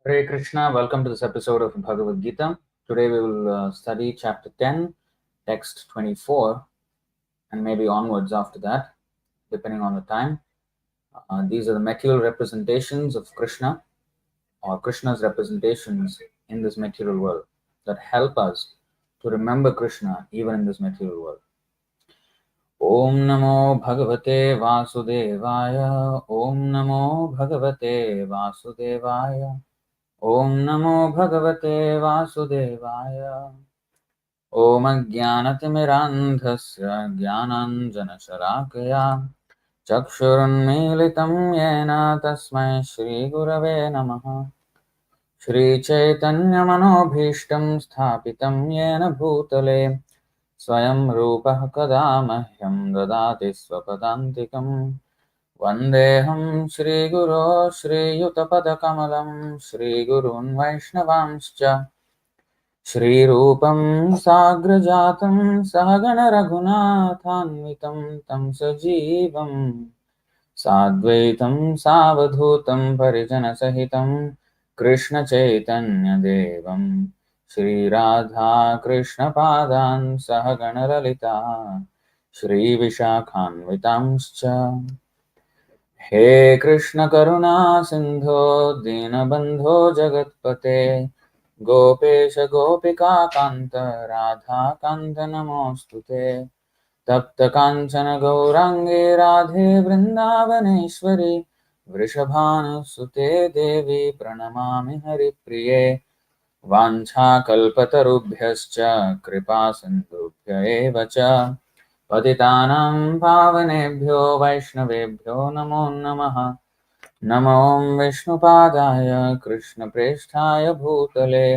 Hare Krishna, welcome to this episode of Bhagavad Gita. Today we will study chapter 10, text 24, and maybe onwards after that, depending on the time. These are the material representations of Krishna, or Krishna's representations in this material world, that help us to remember Krishna even in this material world. Om Namo Bhagavate Vasudevaya, Om Namo Bhagavate Vasudevaya. ॐ नमो भगवते वासुदेवाय। ॐ अज्ञानतिमिरान्धस्य ज्ञानाञ्जनशलाकया चक्षुरुन्मीलितं येन तस्मै श्रीगुरवे नमः। श्रीचैतन्यमनोभीष्टं स्थापितं येन भूतले स्वयं रूपः कदा मह्यं ददाति स्वपदान्तिकम्। वन्देऽहं श्रीगुरो श्रीयुतपदकमलं श्रीगुरून् वैष्णवांश्च श्रीरूपं साग्रजातं सहगणरघुनाथान्वितं तं सजीवं साद्वैतं सावधूतं परिजनसहितं कृष्णचैतन्यदेवं श्रीराधाकृष्णपादान् सहगणललिता श्रीविशाखान्वितांश्च। हे कृष्ण करुणा सिंधो दीनबंधो जगत्पते गोपेश गोपिका कांत राधा कांत नमोस्तुते। तप्त कांचन गौरांगे राधे वृंदावनेश्वरी वृषभानुसुते देवी प्रणमामि हरिप्रिये। वाञ्छाकल्पतरुभ्यश्च कृपा सिन्धुभ्य एव च पतितानां पावनेभ्यो वैष्णवेभ्यो नमो नमः। नमो विष्णुपादाय कृष्णप्रेष्ठाय भूतले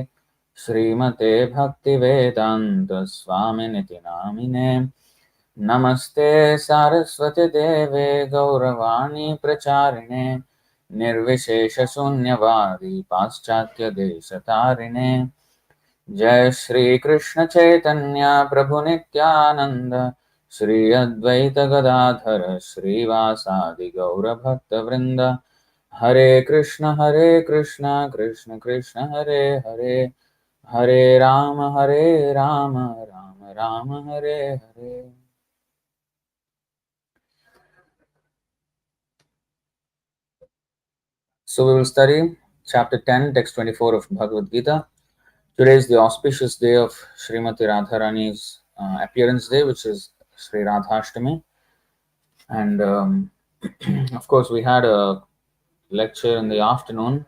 श्रीमते भक्तिवेदान्त स्वामिनिति नामिने। नमस्ते सारस्वती देवे गौरवाणी प्रचारिणे निर्विशेषशून्यवादी पाश्चात्यदेशतारिणे। जय श्री कृष्ण चैतन्य प्रभु नित्यानंद श्री अद्वैत गदाधर श्रीवासादि गौरभक्तवृंद। हरे Krishna Krishna Krishna Hare Hare Hare Ram Ram Ram Hare Hare. So we will study chapter 10, text 24 of Bhagavad Gita. Today is the auspicious day of Srimati Radharani's appearance day, which is Sri Radhashtami. And of course, we had a lecture in the afternoon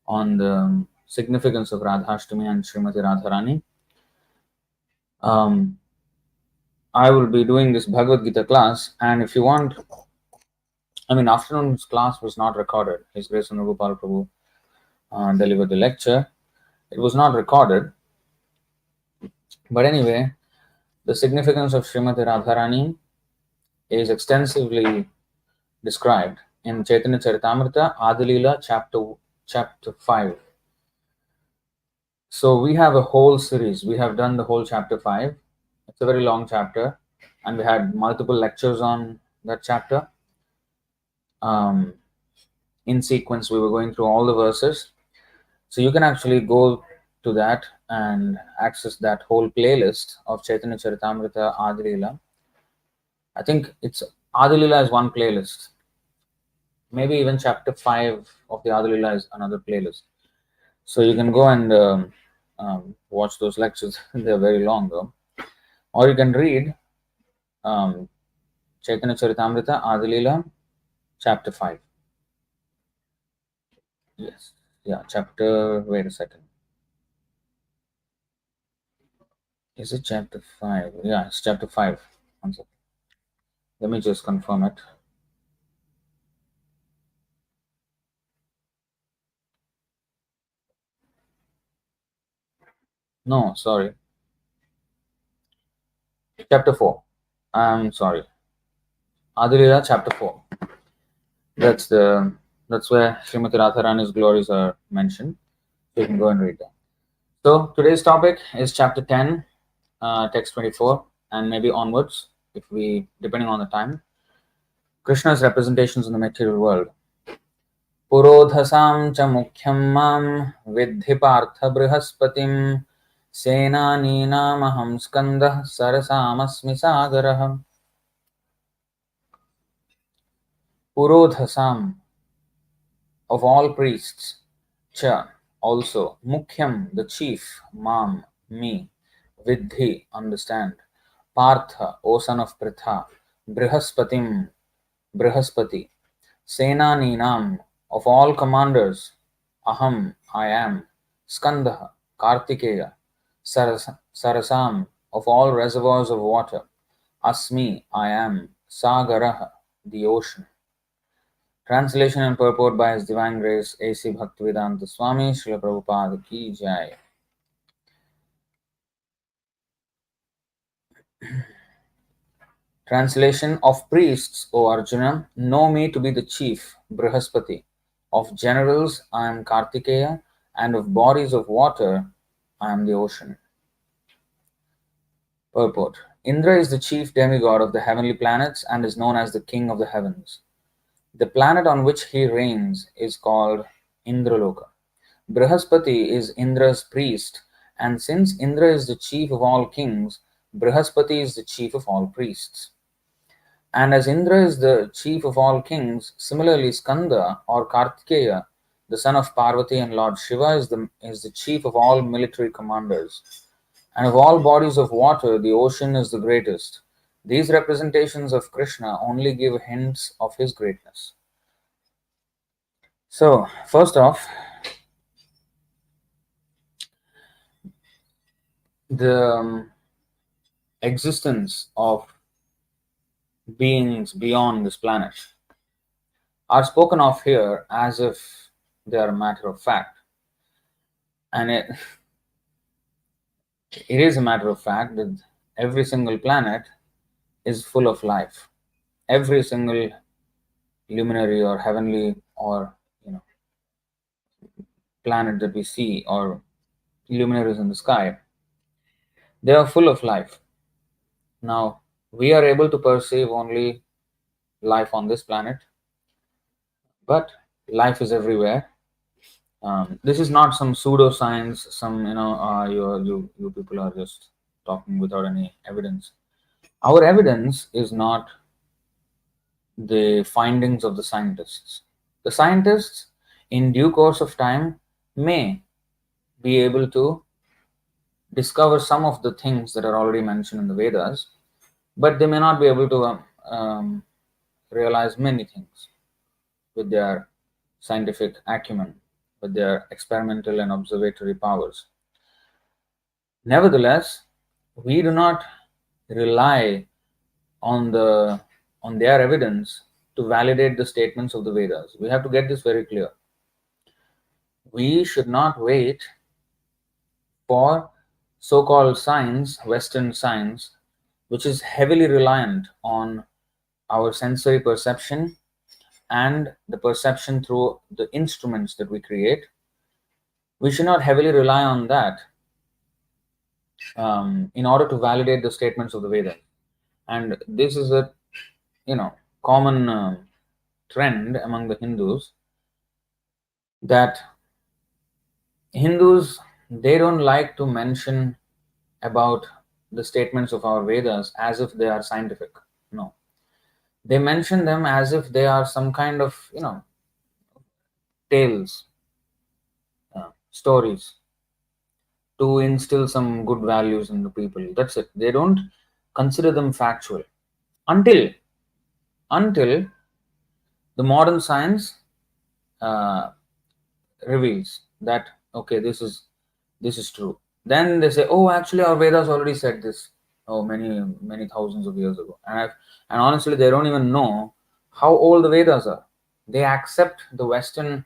on the significance of Radhashtami and Srimati Radharani. I will be doing this Bhagavad Gita class, and if you want, afternoon's class was not recorded. His Grace Honorable Gopal Prabhu delivered the lecture. It was not recorded. But anyway, the significance of Srimati Radharani is extensively described in Chaitanya Charitamrita, Adilila, chapter 5. So we have a whole series. We have done the whole chapter 5. It's a very long chapter, and we had multiple lectures on that chapter. In sequence, we were going through all the verses. So you can actually go to that and access that whole playlist of Chaitanya Charitamrita Adilila. I think it's Adilila is one playlist. Maybe even chapter 5 of the Adilila is another playlist. So you can go and watch those lectures. They're very long though. Or you can read Chaitanya Charitamrita Adilila chapter 5. Yes. Yeah, chapter, wait a second. Is it chapter 5? Yeah, it's chapter 5. One second. Let me just confirm it. No, sorry. Chapter 4. I'm sorry. Adilila chapter 4. That's where Srimati Radharani's glories are mentioned. So you can go and read that. So today's topic is chapter 10, text 24, and maybe onwards, depending on the time. Krishna's representations in the material world. पुरोधसां च मुख्यं मां विद्धि Partha बृहस्पतिं सेनानीनामहं स्कन्दः सरसामस्मि सागरः Purodhasam of all priests, cha also, Mukhyam the chief, Mam me, Vidhi understand, Partha O son of Pritha, Brihaspatim Brihaspati, Senaninam of all commanders, Aham I am, Skandaha Kartikeya, Sarasam of all reservoirs of water, Asmi I am, Sagaraha the ocean. Translation and purport by His Divine Grace A.C. Bhaktivedanta Swami Srila Prabhupada Ki Jai. Translation of priests, O Arjuna, know me to be the chief, Brihaspati. Of generals, I am Kartikeya, and of bodies of water, I am the ocean. Purport. Indra is the chief demigod of the heavenly planets and is known as the king of the heavens. The planet on which he reigns is called Indraloka. Brihaspati is Indra's priest, and since Indra is the chief of all kings, Brihaspati is the chief of all priests. And as Indra is the chief of all kings, similarly Skanda or Kartikeya, the son of Parvati and Lord Shiva, is the chief of all military commanders. And of all bodies of water, the ocean is the greatest. These representations of Krishna only give hints of his greatness. So, first off, the existence of beings beyond this planet are spoken of here as if they are a matter of fact. And it is a matter of fact that every single planet is full of life. Every single luminary or heavenly or planet that we see or luminaries in the sky, they are full of life. Now, we are able to perceive only life on this planet, but life is everywhere. This is not some pseudoscience. Some you people are just talking without any evidence. Our evidence is not the findings of the scientists. The scientists, in due course of time, may be able to discover some of the things that are already mentioned in the Vedas, but they may not be able to realize many things with their scientific acumen, with their experimental and observatory powers. Nevertheless, we do not rely on their evidence to validate the statements of the Vedas. We have to get this very clear. We should not wait for so-called science, Western science, which is heavily reliant on our sensory perception and the perception through the instruments that we create. We should not heavily rely on that in order to validate the statements of the Vedas. And this is a common trend among the Hindus, that Hindus, they don't like to mention about the statements of our Vedas as if they are scientific. No, they mention them as if they are some kind of tales, stories, to instill some good values in the people. That's it. They don't consider them factual until the modern science reveals that okay, this is true. Then they say, oh, actually our Vedas already said this, oh, many thousands of years ago. And honestly, they don't even know how old the Vedas are. They accept the Western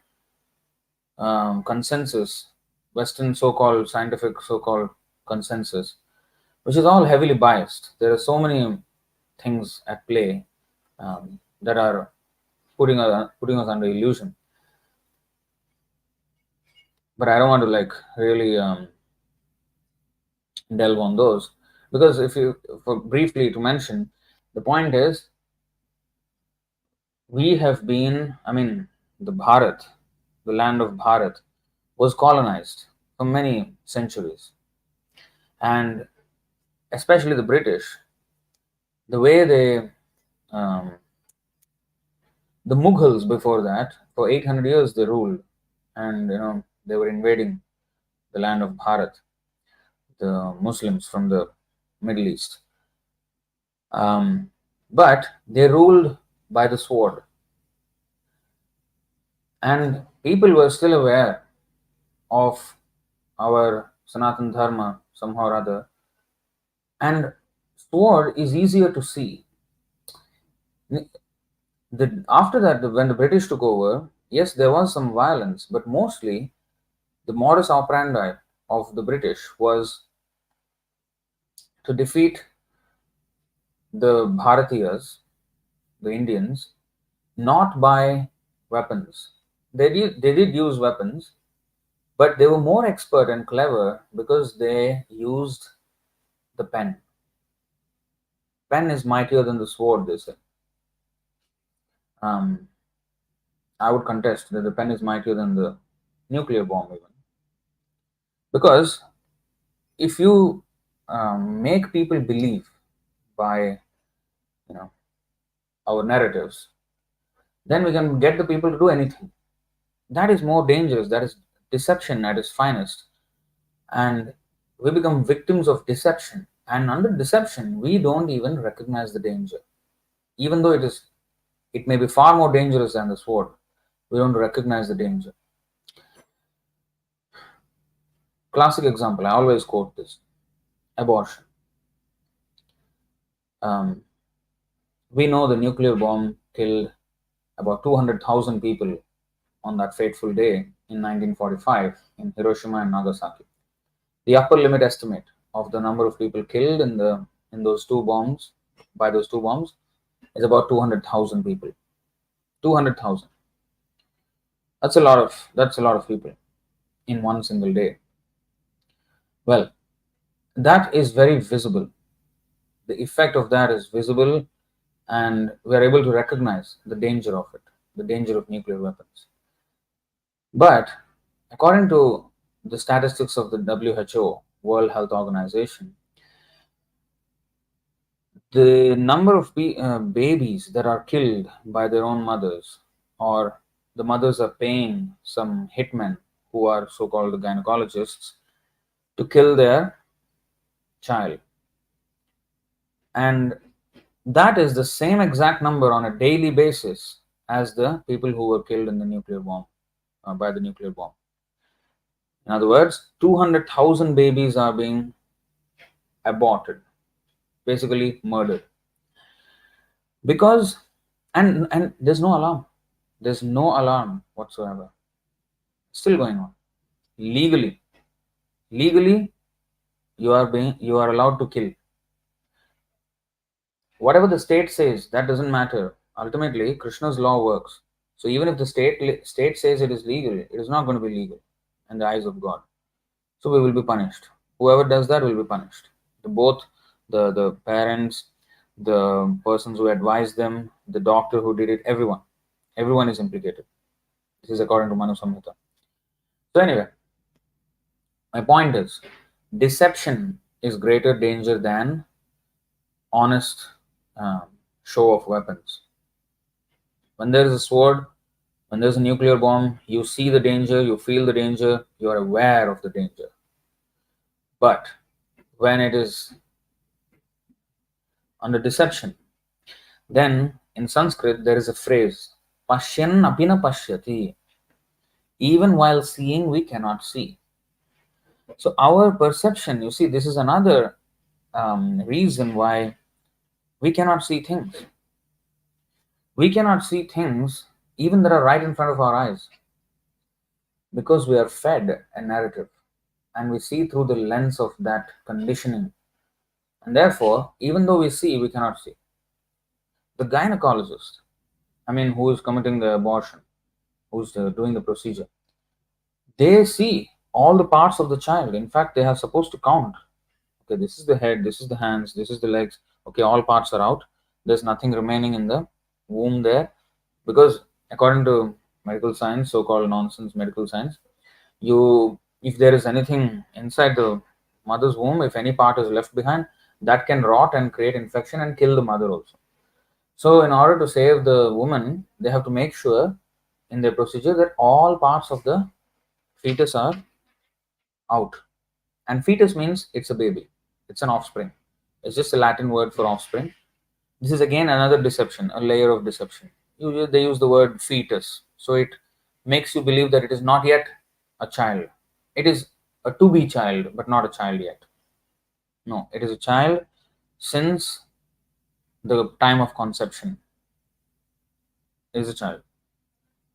consensus, Western so-called scientific so-called consensus, which is all heavily biased. There are so many things at play that are putting us under illusion. But I don't want to really delve on those, because for briefly to mention, the point is, we have been, the Bharat, the land of Bharat, was colonized for many centuries. And especially the British, the way um, the Mughals before that, for 800 years they ruled, and they were invading the land of Bharat, the Muslims from the Middle East. But they ruled by the sword, and people were still aware of our Sanatan Dharma somehow or other, and sword is easier to see. After that, when the British took over, yes, there was some violence, but mostly the modus operandi of the British was to defeat the Bharatiyas, the Indians, not by weapons. They did use weapons, but they were more expert and clever because they used the pen. Pen is mightier than the sword, they say. I would contest that the pen is mightier than the nuclear bomb, even. Because if you make people believe by our narratives, then we can get the people to do anything. That is more dangerous. That is deception at its finest. And we become victims of deception. And under deception, we don't even recognize the danger. Even though it may be far more dangerous than the sword, we don't recognize the danger. Classic example, I always quote this: abortion. We know the nuclear bomb killed about 200,000 people on that fateful day in 1945 in Hiroshima and Nagasaki. The upper limit estimate of the number of people killed in those two bombs by those two bombs is about 200,000 people. 200,000. That's a lot of people in one single day. Well, that is very visible. The effect of that is visible, and we are able to recognize the danger of it, the danger of nuclear weapons. But according to the statistics of the WHO, World Health Organization, the number of babies that are killed by their own mothers, or the mothers are paying some hitmen who are so-called gynecologists to kill their child, and that is the same exact number on a daily basis as the people who were killed in the nuclear bomb, by the nuclear bomb. In other words, 200,000 babies are being aborted, basically murdered, because and there's no alarm. There's no alarm whatsoever. Still going on. Legally, you are allowed to kill. Whatever the state says, that doesn't matter. Ultimately, Krishna's law works. So even if the state says it is legal, it is not going to be legal in the eyes of God. So we will be punished. Whoever does that will be punished. Both the parents, the persons who advised them, the doctor who did it, everyone is implicated. This is according to Manu Samhita. So anyway, my point is, deception is greater danger than honest show of weapons. When there is a sword, when there's a nuclear bomb, you see the danger, you feel the danger, you are aware of the danger. But when it is under deception, then in Sanskrit there is a phrase, Pashyan apina pashyati. Even while seeing, we cannot see. So our perception, you see, this is another reason why we cannot see things. We cannot see things even that are right in front of our eyes, because we are fed a narrative and we see through the lens of that conditioning. And therefore, even though we see, we cannot see. The gynecologist, who is committing the abortion, who's doing the procedure, they see all the parts of the child. In fact, they are supposed to count. Okay, this is the head, this is the hands, this is the legs. Okay, all parts are out. There's nothing remaining in the womb there, because according to medical science, so-called nonsense medical science. If there is anything inside the mother's womb, if any part is left behind, that can rot and create infection and kill the mother also. So in order to save the woman, they have to make sure in their procedure that all parts of the fetus are out. And fetus means it's a baby, it's an offspring. It's just a Latin word for offspring. This is again another deception, a layer of deception. They use the word fetus, so it makes you believe that it is not yet a child. It is a to be child, but not a child yet. No, it is a child since the time of conception. It is a child.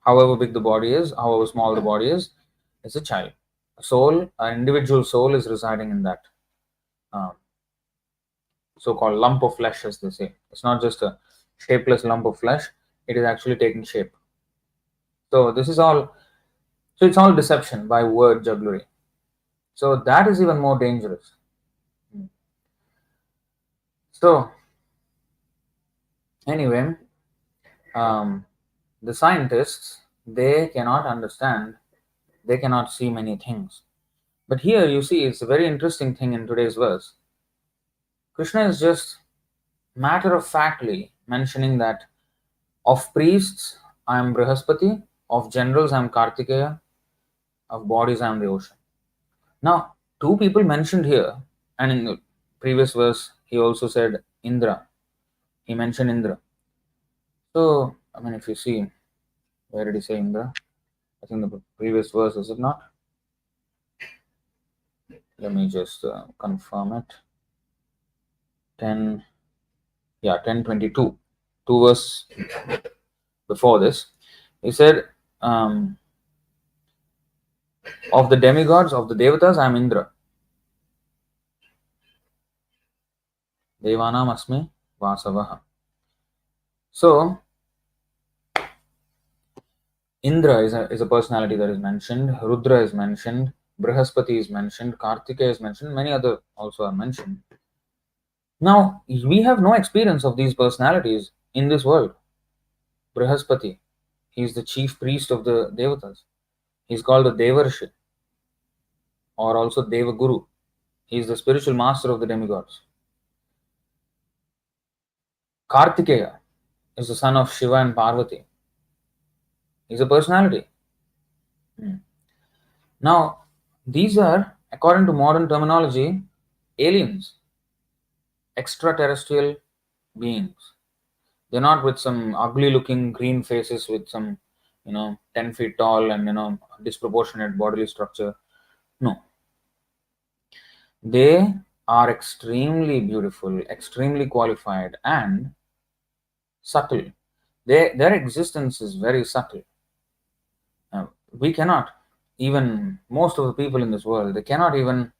However big the body is, however small the body is, it's a child. A soul, an individual soul is residing in that um, so-called lump of flesh, as they say. It's not just a shapeless lump of flesh, it is actually taking shape. So this is all, so it's all deception by word jugglery. So that is even more dangerous. So anyway, the scientists, they cannot understand, they cannot see many things. But here you see, it's a very interesting thing in today's verse. Krishna is just matter of factly mentioning that of priests I am Brihaspati, of generals I am Kartikeya, of bodies I am the ocean. Now, two people mentioned here, and in the previous verse he also said Indra. He mentioned Indra. So, I mean, if you see, where did he say Indra? I think the previous verse, is it not? Let me just confirm it. 10, yeah, 10:22. Two verse before this, he said, of the demigods, of the devatas, I am Indra. Devanam asmi vasavaha. So, Indra is a personality that is mentioned, Rudra is mentioned, Brihaspati is mentioned, Kartikeya is mentioned, many other also are mentioned. Now, we have no experience of these personalities in this world. Brihaspati, he is the chief priest of the devatas. He is called the Devarshi, or also Devaguru. He is the spiritual master of the demigods. Kartikeya is the son of Shiva and Parvati. He is a personality. Now, these are, according to modern terminology, aliens, extraterrestrial beings. They're not with some ugly looking green faces with some, 10 feet tall and, disproportionate bodily structure. No. They are extremely beautiful, extremely qualified, and subtle. Their existence is very subtle. We cannot, even most of the people in this world, they cannot even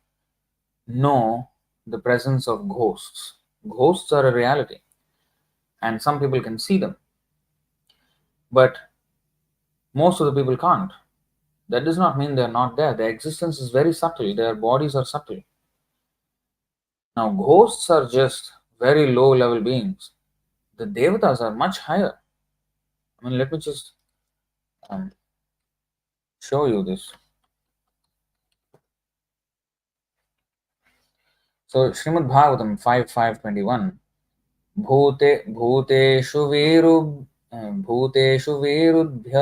know the presence of ghosts. Ghosts are a reality, and some people can see them, but most of the people can't. That does not mean they're not there. Their existence is very subtle, their bodies are subtle. Now, ghosts are just very low level beings. The devatas are much higher. I mean, let me just show you this. So, Srimad Bhagavatam 5:521. भूतेषु वीरुभ्य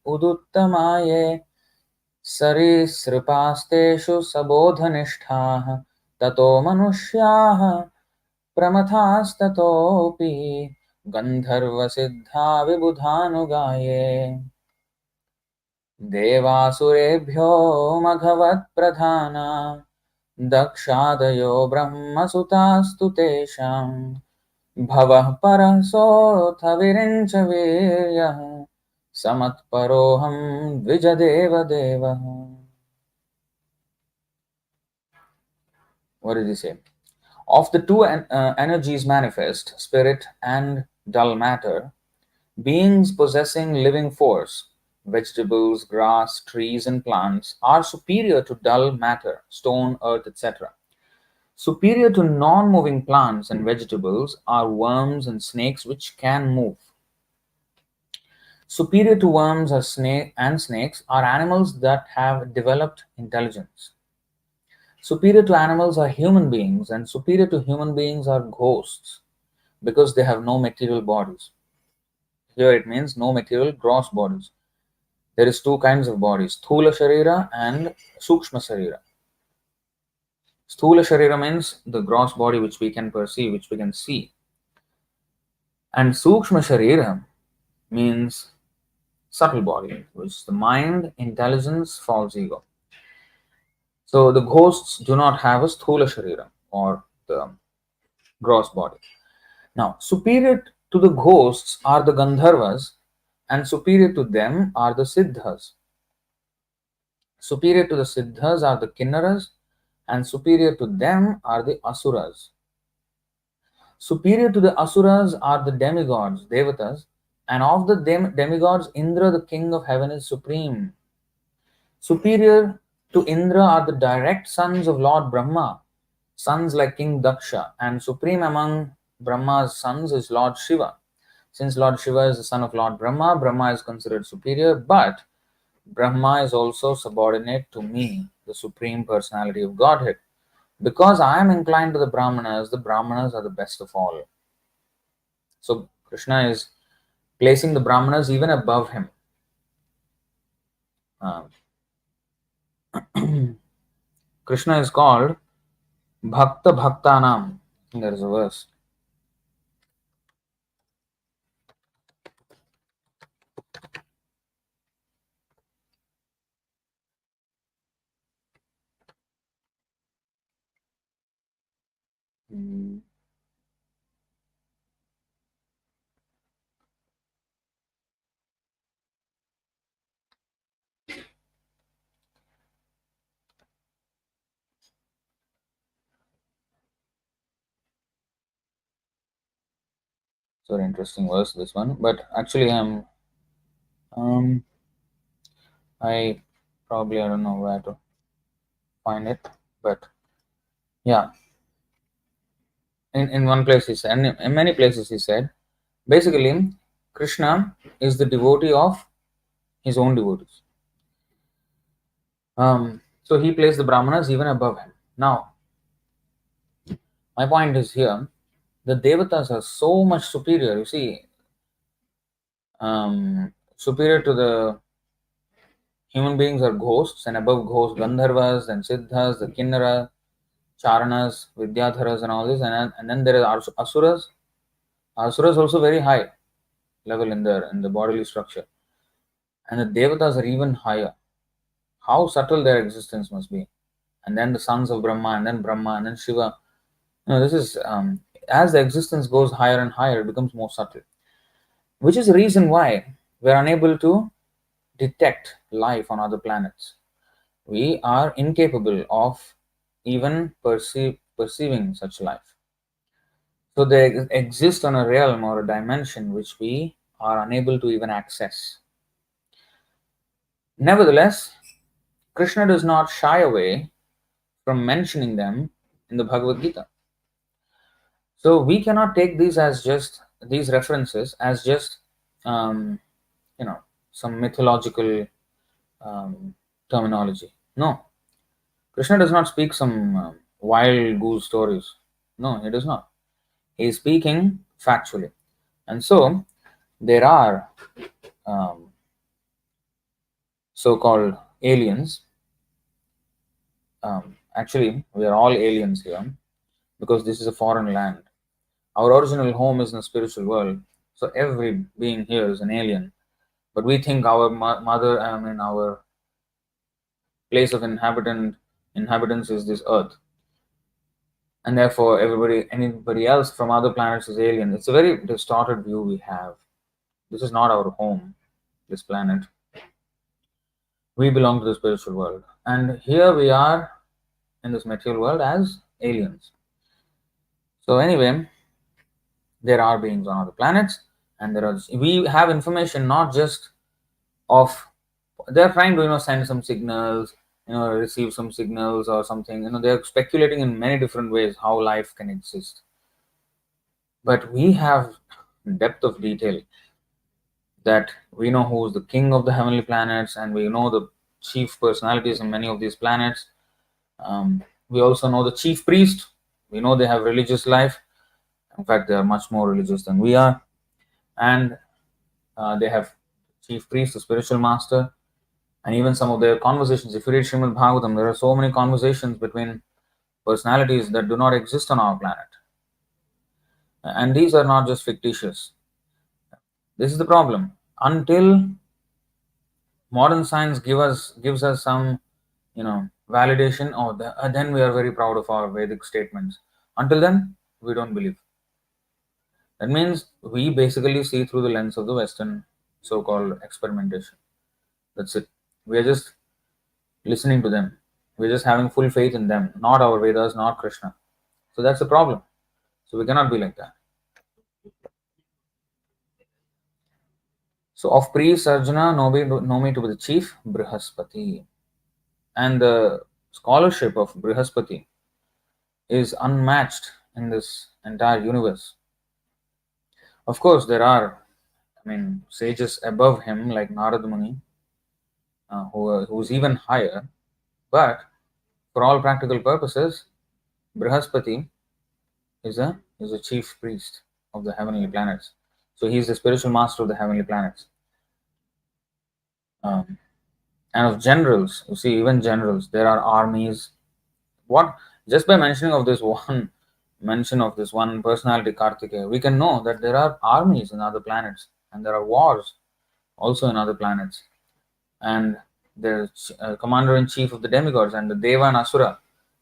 उदुत्तमाये सरीसृपास्तेषु सबोधनिष्ठाः ततो मनुष्याः प्रमथास्ततोऽपि गन्धर्वसिद्धा विबुधानुगाये देवासुरेभ्यो मघवत्प्रधाना दक्षादयो ब्रह्मसुतास्तु तेषाम् भवः परसोऽथ विरिञ्च वीर्यः समत्परोऽहं द्विजदेवदेवः. What does he say? Of the two energies manifest, spirit and dull matter, beings possessing living force, vegetables, grass, trees, and plants, are superior to dull matter, stone, earth, etc. Superior to non-moving plants and vegetables are worms and snakes which can move. Superior to worms and snakes are animals that have developed intelligence. Superior to animals are human beings, and superior to human beings are ghosts because they have no material bodies. Here it means no material gross bodies. There is two kinds of bodies, Sthula Sharira and Sukshma Sharira. Sthula Sharira means the gross body which we can perceive, which we can see. And Sukshma Sharira means subtle body, which is the mind, intelligence, false ego. So the ghosts do not have a Sthula Sharira or the gross body. Now, superior to the ghosts are the Gandharvas, and superior to them are the Siddhas. Superior to the Siddhas are the Kinnaras, and superior to them are the Asuras. Superior to the Asuras are the demigods, Devatas, and of the demigods, Indra, the king of heaven, is supreme. Superior to Indra are the direct sons of Lord Brahma, sons like King Daksha, and supreme among Brahma's sons is Lord Shiva. Since Lord Shiva is the son of Lord Brahma, Brahma is considered superior, but Brahma is also subordinate to me, the supreme personality of Godhead. Because I am inclined to the Brahmanas are the best of all. So Krishna is placing the Brahmanas even above him. Krishna is called Bhakta Bhaktanam. There is a verse. It's a very interesting verse, this one. But actually, I probably I don't know where to find it, but yeah. In one place he said, and in many places he said, basically, Krishna is the devotee of his own devotees. So he placed the Brahmanas even above him. Now, my point is here, the Devatas are so much superior. You see, superior to the human beings are ghosts, and above ghosts, Gandharvas, and Siddhas, the Kinnara, Charanas, Vidyadharas, and all this, and then there are Asuras. Asuras also very high level in the bodily structure, and the Devatas are even higher. How subtle their existence must be. And then the sons of Brahma, and then Shiva. This is as the existence goes higher and higher, it becomes more subtle, which is the reason why we are unable to detect life on other planets. We are incapable of even perceiving such life. So they exist on a realm or a dimension which we are unable to even access. Nevertheless, Krishna does not shy away from mentioning them in the Bhagavad Gita. So we cannot take these references as just some mythological terminology. No, Krishna does not speak some wild goose stories. No, he does not. He is speaking factually, and so there are so-called aliens. Actually, we are all aliens here because this is a foreign land. Our original home is in the spiritual world, so every being here is an alien. But we think our our place of inhabitants is this earth, and therefore anybody else from other planets is alien. It's a very distorted view we have. This is not our home, this planet. We belong to the spiritual world, and here we are in this material world as aliens. So anyway, there are beings on other planets, and we have information not just of they're trying to send some signals, receive some signals or something. They're speculating in many different ways how life can exist, but we have depth of detail. that we know who's the king of the heavenly planets, and we know the chief personalities in many of these planets. We also know the chief priest. We know they have religious life. In fact, they are much more religious than we are. And they have chief priest, the spiritual master, and even some of their conversations. If you read Srimad Bhagavatam, there are so many conversations between personalities that do not exist on our planet. And these are not just fictitious. This is the problem. Until modern science gives us some, validation, or then we are very proud of our Vedic statements. Until then, we don't believe. That means we basically see through the lens of the Western so-called experimentation. That's it. We are just listening to them. We're just having full faith in them, not our Vedas, not Krishna. So that's the problem. So we cannot be like that. So of priests, Arjuna, know me to be the chief, Brihaspati. And the scholarship of Brihaspati is unmatched in this entire universe. Of course, there are, sages above him like Narad Muni, who's even higher. But for all practical purposes, Brihaspati is a chief priest of the heavenly planets. So he's the spiritual master of the heavenly planets. And of generals, you see, even generals, there are armies. What just by mentioning of this one mention of this one personality, Kartikeya, we can know that there are armies in other planets, and there are wars also in other planets. And there's commander in chief of the demigods, and the Deva and Asura.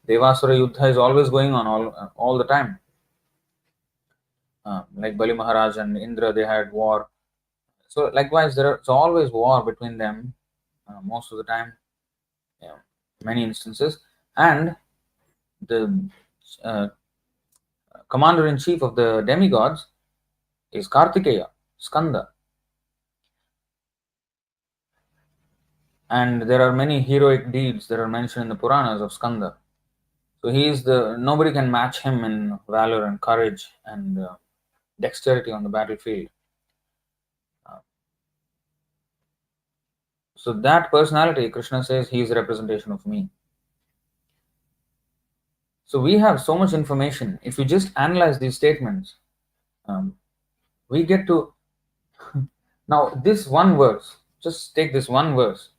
Devasura Yuddha is always going on all the time. Like Bali Maharaj and Indra, they had war. So likewise, there's always war between them most of the time, many instances. And the uh, commander in chief of the demigods is Kartikeya, Skanda. And there are many heroic deeds that are mentioned in the Puranas of Skanda. So nobody can match him in valor and courage and dexterity on the battlefield. So that personality, Krishna says, he is a representation of me. So we have so much information. If you just analyze these statements, we get to now this one verse. Just take this one verse.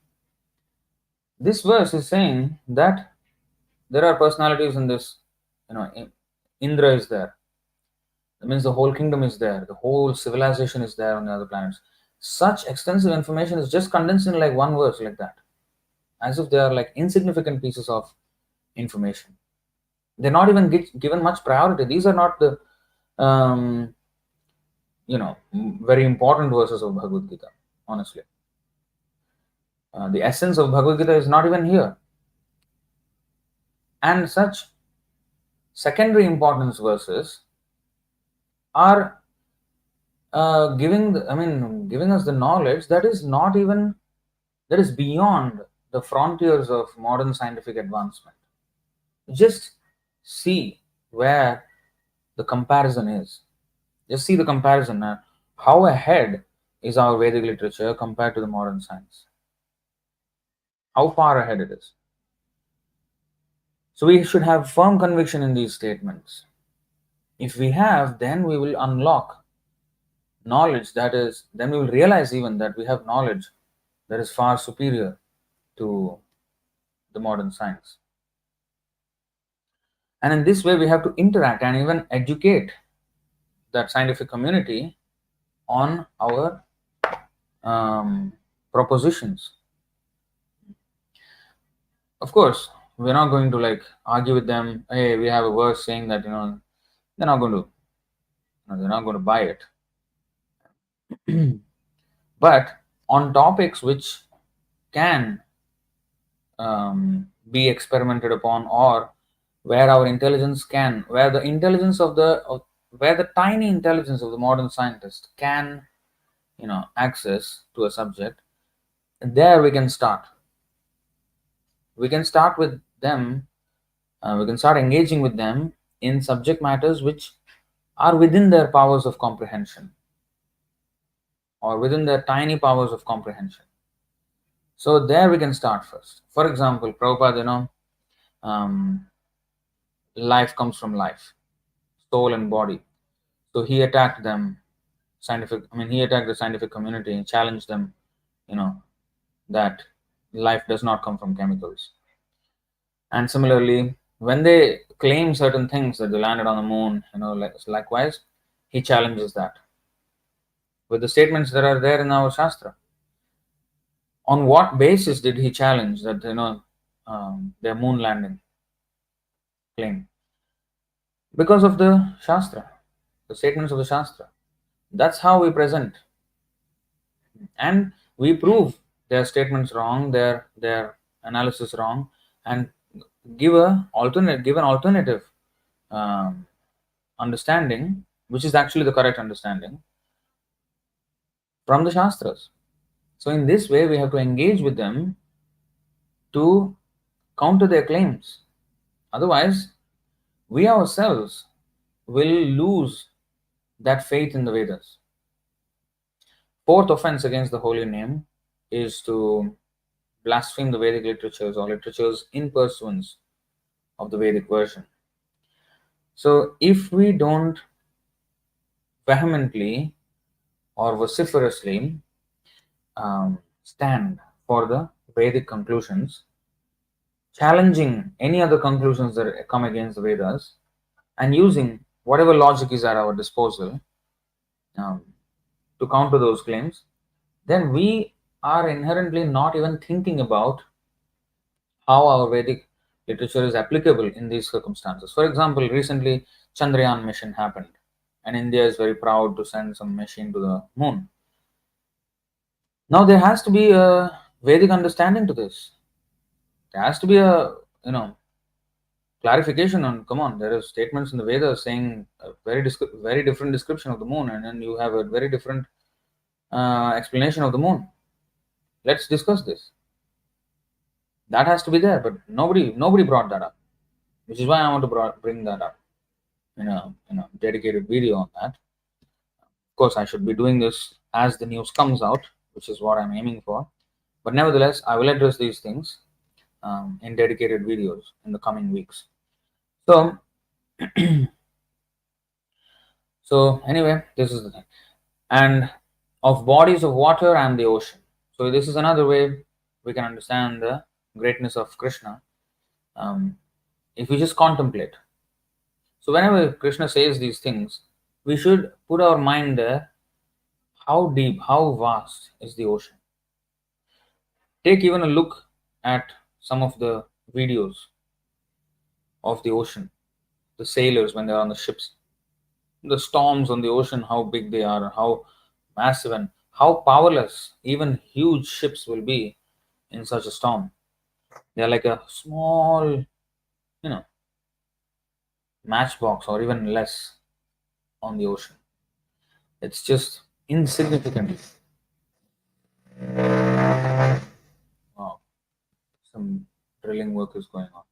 This verse is saying that there are personalities in this. Indra is there. That means the whole kingdom is there. The whole civilization is there on the other planets. Such extensive information is just condensed in like one verse, like that, as if they are like insignificant pieces of information. They're not even given much priority. These are not the very important verses of Bhagavad Gita, honestly. The essence of Bhagavad Gita is not even here. And such secondary importance verses are giving us the knowledge that is not even, that is beyond the frontiers of modern scientific advancement. Just see where the comparison is. Just see the comparison. How ahead is our Vedic literature compared to the modern science? How far ahead it is. So we should have firm conviction in these statements. If we have, then we will unlock knowledge then we will realize even that we have knowledge that is far superior to the modern science. And in this way, we have to interact and even educate that scientific community on our propositions. Of course, we're not going to like argue with them. Hey, we have a verse saying that they're not going to buy it. But on topics which can be experimented upon, or where our intelligence can, where the tiny intelligence of the modern scientist can, access to a subject, there we can start. We can start with them. We can start engaging with them in subject matters which are within their powers of comprehension. or within their tiny powers of comprehension. So there we can start first. For example, Prabhupada, um, life comes from life, soul and body. So he attacked them, he attacked the scientific community and challenged them, you know, that life does not come from chemicals. And similarly, when they claim certain things that they landed on the moon, likewise, he challenges that with the statements that are there in our Shastra. On what basis did he challenge that, their moon landing claim? Because of the Shastra, the statements of the Shastra. That's how we present. And we prove their statements wrong, their analysis wrong, and give an alternative um, understanding, which is actually the correct understanding from the Shastras. So in this way, we have to engage with them to counter their claims. Otherwise, we ourselves will lose that faith in the Vedas. Fourth offense against the holy name is to blaspheme the Vedic literatures or literatures in pursuance of the Vedic version. So if we don't vehemently or vociferously stand for the Vedic conclusions, challenging any other conclusions that come against the Vedas, and using whatever logic is at our disposal um, to counter those claims, then we are inherently not even thinking about how our Vedic literature is applicable in these circumstances. For example, recently Chandrayaan mission happened, and India is very proud to send some machine to the moon. Now there has to be a Vedic understanding to this. There has to be a clarification on. Come on, there are statements in the Vedas saying a very different description of the moon, and then you have a very different explanation of the moon. Let's discuss this. That has to be there, but nobody brought that up, which is why I want to bring that up in a dedicated video on that. Of course, I should be doing this as the news comes out, which is what I'm aiming for. But nevertheless, I will address these things in dedicated videos in the coming weeks. So, anyway, this is the thing. And of bodies of water and the ocean. So this is another way we can understand the greatness of Krishna. If we just contemplate. So whenever Krishna says these things, we should put our mind there. How deep, how vast is the ocean? Take even a look at some of the videos of the ocean, the sailors when they're on the ships, the storms on the ocean, how big they are, how massive and how powerless even huge ships will be in such a storm. They're like a small, matchbox or even less on the ocean. It's just insignificant. Wow, some drilling work is going on.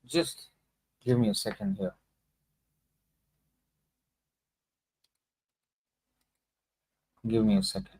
Just give me a second here. Give me a second.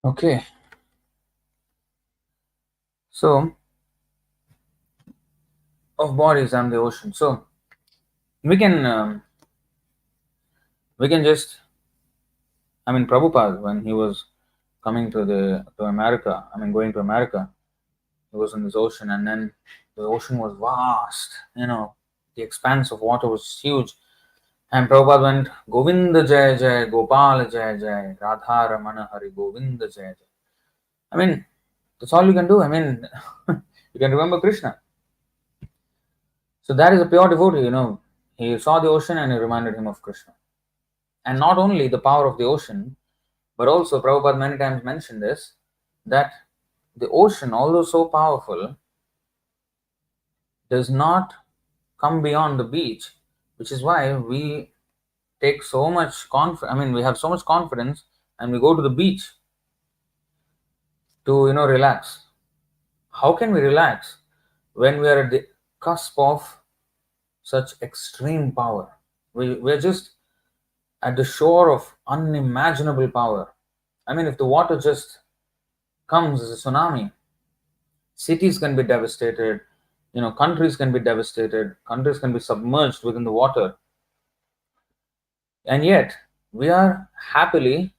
Okay. So, of bodies and the ocean. So, we can just, Prabhupada, when he was coming to America. I mean, going to America. He was in this ocean, and then the ocean was vast. The expanse of water was huge. And Prabhupada went, Govinda Jai Jai, Gopal Jai Jai, Radha Ramana Hari Govinda Jai Jai. I mean, that's all you can do. I mean, you can remember Krishna. So that is a pure devotee. He saw the ocean and it reminded him of Krishna. And not only the power of the ocean, but also Prabhupada many times mentioned this, that the ocean, although so powerful, does not come beyond the beach, which is why we take so much we have so much confidence and we go to the beach to relax. How can we relax when we are at the cusp of such extreme power? We're just at the shore of unimaginable power. I mean, if the water just comes as a tsunami, cities can be devastated, countries can be devastated, countries can be submerged within the water. And yet, we are happily,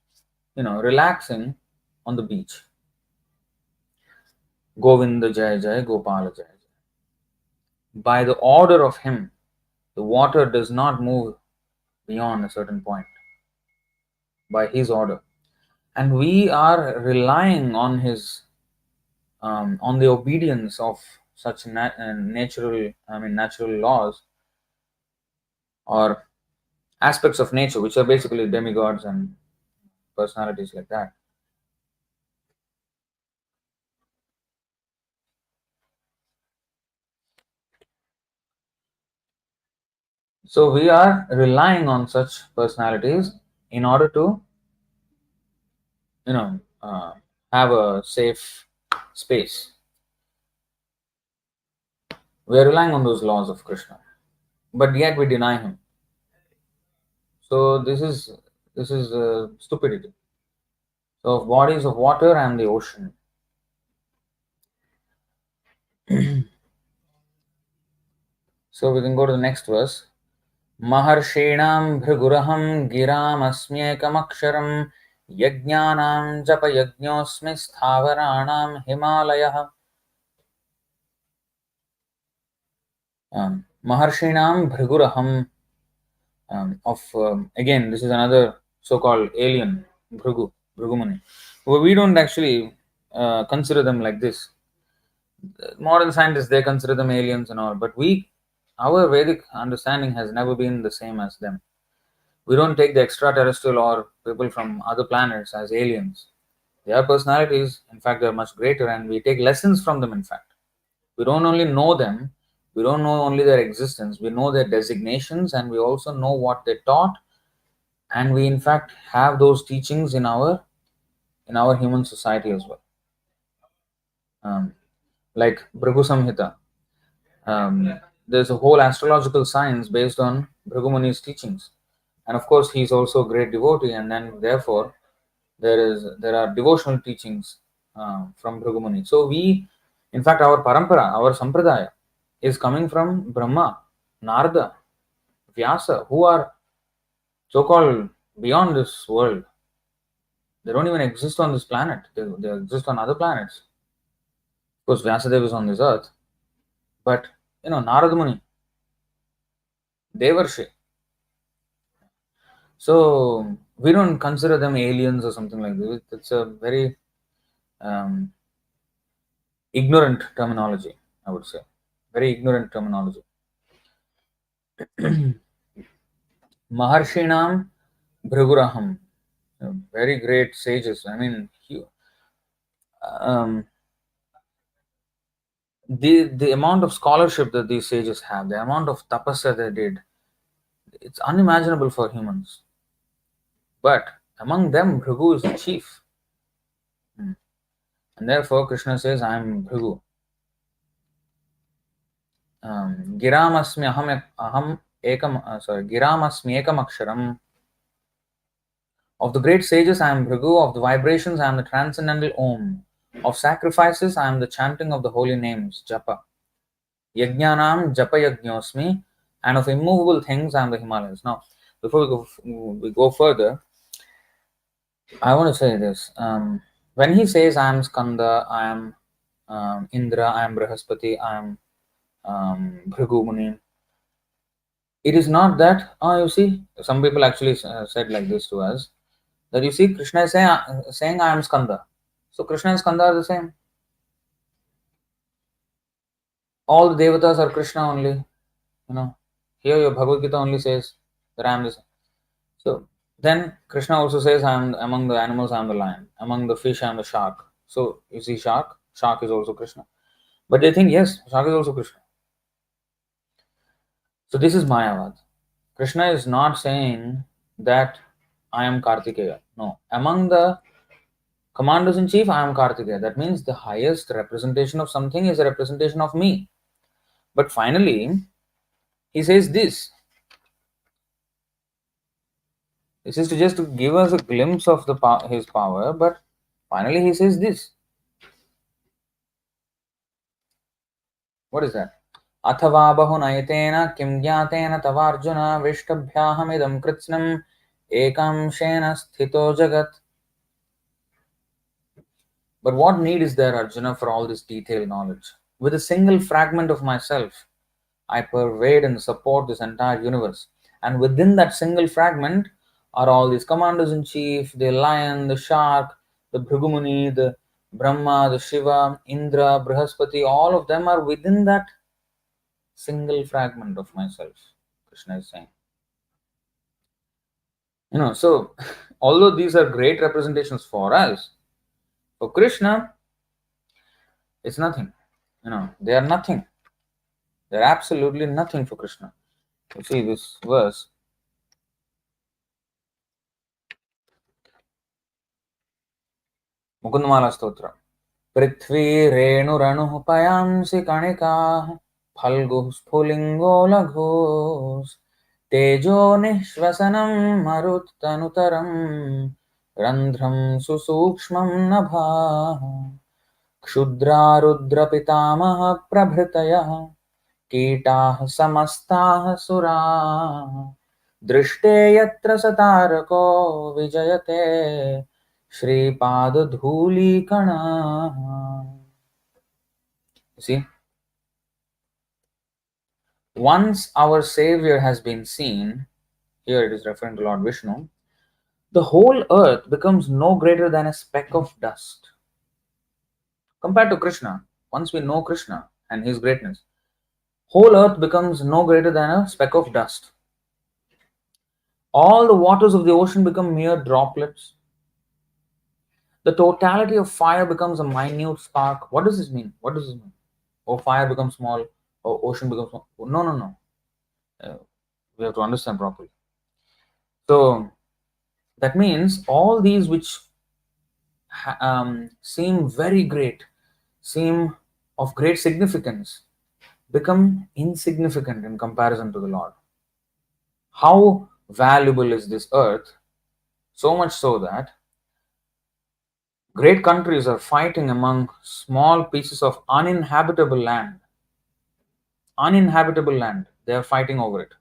relaxing on the beach. Govinda Jai Jai, Gopala Jai Jai. By the order of him, the water does not move beyond a certain point. By his order. And we are relying on his, on the obedience of such natural laws or aspects of nature, which are basically demigods and personalities like that. So we are relying on such personalities in order to, have a safe space. We are relying on those laws of Krishna, but yet we deny him. So this is stupidity. So bodies of water and the ocean. So we can go to the next verse. Maharshinam bhriguraham giram asmyekamaksharam yajnanam japa yajñosmi sthavaranam himalayah. Maharshinam bhriguraham. Again, this is another so-called alien, Bhrigumuni. But we don't actually consider them like this. Modern scientists, they consider them aliens and all, but our Vedic understanding has never been the same as them. We don't take the extraterrestrial or people from other planets as aliens. They are personalities, in fact, they are much greater, and we take lessons from them, in fact. We don't only know them, we don't know only their existence, we know their designations, and we also know what they taught, and we, in fact, have those teachings in our human society as well. Like Bhrigu Samhita. There's a whole astrological science based on Bhrigu teachings. And of course, he's also a great devotee, and then therefore, there are devotional teachings from Bhrigu. So in fact, our parampara, our sampradaya, is coming from Brahma, Narada, Vyasa, who are so-called beyond this world. They don't even exist on this planet. They exist on other planets. Of course, Vyasadeva is on this earth. But, Narada Muni, Devarshi. So, we don't consider them aliens or something like this. It's a very ignorant terminology, I would say. Very ignorant terminology. Maharshinam Bhriguraham. Very great sages. I mean, the amount of scholarship that these sages have, the amount of tapasya they did, it's unimaginable for humans. But among them, Bhrigu is the chief. And therefore, Krishna says, I am Bhrigu. Giramasmi ekam aksharam. Of the great sages, I am Bhrigu. Of the vibrations, I am the transcendental Om. Of sacrifices, I am the chanting of the holy names, Japa. Yajnanam Japa Yajñosmi. And of immovable things, I am the Himalayas. Now, before we go further, I want to say this. When he says, I am Skanda, I am Indra, I am Brihaspati, I am Bhrigu Muni, it is not that, oh, you see, some people actually said like this to us, that you see, Krishna is saying I am Skanda. So Krishna and Skanda are the same. All the devatas are Krishna only. Here your Bhagavad Gita only says that I am the same. So then Krishna also says, I am among the animals, I am the lion. Among the fish, I am the shark. So you see, shark is also Krishna. But they think, yes, shark is also Krishna. So this is Mayavad. Krishna is not saying that I am Kartikeya. No. Among the commanders in chief, I am Kartikeya. That means the highest representation of something is a representation of me. But finally, he says this. This is to just to give us a glimpse of his power, but finally he says this. What is that? Athava bahunayatena kim jnatena tavarjuna vishtabhyahamidam kritsnam ekam shena sthito jagat. But what need is there, Arjuna, for all this detailed knowledge? With a single fragment of myself, I pervade and support this entire universe. And within that single fragment are all these commanders in chief, the lion, the shark, the Bhrigumuni, the Brahma, the Shiva, Indra, Brihaspati, all of them are within that single fragment of myself, Krishna is saying. So although these are great representations for us, for Krishna, it's nothing. They are nothing. They're absolutely nothing for Krishna. You see this verse. Mukundamala Stotra. Prithvi Renuranуh Payansi Kanikah Phalguh Sphulingo Laghus Tejo Nishvasanam Maruttanutaram Randhram Susukshmam Nabha Kshudra Rudra Pitamaha Prabhritayah Kitaah Samastaah Sura Drishte Yatra Satarako Vijayate Shripad Dhuli Kana. You see, once our Savior has been seen, here it is referring to Lord Vishnu, the whole earth becomes no greater than a speck of dust. Compared to Krishna, once we know Krishna and his greatness, whole earth becomes no greater than a speck of dust. All the waters of the ocean become mere droplets. The totality of fire becomes a minute spark. What does this mean? Oh, fire becomes small. Oh, ocean becomes small. No. We have to understand properly. So that means all these which seem very great, seem of great significance, become insignificant in comparison to the Lord. How valuable is this earth? So much so that great countries are fighting among small pieces of uninhabitable land. They are fighting over it.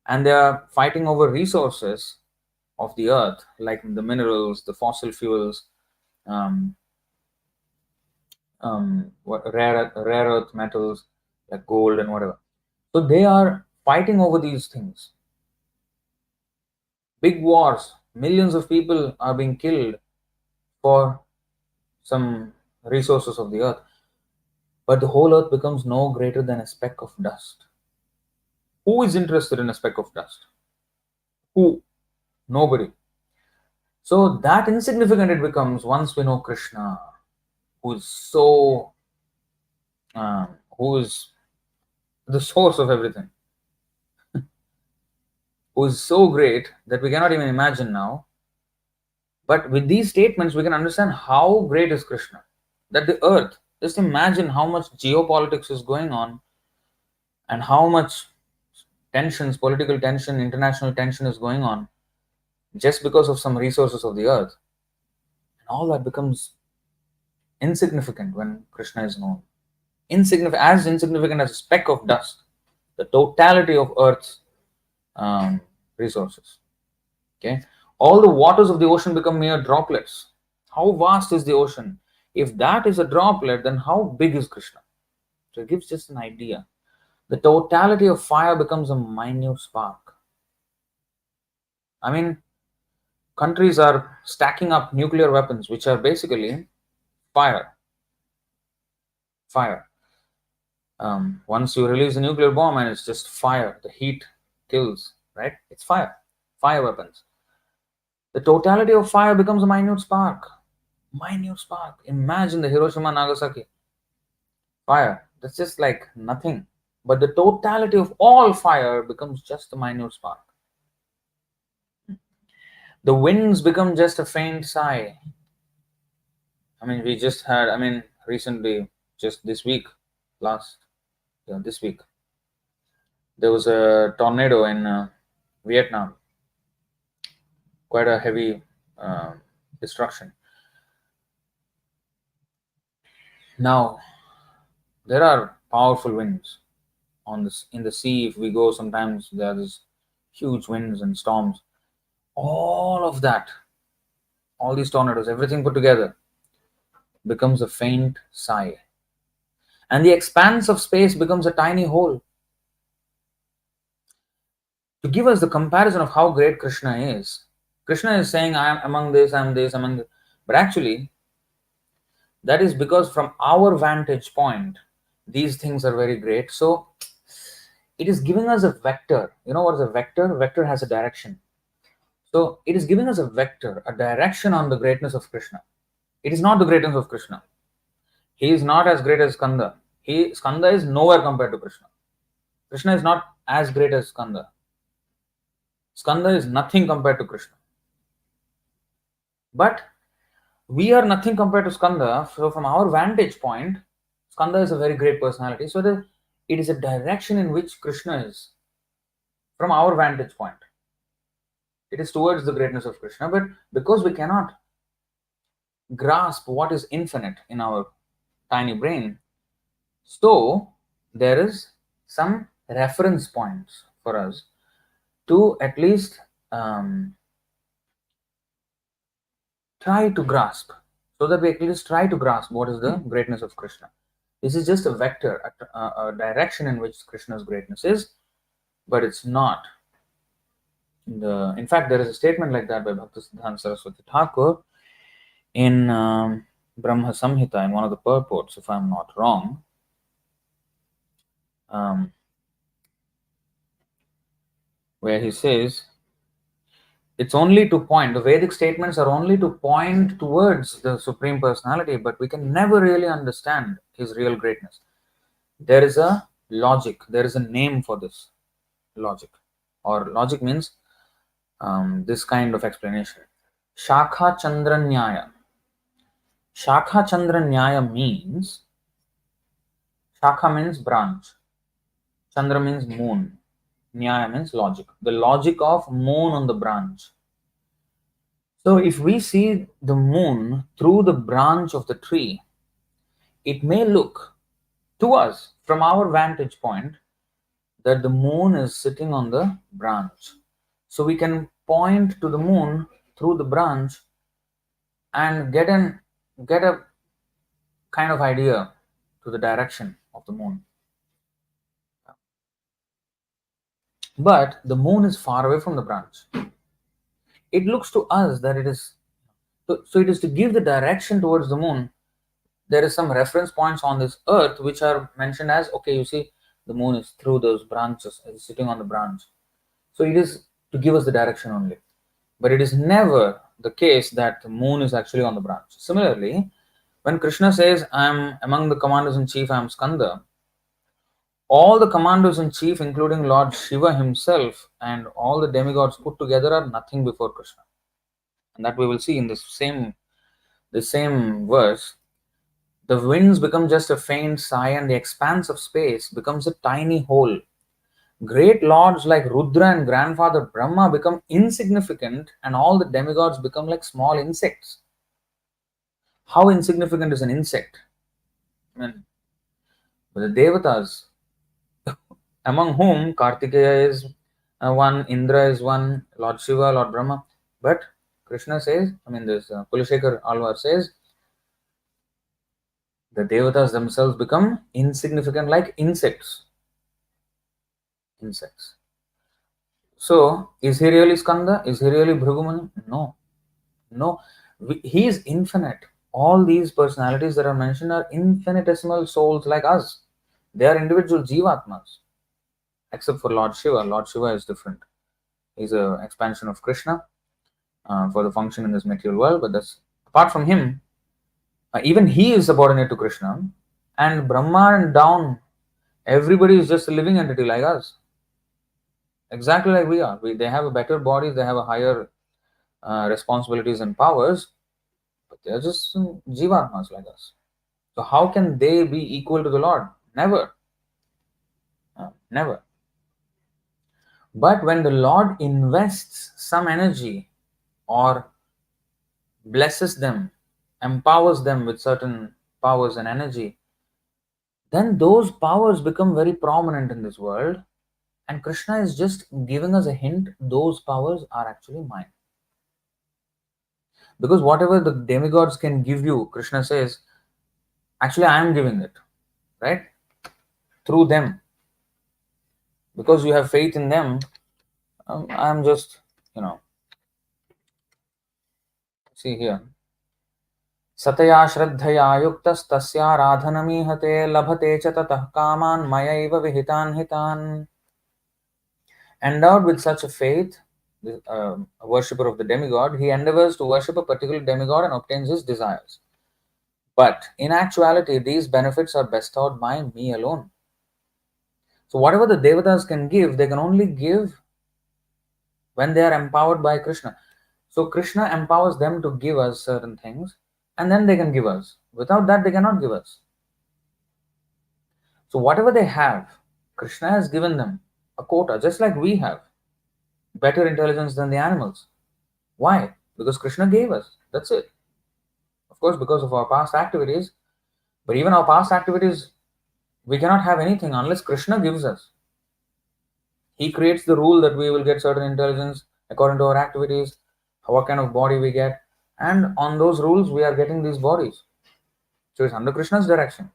And they are fighting over resources of the earth, like the minerals, the fossil fuels, rare earth metals like gold and whatever. So they are fighting over these things. Big wars, millions of people are being killed for some resources of the earth. But the whole earth becomes no greater than a speck of dust. Who is interested in a speck of dust? Who? Nobody. So that insignificant it becomes once we know Krishna, who is the source of everything, who is so great that we cannot even imagine now. But with these statements, we can understand how great is Krishna. That the earth, just imagine how much geopolitics is going on and how much tensions, political tension, international tension is going on just because of some resources of the earth. And all that becomes insignificant when Krishna is known. As insignificant as a speck of dust, the totality of earth's resources. Okay, all the waters of the ocean become mere droplets. How vast is the ocean? If that is a droplet, then how big is Krishna? So it gives just an idea. The totality of fire becomes a minute spark. I mean, countries are stacking up nuclear weapons, which are basically fire. Fire. Once you release a nuclear bomb and it's just fire, the heat kills, right? It's fire. Fire weapons. The totality of fire becomes a minute spark. Minute spark. Imagine the Hiroshima Nagasaki fire. That's just like nothing. But the totality of all fire becomes just a minute spark. The winds become just a faint sigh. I mean, we just had, recently, just this week, this week, there was a tornado in Vietnam. Quite a heavy destruction. Now, there are powerful winds in the sea. If we go, sometimes there's huge winds and storms. All of that, all these tornadoes, everything put together, becomes a faint sigh. And the expanse of space becomes a tiny hole. To give us the comparison of how great Krishna is saying, I am among this, I am this, among this. But actually, that is because from our vantage point, these things are very great. So it is giving us a vector. You know what is a vector? Vector has a direction. So it is giving us a vector, a direction on the greatness of Krishna. It is not the greatness of Krishna. He is not as great as Skanda. Skanda is nowhere compared to Krishna. Krishna is not as great as Skanda. Skanda is nothing compared to Krishna. But we are nothing compared to Skanda. So from our vantage point, Skanda is a very great personality. So it is a direction in which Krishna is from our vantage point. It is towards the greatness of Krishna. But because we cannot grasp what is infinite in our tiny brain, so there is some reference points for us to at least try to grasp, so that we at least try to grasp what is the greatness of Krishna. This is just a vector, a direction in which Krishna's greatness is, but it's not. In fact, there is a statement like that by Bhaktisiddhanta Saraswati Thakur in Brahma Samhita, in one of the purports, if I'm not wrong. Where he says, it's only to point, the Vedic statements are only to point towards the Supreme Personality, but we can never really understand his real greatness. There is a logic, there is a name for this logic, or logic means this kind of explanation. Shakha Chandra Nyaya. Shakha Chandra Nyaya means, Shakha means branch, Chandra means moon, Nyaya means logic. The logic of moon on the branch. So if we see the moon through the branch of the tree, it may look to us from our vantage point that the moon is sitting on the branch. So we can point to the moon through the branch and get a kind of idea to the direction of the moon. But the moon is far away from the branch. It looks to us that it is, so it is to give the direction towards the moon. There is some reference points on this earth which are mentioned as, okay, you see, the moon is through those branches, is sitting on the branch. So it is to give us the direction only. But it is never the case that the moon is actually on the branch. Similarly, when Krishna says, I am among the commanders in chief, I am Skanda, all the commanders in chief, including Lord Shiva himself and all the demigods put together, are nothing before Krishna. And that we will see in the same verse. The winds become just a faint sigh, and the expanse of space becomes a tiny hole. Great lords like Rudra and grandfather Brahma become insignificant, and all the demigods become like small insects. How insignificant is an insect? I mean, the Devatas, among whom Kartikeya is one, Indra is one, Lord Shiva, Lord Brahma. But Krishna says, this Kulashekar Alvar says, the devatas themselves become insignificant like insects. Insects. So, is he really Skanda? Is he really Bhrigumani? No. No. He is infinite. All these personalities that are mentioned are infinitesimal souls like us. They are individual Jivatmas. Except for Lord Shiva. Lord Shiva is different. He's an expansion of Krishna for the function in this material world. But that's apart from him, even he is subordinate to Krishna. And Brahma and down, everybody is just a living entity like us. Exactly like we are. They have a better body, they have a higher responsibilities and powers, but they're just jivatmas like us. So how can they be equal to the Lord? Never. Never. But when the Lord invests some energy or blesses them, empowers them with certain powers and energy, then those powers become very prominent in this world. And Krishna is just giving us a hint, those powers are actually mine. Because whatever the demigods can give you, Krishna says, actually I am giving it, right? Through them. Because you have faith in them, I am just, see here. Sataya Shraddhaya Yuktastasyaradhanamihate labhate cha tatah kaman mayaiva vihitan hitan. Endowed with such a faith, a worshipper of the demigod, he endeavors to worship a particular demigod and obtains his desires. But in actuality, these benefits are bestowed by me alone. So whatever the devatas can give, they can only give when they are empowered by Krishna. So Krishna empowers them to give us certain things, and then they can give us. Without that, they cannot give us. So whatever they have, Krishna has given them a quota, just like we have. Better intelligence than the animals. Why? Because Krishna gave us. That's it. Of course, because of our past activities, but even our past activities, we cannot have anything unless Krishna gives us. He creates the rule that we will get certain intelligence according to our activities, what kind of body we get, and on those rules we are getting these bodies. So it's under Krishna's direction.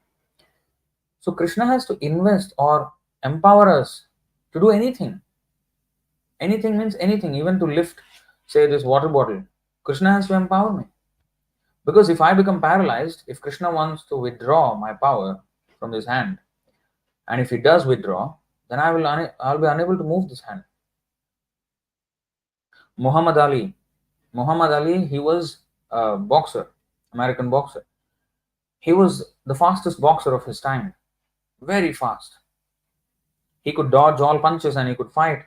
So Krishna has to invest or empower us to do anything. Anything means anything, even to lift, say, this water bottle. Krishna has to empower me. Because if I become paralyzed, if Krishna wants to withdraw my power from this hand, and if he does withdraw, then I'll be unable to move this hand. Muhammad Ali, he was a boxer, American boxer. He was the fastest boxer of his time, very fast. He could dodge all punches and he could fight.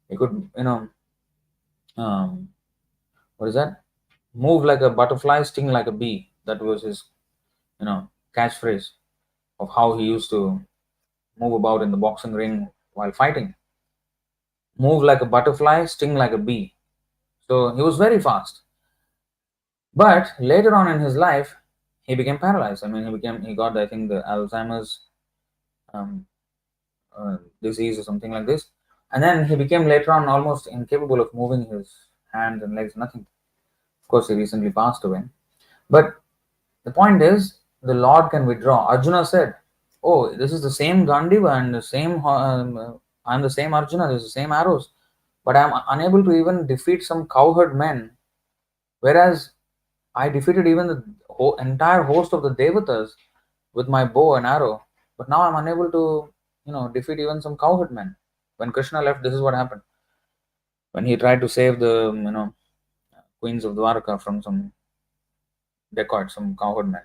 He could, what is that? Move like a butterfly, sting like a bee. That was his, catchphrase of how he used to move about in the boxing ring while fighting. Move like a butterfly, sting like a bee. So he was very fast. But later on in his life, he became paralyzed. He got, I think, the Alzheimer's disease or something like this. And then he became later on almost incapable of moving his hands and legs, nothing. Of course, he recently passed away. But the point is, the Lord can withdraw. Arjuna said, oh, this is the same Gandiva and the same, I'm the same Arjuna, there's the same arrows. But I'm unable to even defeat some cowherd men. Whereas I defeated even the entire host of the Devatas with my bow and arrow. But now I'm unable to, defeat even some cowherd men. When Krishna left, this is what happened. When he tried to save the, queens of Dwarka from some dacoits, some cowherd men.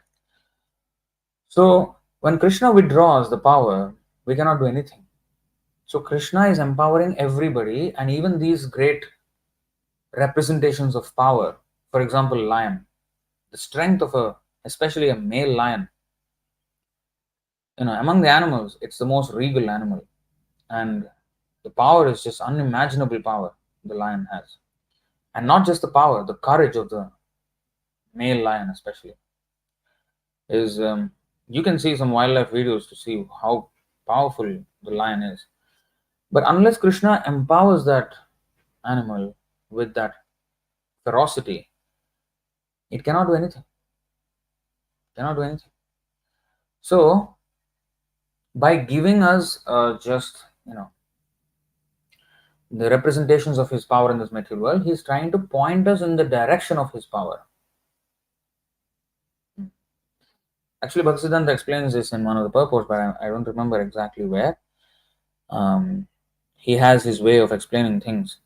So when Krishna withdraws the power, we cannot do anything. So Krishna is empowering everybody, and even these great representations of power. For example, lion. The strength of especially a male lion. Among the animals, it's the most regal animal. And the power is just unimaginable power the lion has. And not just the power, the courage of the male lion especially. Is you can see some wildlife videos to see how powerful the lion is. But unless Krishna empowers that animal with that ferocity, it cannot do anything. Cannot do anything. So, by giving us just, the representations of his power in this material world, he is trying to point us in the direction of his power. Actually, Bhaktisiddhanta explains this in one of the purports, but I don't remember exactly where. He has his way of explaining things,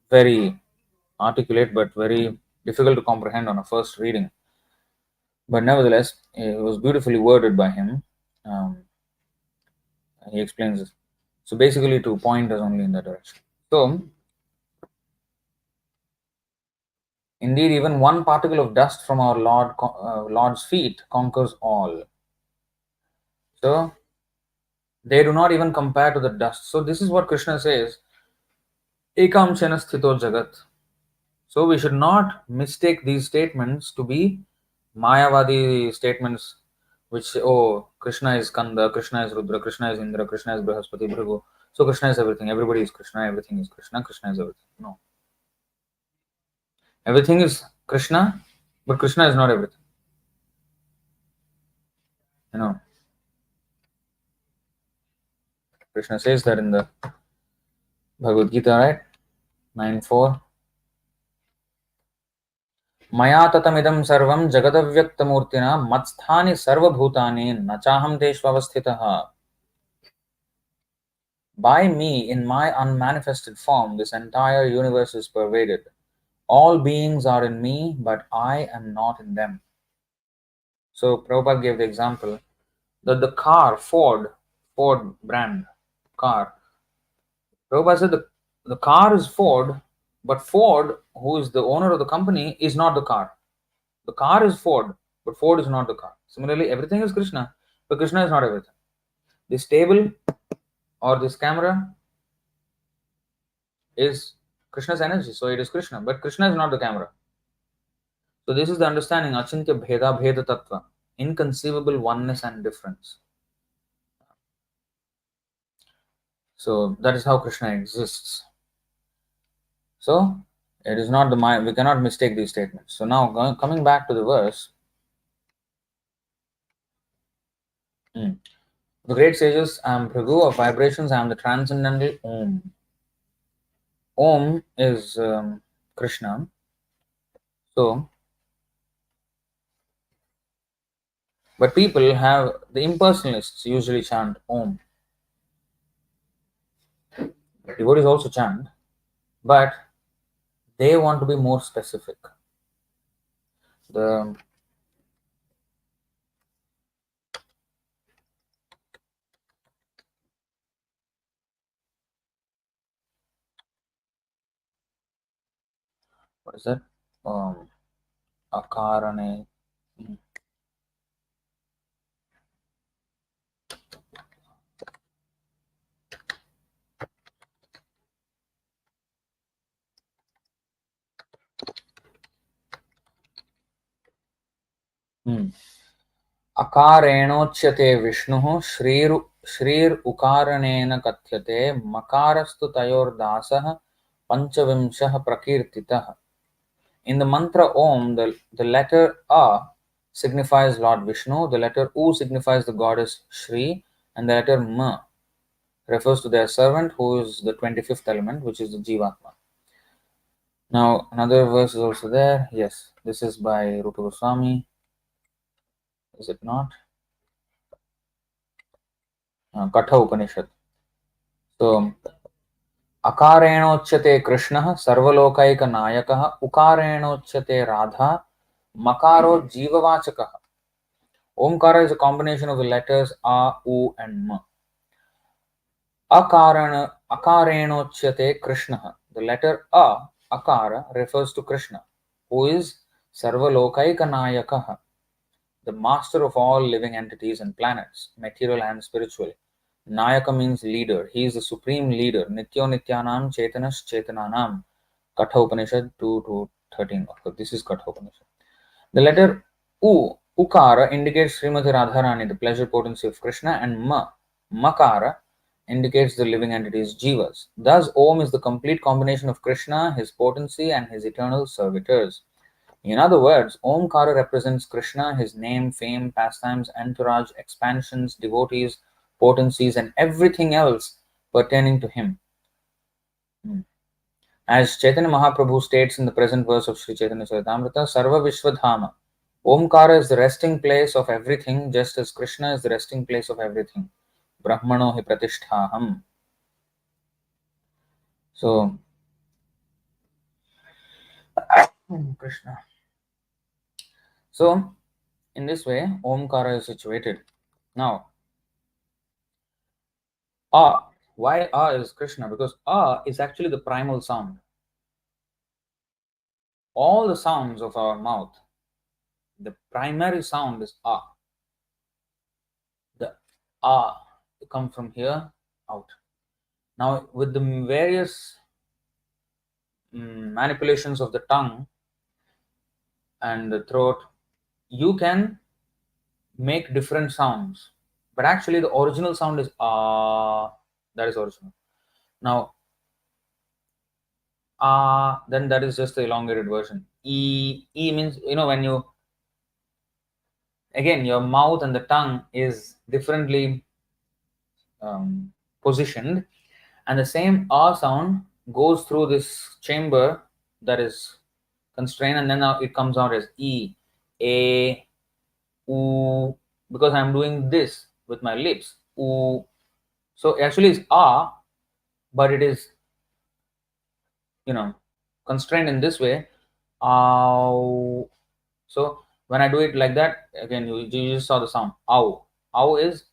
very articulate but very difficult to comprehend on a first reading. But nevertheless, it was beautifully worded by him. He explains this. So basically, to point us only in that direction. So, indeed, even one particle of dust from our Lord's feet conquers all. So, they do not even compare to the dust. So, this is what Krishna says, Ekam Chena Sthito Jagat. So, we should not mistake these statements to be Mayavadi statements, which say, oh, Krishna is Kanda, Krishna is Rudra, Krishna is Indra, Krishna is Brihaspati, Bhrigu. So, Krishna is everything. Everybody is Krishna. Everything is Krishna. Krishna is everything. No. Everything is Krishna, but Krishna is not everything. Krishna says that in the Bhagavad Gita, right? 9.4. Maya tatamidam sarvam jagadavyaktamurtina matsthani sarvabhutani nachaham teshvavasthitaha. By me, in my unmanifested form, this entire universe is pervaded. All beings are in me, but I am not in them. So Prabhupada gave the example that the car, Ford brand car, Prabhupada said the car is Ford, but Ford, who is the owner of the company, is not the car. The car is Ford, but Ford is not the car. Similarly, everything is Krishna, but Krishna is not everything. This table or this camera is Krishna's energy, so it is Krishna, but Krishna is not the camera. So this is the understanding, Achintya Bheda Bheda Tattva, inconceivable oneness and difference. So that is how Krishna exists. So it is not the mind, we cannot mistake these statements. So now coming back to the verse, the great sages, I am Bhrigu of vibrations, I am the transcendental Om. Om is Krishna. So, but people have, the impersonalists usually chant Om. Devotees also chant, but they want to be more specific. The what is that? Akarane. अकारेणोच्यते विष्णुः श्रीरुकारणेन कथ्यते मकारस्तु तयोर्दासः पंचविंशः प्रकीर्तितः. In the mantra Om, the letter A signifies Lord Vishnu, the letter U signifies the goddess Shri, and the letter M refers to their servant, who is the 25th element, which is the Jivatma. Now, another verse is also there. Yes, this is by Rupa Goswami. Is it not? Katha Upanishad. So, अकारेणोच्यते कृष्णः सर्वलोकैकनायकः उकारेणोच्यते Radha मकारो जीववाचकः. Omkara is a combination of the letters A, U and M. Akarenochyate Krishna. The letter A, Akara, refers to Krishna, who is Sarvalokaikanayakaha, the master of all living entities and planets, material and spiritual. Nayaka means leader. He is the supreme leader. Nityo Nityanam Chetanas Chetananam. Katha Upanishad 2 to 13. This is Katha Upanishad. The letter U, Ukara, indicates Srimati Radharani, the pleasure potency of Krishna, and Makara indicates the living entities jivas. Thus, Om is the complete combination of Krishna, his potency, and his eternal servitors. In other words, Omkara represents Krishna, his name, fame, pastimes, entourage, expansions, devotees, potencies, and everything else pertaining to him. As Chaitanya Mahaprabhu states in the present verse of Sri Chaitanya Charitamrita, Sarva Vishwadhama. Omkara is the resting place of everything, just as Krishna is the resting place of everything. Brahmano hi pratisthaham. So, Krishna. So, in this way, Omkara is situated. Now, A. Why A is Krishna? Because A is actually the primal sound. All the sounds of our mouth, the primary sound is A. The A come from here out. Now, with the various manipulations of the tongue and the throat, you can make different sounds. But actually, the original sound is A. That is original. Now, then that is just the elongated version. E means, when you, again, your mouth and the tongue is differently positioned, and the same R sound goes through this chamber that is constrained, and then it comes out as E, A, U, because I'm doing this with my lips. U. So actually it's A, but it is, constrained in this way. Ow. So when I do it like that, again, you just saw the sound. Ow. Ow is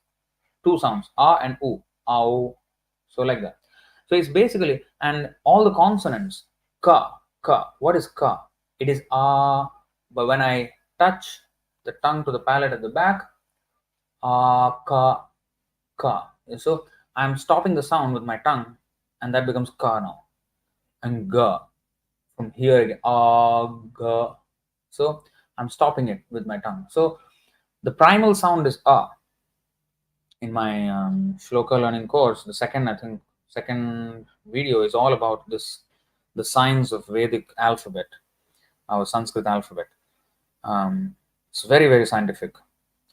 two sounds, A and U. Ow. So like that. So it's basically, and all the consonants, ka, ka. What is ka? It is A, but when I touch the tongue to the palate at the back, A, ka, ka. So I'm stopping the sound with my tongue, and that becomes ka now. And ga. From here again, ga. So I'm stopping it with my tongue. So the primal sound is A. In my shloka learning course, the second video is all about this, the signs of Vedic alphabet, our Sanskrit alphabet. It's very, very scientific.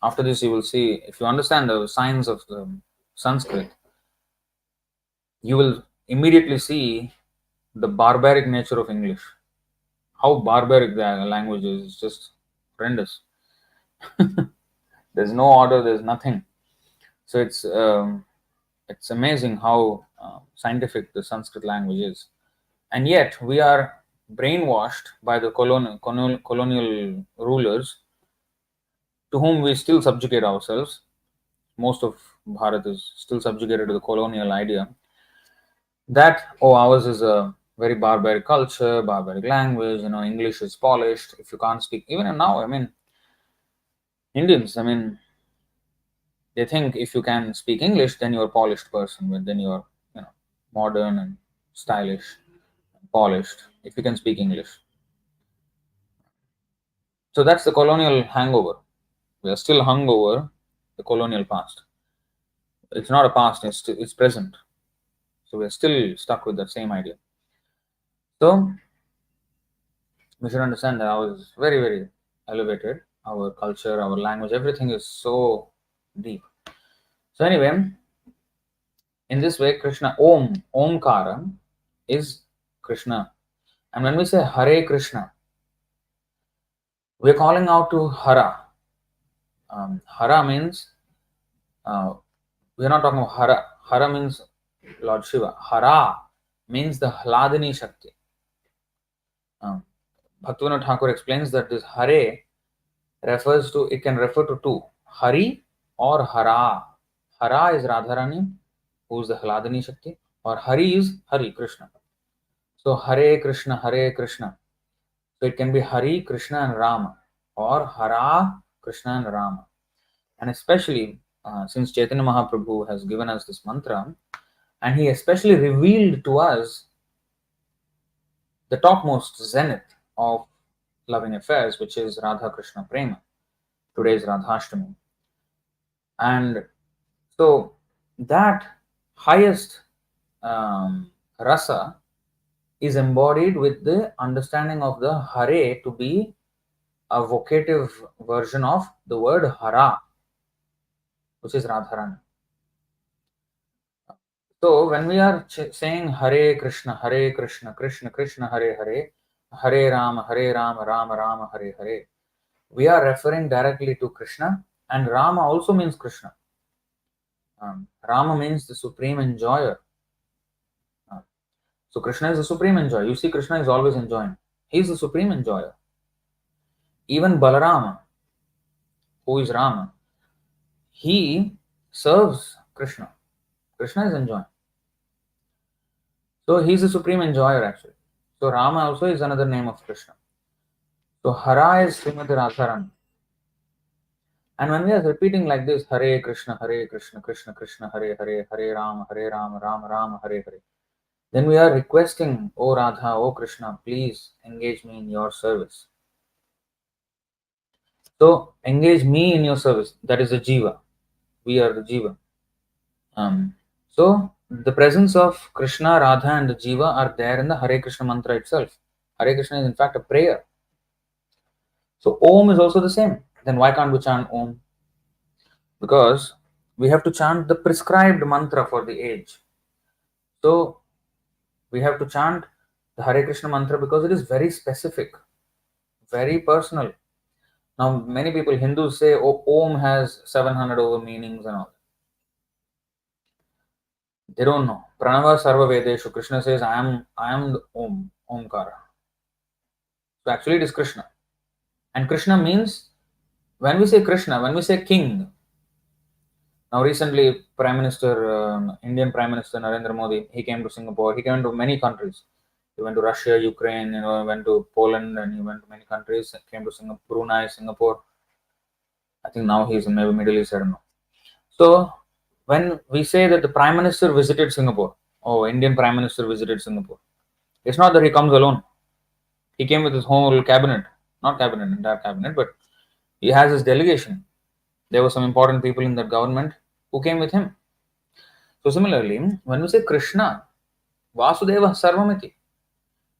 After this, you will see, if you understand the signs of the Sanskrit, you will immediately see the barbaric nature of English. How barbaric the language is just horrendous. There's no order, there's nothing. So it's amazing how scientific the Sanskrit language is, and yet we are brainwashed by the colonial rulers, to whom we still subjugate ourselves. Most of Bharat is still subjugated to the colonial idea that, oh, ours is a very barbaric culture, barbaric language. English is polished. If you can't speak, even now, Indians, they think if you can speak English, then you're a polished person, but then you're, modern and stylish, and polished, if you can speak English. So that's the colonial hangover. We are still hung over the colonial past. It's not a past, it's present. So we're still stuck with that same idea. So we should understand that ours is very, very elevated. Our culture, our language, everything is so deep. So anyway, in this way, Krishna, Omkara is Krishna. And when we say Hare Krishna, we're calling out to Hara. Hara means, we're not talking about Hara. Hara means Lord Shiva. Hara means the Hladini Shakti. Bhaktivinoda Thakur explains that this Hare refers to, it can refer to two, Hari or Hara. Hara is Radharani, who is the Hladini Shakti, or Hari is Hari, Krishna. So Hare Krishna, Hare Krishna. So it can be Hari, Krishna and Rama, or Hara, Krishna and Rama. And especially since Chaitanya Mahaprabhu has given us this mantra, and he especially revealed to us the topmost zenith of loving affairs, which is Radha Krishna Prema. Today is Radhashtami. And so that highest rasa is embodied with the understanding of the Hare to be a vocative version of the word Hara, which is Radharani. So when we are saying Hare Krishna, Krishna Krishna, Hare Hare, Hare Rama, Rama Rama, Hare Hare, we are referring directly to Krishna, and Rama also means Krishna. Rama means the supreme enjoyer. So Krishna is the supreme enjoyer. You see, Krishna is always enjoying. He is the supreme enjoyer. Even Balarama, who is Rama, he serves Krishna. Krishna is enjoying. So he is the supreme enjoyer actually. So Rama also is another name of Krishna. So Hara is Srimati Radharani. And when we are repeating like this, Hare Krishna, Krishna Krishna, Hare Hare, Hare Rama, Rama Rama, Hare Hare, then we are requesting, O Radha, O Krishna, please engage me in your service. So engage me in your service. That is the Jiva. We are the Jiva. So the presence of Krishna, Radha, and the Jiva are there in the Hare Krishna mantra itself. Hare Krishna is in fact a prayer. So Om is also the same. Then why can't we chant Om? Because we have to chant the prescribed mantra for the age. So we have to chant the Hare Krishna mantra because it is very specific, very personal. Now many people, Hindus, say, oh, Om has 700 over meanings and all. They don't know. Pranava Sarva Vedeshu. Krishna says, I am the Om, Omkara. So actually it is Krishna. And Krishna means, when we say Krishna, when we say king. Now recently, Indian Prime Minister Narendra Modi, he came to Singapore. He came to many countries. He went to Russia, Ukraine, went to Poland, and he went to many countries. Came to Singapore, Brunei, Singapore. I think now he's in maybe Middle East, I don't know. So when we say that the Prime Minister visited Singapore, Indian Prime Minister visited Singapore, it's not that he comes alone. He came with his whole cabinet, not cabinet, entire cabinet, but he has his delegation. There were some important people in that government who came with him. So similarly, when we say Krishna, Vasudeva Sarvamiti,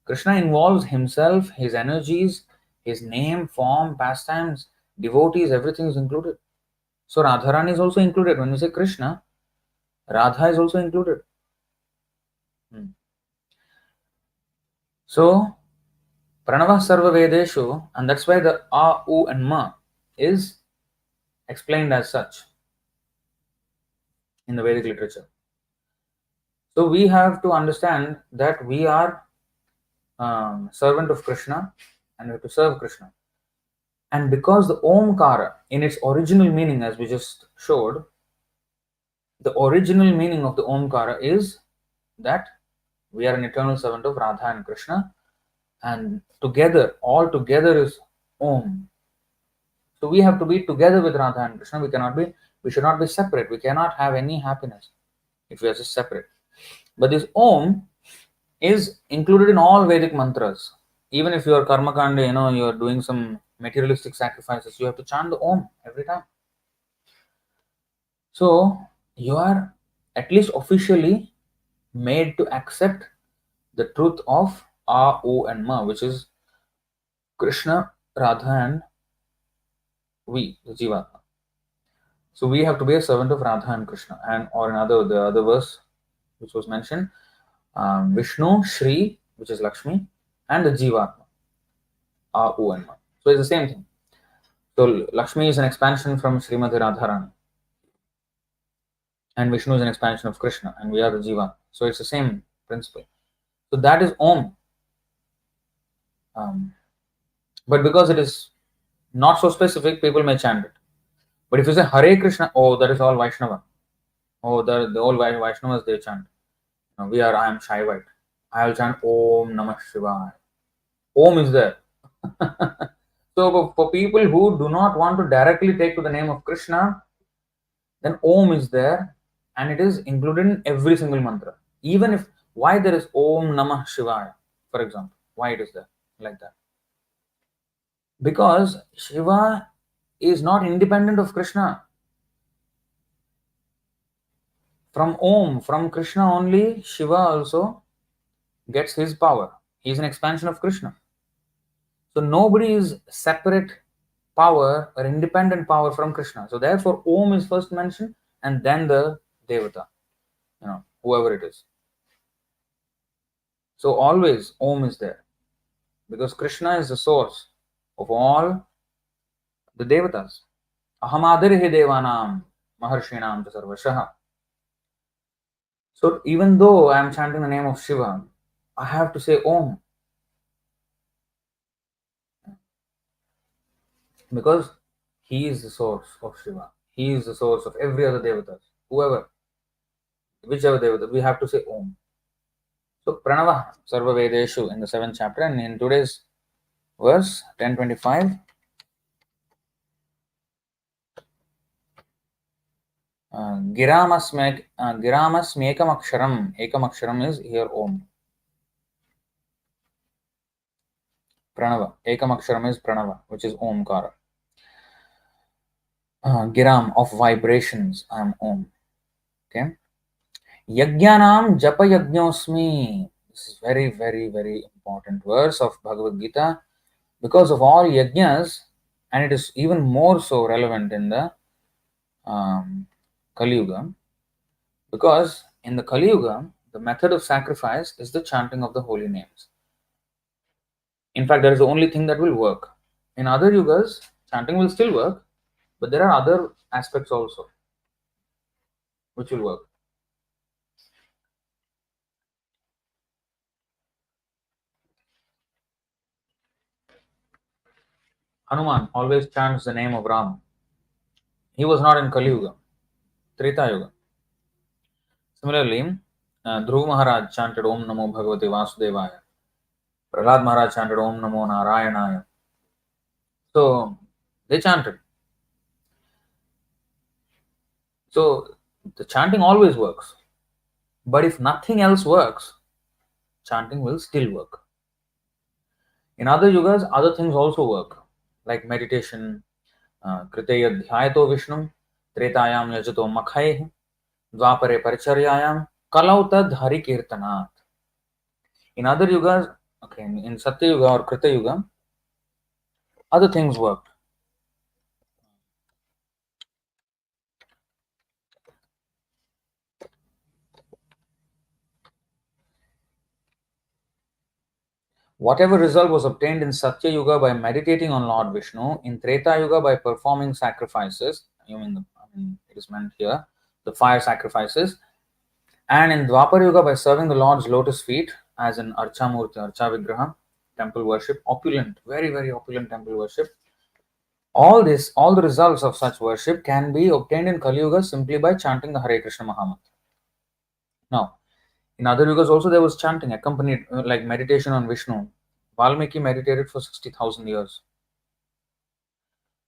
Krishna involves himself, his energies, his name, form, pastimes, devotees, everything is included. So Radharani is also included. When we say Krishna, Radha is also included. So Pranava Sarva Vedeshu, and that's why the A, U, and Ma is explained as such in the Vedic literature. So we have to understand that we are servant of Krishna and we have to serve Krishna. And because the Omkara, in its original meaning, as we just showed, the original meaning of the Omkara is that we are an eternal servant of Radha and Krishna, and together, all together is Om. So we have to be together with Radha and Krishna. We should not be separate. We cannot have any happiness if we are just separate. But this Om is included in all Vedic mantras. Even if you are karma kanda, you are doing some materialistic sacrifices, you have to chant the Om every time. So you are at least officially made to accept the truth of A, O, and Ma, which is Krishna, Radha, and we, the Jivatma. So we have to be a servant of Radha and Krishna, and or the other verse which was mentioned, Vishnu, Shri, which is Lakshmi, and the Jivatma, A, O, and Ma. So it's the same thing. So Lakshmi is an expansion from Srimati Radharani, and Vishnu is an expansion of Krishna, and we are the Jiva. So it's the same principle. So that is Om. But because it is not so specific, people may chant it. But if you say Hare Krishna, that is all Vaishnava. The all Vaishnavas, they chant. I am Shaivite. I will chant Om Namah Shivaya. Om is there. So for people who do not want to directly take to the name of Krishna, then Om is there, and it is included in every single mantra. Even if, why there is Om Namah Shivaya, for example, why it is there like that? Because Shiva is not independent of Krishna. From Om, from Krishna only, Shiva also gets his power. He is an expansion of Krishna. So nobody is separate power or independent power from Krishna. So therefore, Om is first mentioned and then the Devata, whoever it is. So always Om is there because Krishna is the source of all the Devatas. Ahamadirhi Devanam Maharshinam Sarvashah. So even though I am chanting the name of Shiva, I have to say Om because he is the source of Shiva. He is the source of every other Devatas. Whoever, whichever Devata, we have to say Om. So Pranava Sarva Vedeshu in the 7th chapter, and in today's verse 1025, Giramasmekam aksharam. Ekam aksharam is here Om. Pranava. Ekam aksharam is Pranava, which is Omkara. Giram of vibrations, I am Om. Okay. Yajnanam japa yajñosmi. This is very, very, very important verse of Bhagavad Gita because of all yajnas, and it is even more so relevant in the Kali Yuga, because in the Kali Yuga, the method of sacrifice is the chanting of the holy names. In fact, that is the only thing that will work. In other yugas, chanting will still work, but there are other aspects also which will work. Hanuman always chants the name of Ram. He was not in Kali Yuga, Treta Yuga. Similarly, Dhruv Maharaj chanted Om Namo Bhagavate Vasudevaya. Prahlad Maharaj chanted Om Namo Narayanaya. So they chanted. So the chanting always works. But if nothing else works, chanting will still work. In other yugas, other things also work, like meditation, Kriteya Dhyayato Vishnu, Tretayam Yajato Makhai, Dvapare Paricharyayam, Kalautad Hari Kirtanat. In other yugas, okay, in Satya Yuga or Krita Yuga, other things worked. Whatever result was obtained in Satya Yuga by meditating on Lord Vishnu, in Treta Yuga by performing sacrifices, it is meant here, the fire sacrifices, and in Dwapar Yuga by serving the Lord's lotus feet, as in Archa Murti, Archa Vigraha, temple worship, opulent, very, very opulent temple worship. All the results of such worship can be obtained in Kali Yuga simply by chanting the Hare Krishna Mahamantra. Now, in other yugas also there was chanting accompanied like meditation on Vishnu. Valmiki meditated for 60,000 years.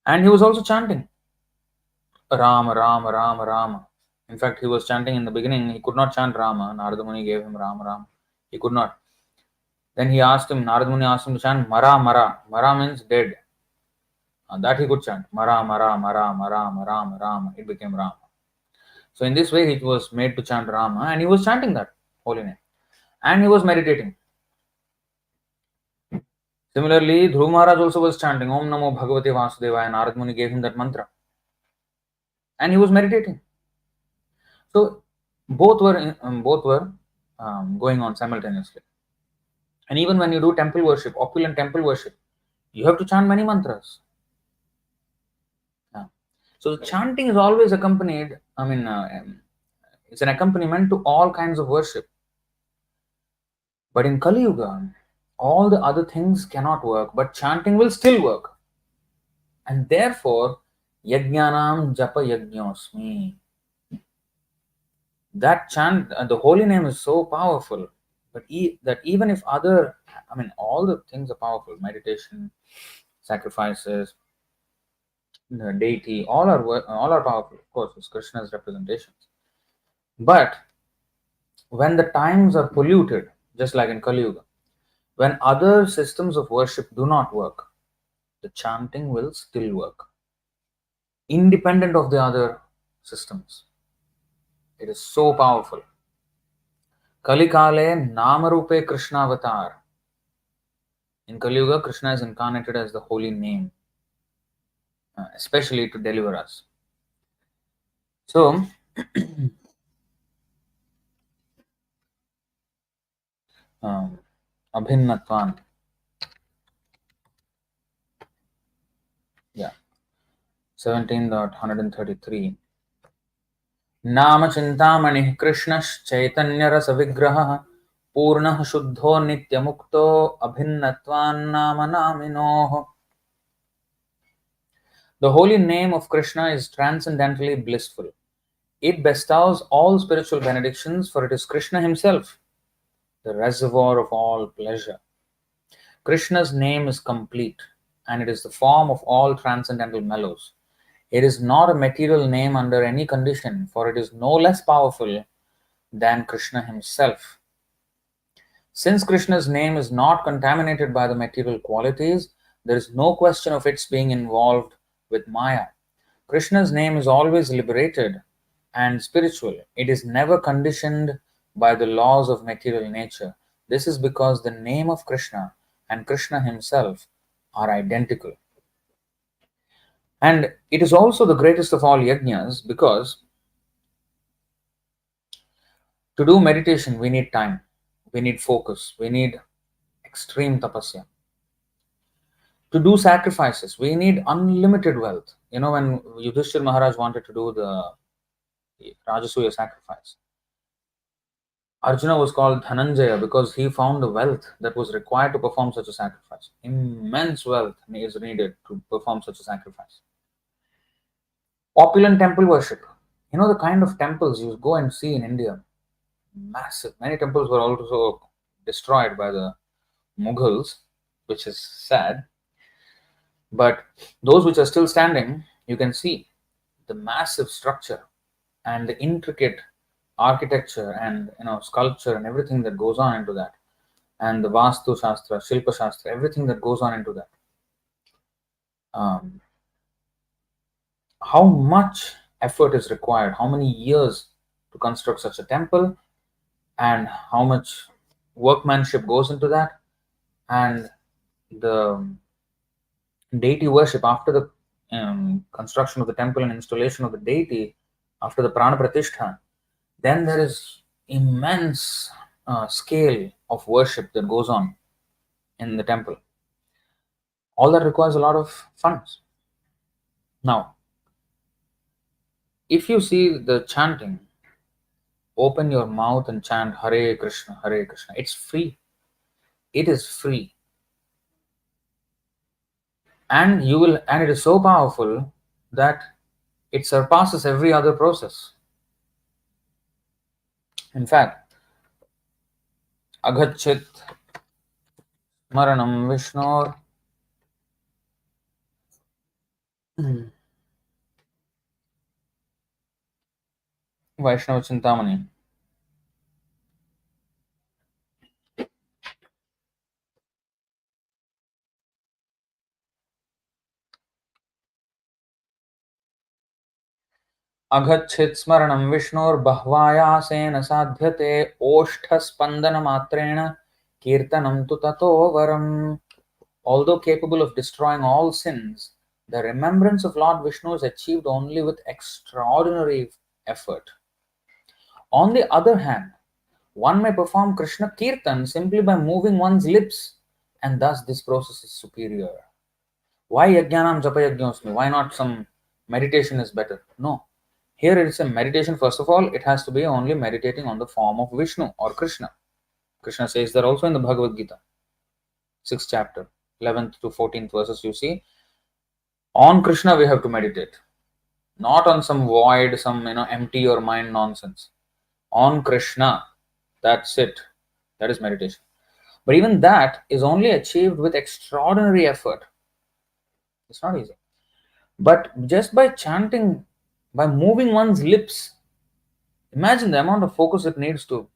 And he was also chanting Rama, Rama, Rama, Rama. In fact, he was chanting in the beginning, he could not chant Rama. Narada Muni gave him Rama, Rama. He could not. Then Narada Muni asked him to chant Mara, Mara. Mara means dead. That he could chant. Mara, Mara, Mara, Mara, Rama, Rama. It became Rama. So in this way, he was made to chant Rama, and he was chanting that holy name. And he was meditating. Similarly, Dhruv Maharaj also was chanting Om Namo Bhagavate Vasudevaya. Narad Muni gave him that mantra. And he was meditating. So both were going on simultaneously. And even when you do temple worship, opulent temple worship, you have to chant many mantras. So the chanting is always accompanied, it's an accompaniment to all kinds of worship. But in Kali Yuga, all the other things cannot work, but chanting will still work. And therefore, Yajnanam Japa Yajñosmi. That chant, the holy name is so powerful, but that even if all the things are powerful, meditation, sacrifices, the deity, all are powerful, of course, it's Krishna's representations. But when the times are polluted, just like in Kali Yuga, when other systems of worship do not work, the chanting will still work, independent of the other systems. It is so powerful. Kalikale Namarupe Krishna Avatar. In Kali Yuga, Krishna is incarnated as the holy name, especially to deliver us. So, Abhinnatvan. Yeah, 17.133. नाम चिंतामणि कृष्णश्चैतन्य रस विग्रह पूर्ण शुद्धो नित्य मुक्तो अभिन्नत्वान्नाम नामिनोः. The holy name of Krishna is transcendently blissful. It bestows all spiritual benedictions, for it is Krishna himself, the reservoir of all pleasure. Krishna's name is complete, and it is the form of all transcendental mellows. It is not a material name under any condition, for it is no less powerful than Krishna himself. Since Krishna's name is not contaminated by the material qualities, there is no question of its being involved with Maya. Krishna's name is always liberated and spiritual. It is never conditioned by the laws of material nature. This is because the name of Krishna and Krishna himself are identical. And it is also the greatest of all yajnas because to do meditation we need time, we need focus, we need extreme tapasya. To do sacrifices, we need unlimited wealth. You know, when Yudhishthir Maharaj wanted to do the Rajasuya sacrifice, Arjuna was called Dhananjaya because he found the wealth that was required to perform such a sacrifice. Immense wealth is needed to perform such a sacrifice. Opulent temple worship. You know the kind of temples you go and see in India. Massive. Many temples were also destroyed by the Mughals, which is sad. But those which are still standing, you can see the massive structure and the intricate architecture and sculpture and everything that goes on into that, and the Vastu Shastra, Shilpa Shastra, everything that goes on into that. How much effort is required? How many years to construct such a temple, and how much workmanship goes into that, and the deity worship after the construction of the temple and installation of the deity, after the prana pratishtha, then there is immense scale of worship that goes on in the temple. All that requires a lot of funds. Now, if you see the chanting, open your mouth and chant Hare Krishna, Hare Krishna. It's free. It is free. And it is so powerful that it surpasses every other process. In fact, Agachit Maranam Vishnor Vaishnava Chintamani. अघच्छित् स्मरणं विष्णोर्बह्वायासेन साध्यते ओष्ठस्पन्दनमात्रेण कीर्तनं तु ततो वरम्. Although capable of destroying all sins, the remembrance of Lord Vishnu is achieved only with extraordinary effort. On the other hand, one may perform Krishna Kirtan simply by moving one's lips, and thus this process is superior. Why Yajnanam Japa Yajñosmi? Why not some meditation is better? No. Here it is a meditation. First of all, it has to be only meditating on the form of Vishnu or Krishna. Krishna says that also in the Bhagavad Gita, 6th chapter, 11th to 14th verses. You see, on Krishna we have to meditate, not on some void, some empty your mind nonsense. On Krishna, that's it. That is meditation. But even that is only achieved with extraordinary effort. It's not easy. But just by chanting, by moving one's lips, imagine the amount of focus it needs to.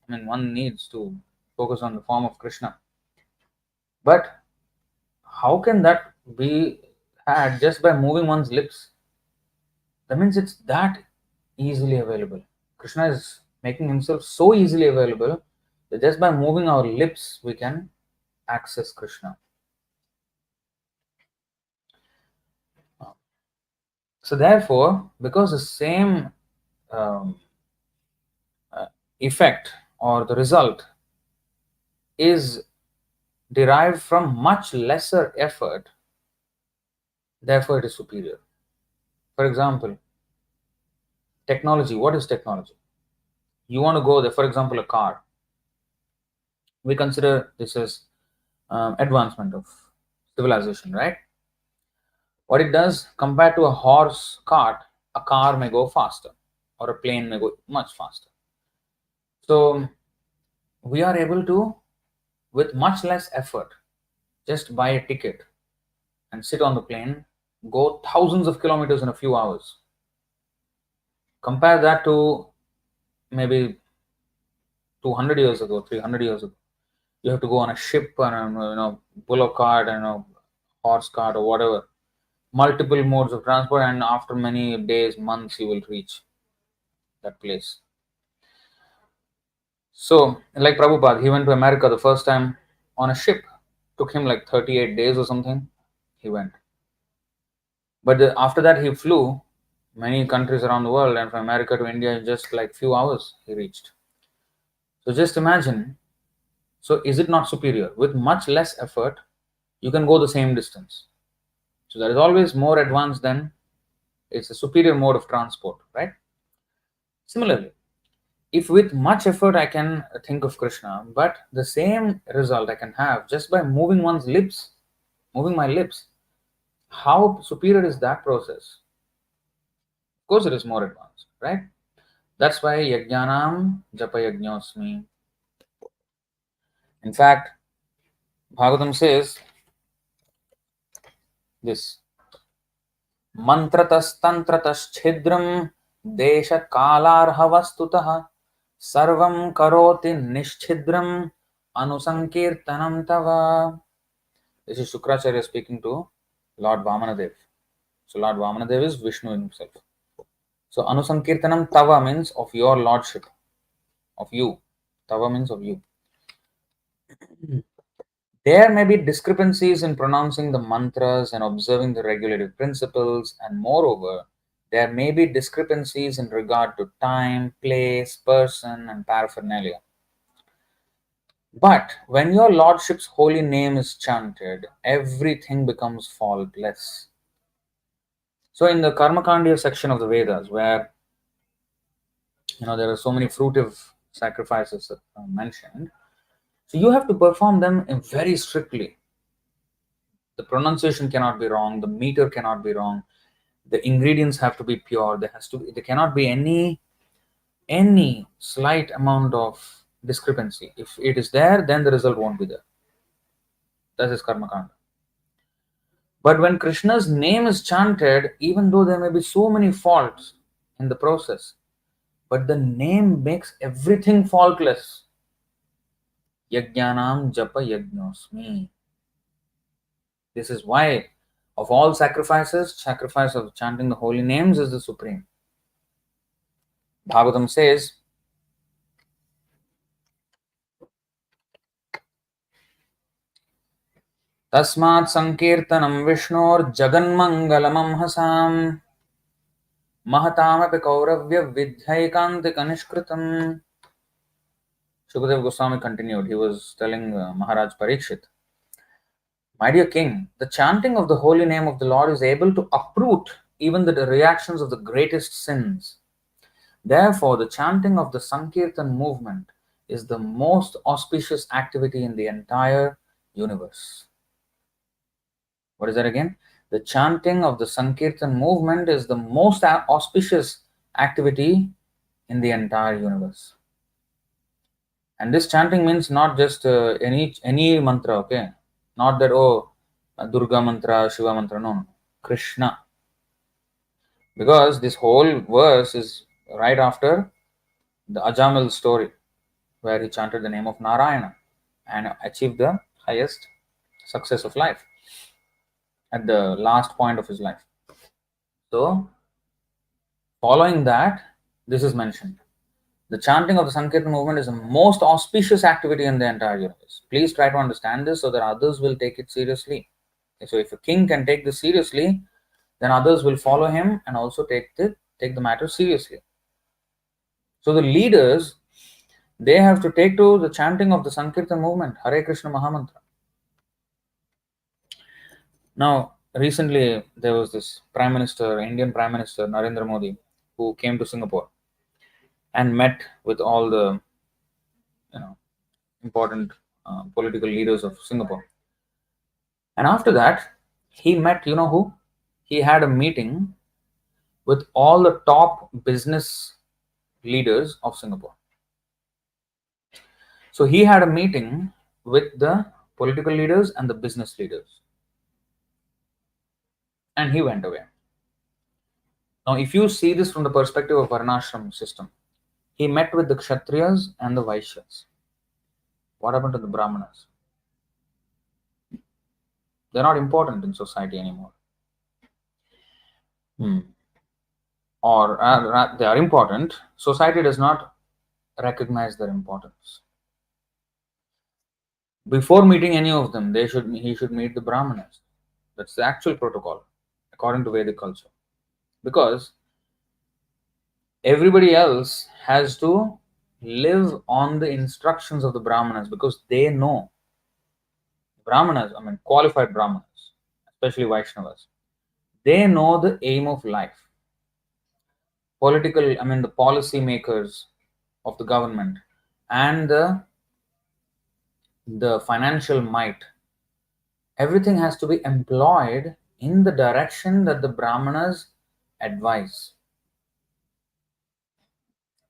One needs to focus on the form of Krishna. But how can that be had just by moving one's lips? That means it's that easily available. Krishna is making himself so easily available that just by moving our lips we can access Krishna. So therefore, because the same um, effect or the result is derived from much lesser effort, therefore it is superior. For example, technology. What is technology? You want to go there, for example, a car. We consider this as advancement of civilization, right? What it does compared to a horse cart, a car may go faster or a plane may go much faster. So we are able to, with much less effort, just buy a ticket and sit on the plane, go thousands of kilometers in a few hours. Compare that to maybe 200 years ago, 300 years ago. You have to go on a ship and bullock cart and horse cart or whatever, multiple modes of transport, and after many days, months, you will reach that place. So, like Prabhupada, he went to America the first time on a ship. Took him like 38 days or something. He went. But after that, he flew many countries around the world, and from America to India in just like few hours he reached. So just imagine. So is it not superior? With much less effort, you can go the same distance. So that is always more advanced than, it's a superior mode of transport, right? Similarly, if with much effort I can think of Krishna, but the same result I can have just by moving one's lips, moving my lips, how superior is that process? Of course, it is more advanced, right? That's why yajnanam japa yajñosmi. In fact, Bhagavatam says this: Mantratas-tantratas-chhidram desha-kalarha-vastutah sarvam karoti nishchhidram anusankirtanam tava. This is Shukracharya speaking to Lord Vamanadev. So Lord Vamanadev is Vishnu himself. So anusankirtanam tava means of your lordship, of you. Tava means of you. There may be discrepancies in pronouncing the mantras and observing the regulative principles, and moreover, there may be discrepancies in regard to time, place, person, and paraphernalia. But when your Lordship's holy name is chanted, everything becomes faultless. So, in the Karmakandya section of the Vedas, where there are so many fruitive sacrifices mentioned, so you have to perform them very strictly. The pronunciation cannot be wrong, the meter cannot be wrong, the ingredients have to be pure, there cannot be any slight amount of discrepancy. If it is there, then the result won't be there. That is karma kanda. But when Krishna's name is chanted, even though there may be so many faults in the process, but the name makes everything faultless. Yajnanam japa yajñosmi. This is why, of all sacrifices, sacrifice of chanting the holy names is the supreme. Bhagavatam says, Tasmat Sankirtanam Vishnor Jaganmangalamam Hasam Mahatamapi Kauravya Vidhaikantika Nishkritam. Shukadev Goswami continued. He was telling Maharaj Parikshit, my dear king, the chanting of the holy name of the Lord is able to uproot even the reactions of the greatest sins. Therefore, the chanting of the Sankirtan movement is the most auspicious activity in the entire universe. What is that again? The chanting of the Sankirtan movement is the most auspicious activity in the entire universe. And this chanting means not just any mantra, okay? Not that, Durga mantra, Shiva mantra, no. Krishna. Because this whole verse is right after the Ajamil story, where he chanted the name of Narayana and achieved the highest success of life at the last point of his life. So, following that, this is mentioned. The chanting of the Sankirtan movement is the most auspicious activity in the entire universe. Please try to understand this so that others will take it seriously. So if a king can take this seriously, then others will follow him and also take the matter seriously. So the leaders, they have to take to the chanting of the Sankirtan movement, Hare Krishna Mahamantra. Now, recently there was this Indian Prime Minister Narendra Modi, who came to Singapore and met with all the important political leaders of Singapore. And after that, he met, who? He had a meeting with all the top business leaders of Singapore. So he had a meeting with the political leaders and the business leaders. And he went away. Now, if you see this from the perspective of Varnashram system, he met with the Kshatriyas and the Vaishyas. What happened to the Brahmanas? They're not important in society anymore. Or they are important. Society does not recognize their importance. Before meeting any of them, he should meet the Brahmanas. That's the actual protocol, according to Vedic culture. Because everybody else has to live on the instructions of the Brahmanas, because they know. Brahmanas, qualified Brahmanas, especially Vaishnavas, they know the aim of life. The policy makers of the government and the financial might, everything has to be employed in the direction that the Brahmanas advise.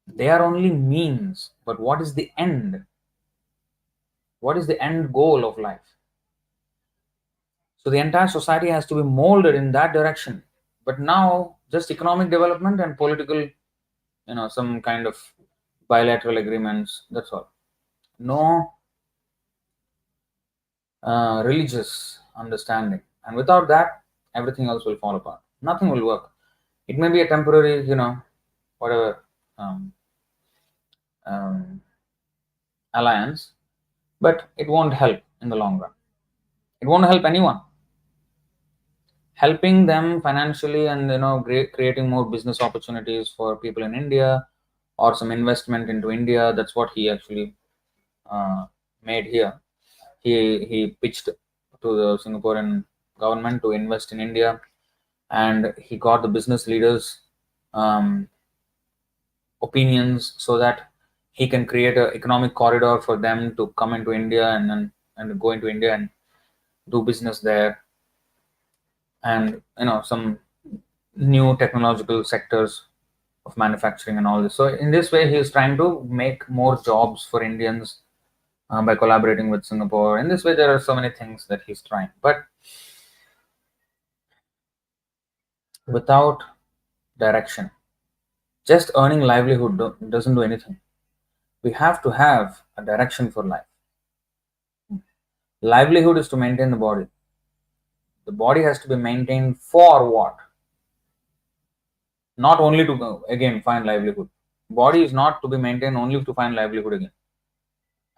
They are only means, but what is the end? What is the end goal of life? So the entire society has to be molded in that direction. But now, just economic development and political, some kind of bilateral agreements, that's all. No religious understanding. And without that, everything else will fall apart. Nothing will work. It may be a temporary, whatever alliance, but it won't help in the long run. It won't help anyone. Helping them financially and creating more business opportunities for people in India, or some investment into India. That's what he actually made here. He pitched to the Singaporean government to invest in India, and he got the business leaders' opinions so that he can create an economic corridor for them to come into India and go into India and do business there, and some new technological sectors of manufacturing and all this. So in this way, he is trying to make more jobs for Indians by collaborating with Singapore. In this way, there are so many things that he's trying, but without direction, just earning livelihood doesn't do anything. We have to have a direction for life. Livelihood is to maintain the body. The body has to be maintained for what? Not only to, again, find livelihood. Body is not to be maintained only to find livelihood again.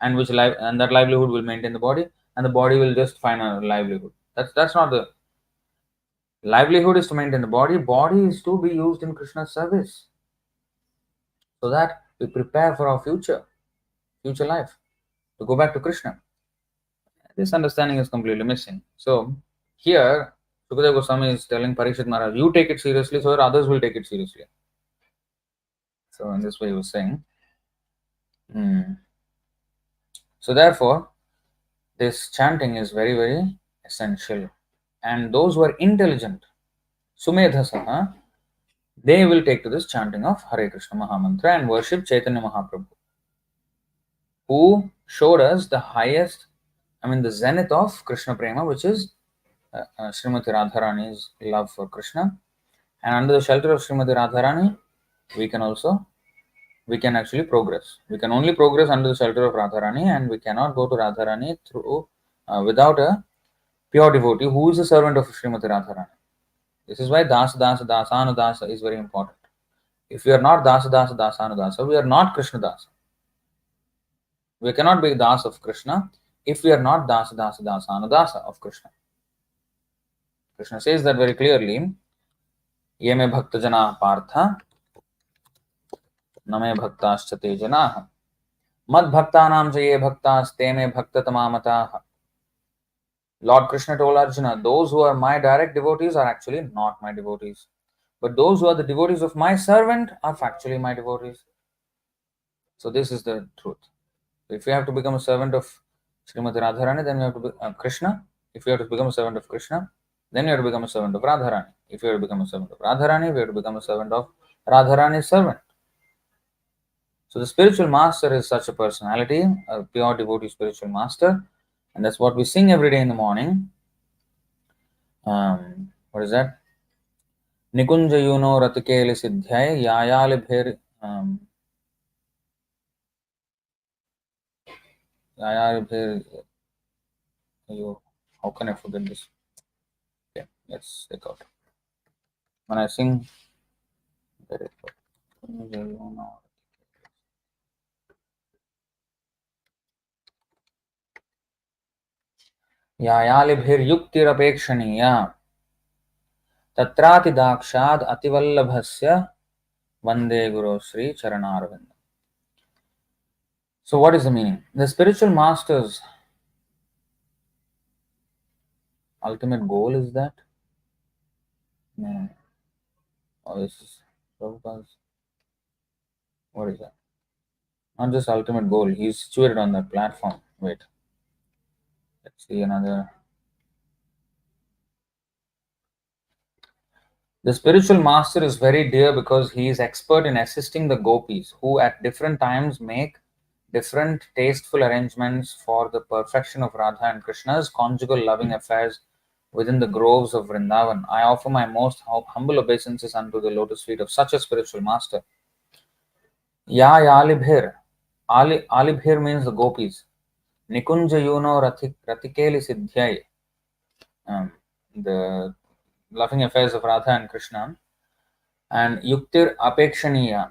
And that livelihood will maintain the body, and the body will just find a livelihood. That's not the livelihood. Is to maintain the body. Body is to be used in Krishna's service, so that we prepare for our future life, to go back to Krishna. This understanding is completely missing. So here, Sukadeva Goswami is telling Parikshit Maharaj, you take it seriously so that others will take it seriously. So in this way he was saying. So therefore, this chanting is very, very essential. And those who are intelligent, Sumedhasaha, they will take to this chanting of Hare Krishna Mahamantra and worship Chaitanya Mahaprabhu, who showed us the highest, the zenith of Krishna Prema, which is Srimati Radharani's love for Krishna. And under the shelter of Srimati Radharani, we can actually progress. We can only progress under the shelter of Radharani, and we cannot go to Radharani through without a pure devotee who is a servant of Srimati Radharani. This is why Dasa Dasa Dasanudasa is very important. If we are not Dasa, Dasa, Dasanudasa, we are not Krishna Dasa. We cannot be Das of Krishna if we are not Dasa, Dasa, Dasanudasa of Krishna. Krishna says that very clearly. Ye me bhakta jana partha, name bhaktaश्च te janaः. Mad bhaktanam cha ye bhaktas te me bhaktatama mataः. Lord Krishna told Arjuna, those who are my direct devotees are actually not my devotees. But those who are the devotees of my servant are factually my devotees. So this is the truth. If you have to become a servant of Srimati Radharani, then you have to be Krishna. If you have to become a servant of Krishna, then you have to become a servant of Radharani. If you have to become a servant of Radharani, you have to become a servant of Radharani's servant. So the spiritual master is such a personality, a pure devotee spiritual master, and that's what we sing every day in the morning. What is that? Nikunja yuno ratikeli siddhyay yayali bhir yayali bhir. How can I forget this? Okay, let's take out. When I sing, यायालिभिर्युक्तिरपेक्षणीया तत्रातिदाक्षाद् अतिवल्लभस्य वंदे गुरो Shri चरणारविंद. So what is the meaning? The spiritual master's ultimate goal is that? No. Oh, this is Prabhupada's. What is that? Not just ultimate goal. He's situated on that platform. Wait. Let's see another. The spiritual master is very dear because he is expert in assisting the gopis who at different times make different tasteful arrangements for the perfection of Radha and Krishna's conjugal loving affairs within the groves of Vrindavan. I offer my most humble obeisances unto the lotus feet of such a spiritual master. Ya Alibhir. Alibhir means the gopis. Nikunja Yuno Ratikeli Siddhyai. The loving affairs of Radha and Krishna. And Yuktir Apekshaniya.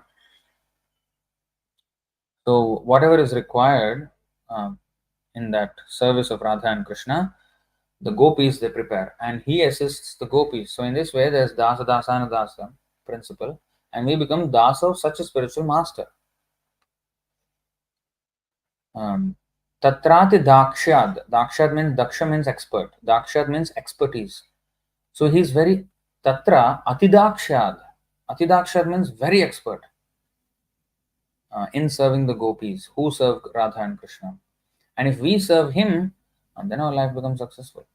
So whatever is required in that service of Radha and Krishna, the gopis they prepare, and he assists the gopis. So in this way, there's Dasa Dasana Dasa principle, and we become Dasa of such a spiritual master. Tatrati Dakshad. Dakshad means Daksha means expert. Dakshad means expertise. So he's very Tatra Atidakshad. Atidakshad means very expert in serving the gopis who serve Radha and Krishna. And if we serve him, then our life becomes successful.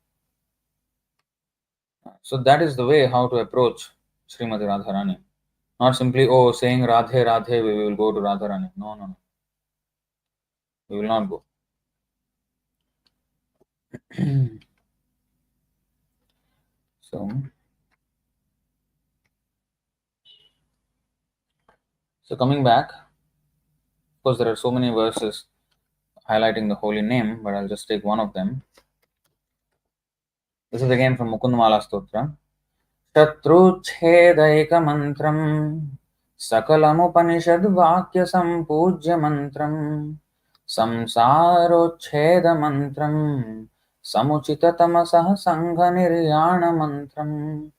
So that is the way how to approach Srimati Radharani. Not simply, oh, saying Radhe, Radhe, we will go to Radharani. No, no, no. We will not go. So coming back, of course, there are so many verses highlighting the holy name, but I'll just take one of them. This is again from Mukundamala Stotra. Shatruchedaikamantram Sakalamupanishad Sampujya Mantram Samsarocheda Mantram Samuchita Tamasah Sangha Niryana Mantram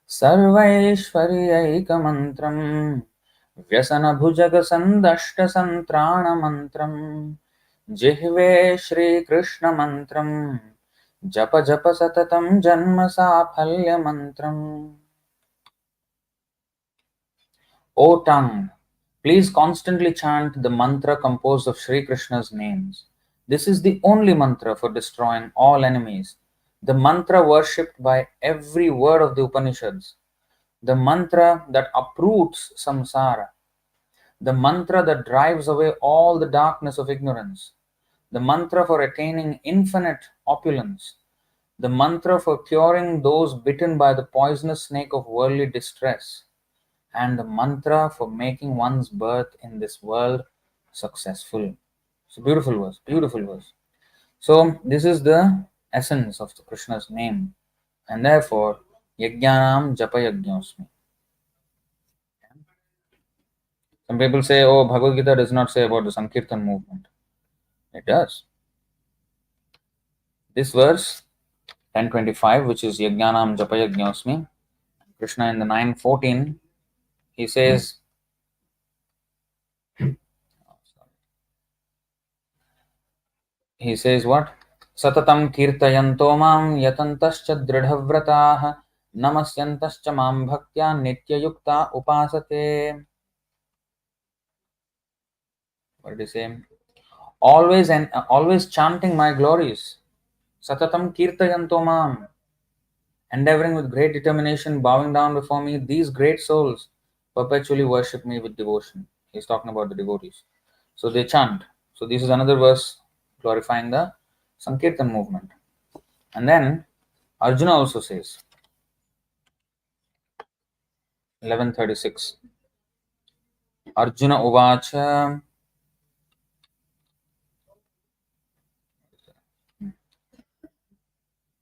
Sarvaishwaryaika Mantram Vyasana Bhujaga Sandashta Santrana Mantram Jihve Shri Krishna Mantram Japa Japa Satatam Janma Safalya Mantram. O tongue, please constantly chant the mantra composed of Shri Krishna's names. This is the only mantra for destroying all enemies, the mantra worshipped by every word of the Upanishads, the mantra that uproots samsara, the mantra that drives away all the darkness of ignorance, the mantra for attaining infinite opulence, the mantra for curing those bitten by the poisonous snake of worldly distress, and the mantra for making one's birth in this world successful. It's a beautiful verse, beautiful verse. So this is the essence of the Krishna's name, and therefore Yajnanam Japa Yajñosmi. Some people say, oh, Bhagavad Gita does not say about the Sankirtan movement. It does. This verse, 10:25, which is Yajnanam Japayajñosmi, Krishna in the 9:14, he says, what? Satatam kirtayanto mam yatantascha dridhavrataah namasyantascha mam bhaktya nityayukta upasate. What did he say? Always chanting my glories. Satatam kirtayanto mam. Endeavoring with great determination, bowing down before me, these great souls perpetually worship me with devotion. He's talking about the devotees. So they chant. So this is another verse glorifying the Sankirtan movement. And then Arjuna also says, 11:36, Arjuna uvacha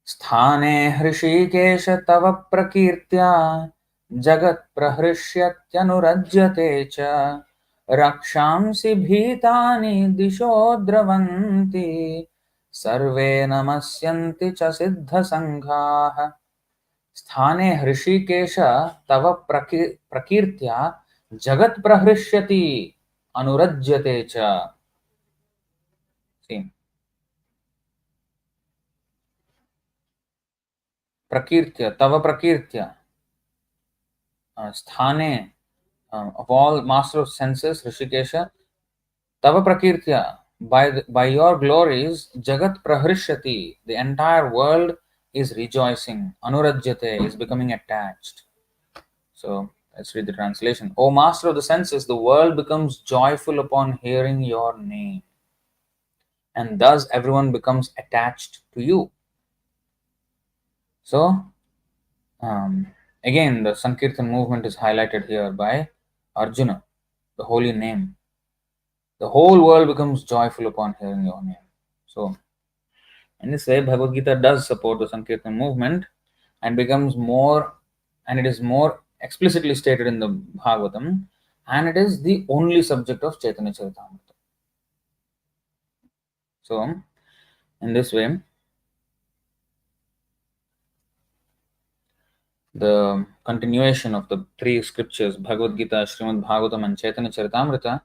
Sthane hrishikesh tava prakirtya jagat prahrishyatyanurajyate cha rakshamsi bhitani disho dravanti sarve namasyanti cha siddha sanghaah. Sthane hrishikesha tava prakirtya jagat prahrishyati anurajyate cha. See. Prakirtya, tava prakirtya. Sthane, of all master of senses, Rishikesha, tava prakirtya, by your glories, jagat prahrishyati, the entire world is rejoicing. Anurajyate is becoming attached. So let's read the translation. O master of the senses, the world becomes joyful upon hearing your name, and thus everyone becomes attached to you. So, again, the Sankirtan movement is highlighted here by Arjuna, the holy name. The whole world becomes joyful upon hearing your name. So, in this way, Bhagavad Gita does support the Sankirtan movement and it is more explicitly stated in the Bhagavatam, and it is the only subject of Chaitanya Charitamrita. So, in this way, the continuation of the three scriptures, Bhagavad Gita, Srimad Bhagavatam, and Chaitanya Charitamrita,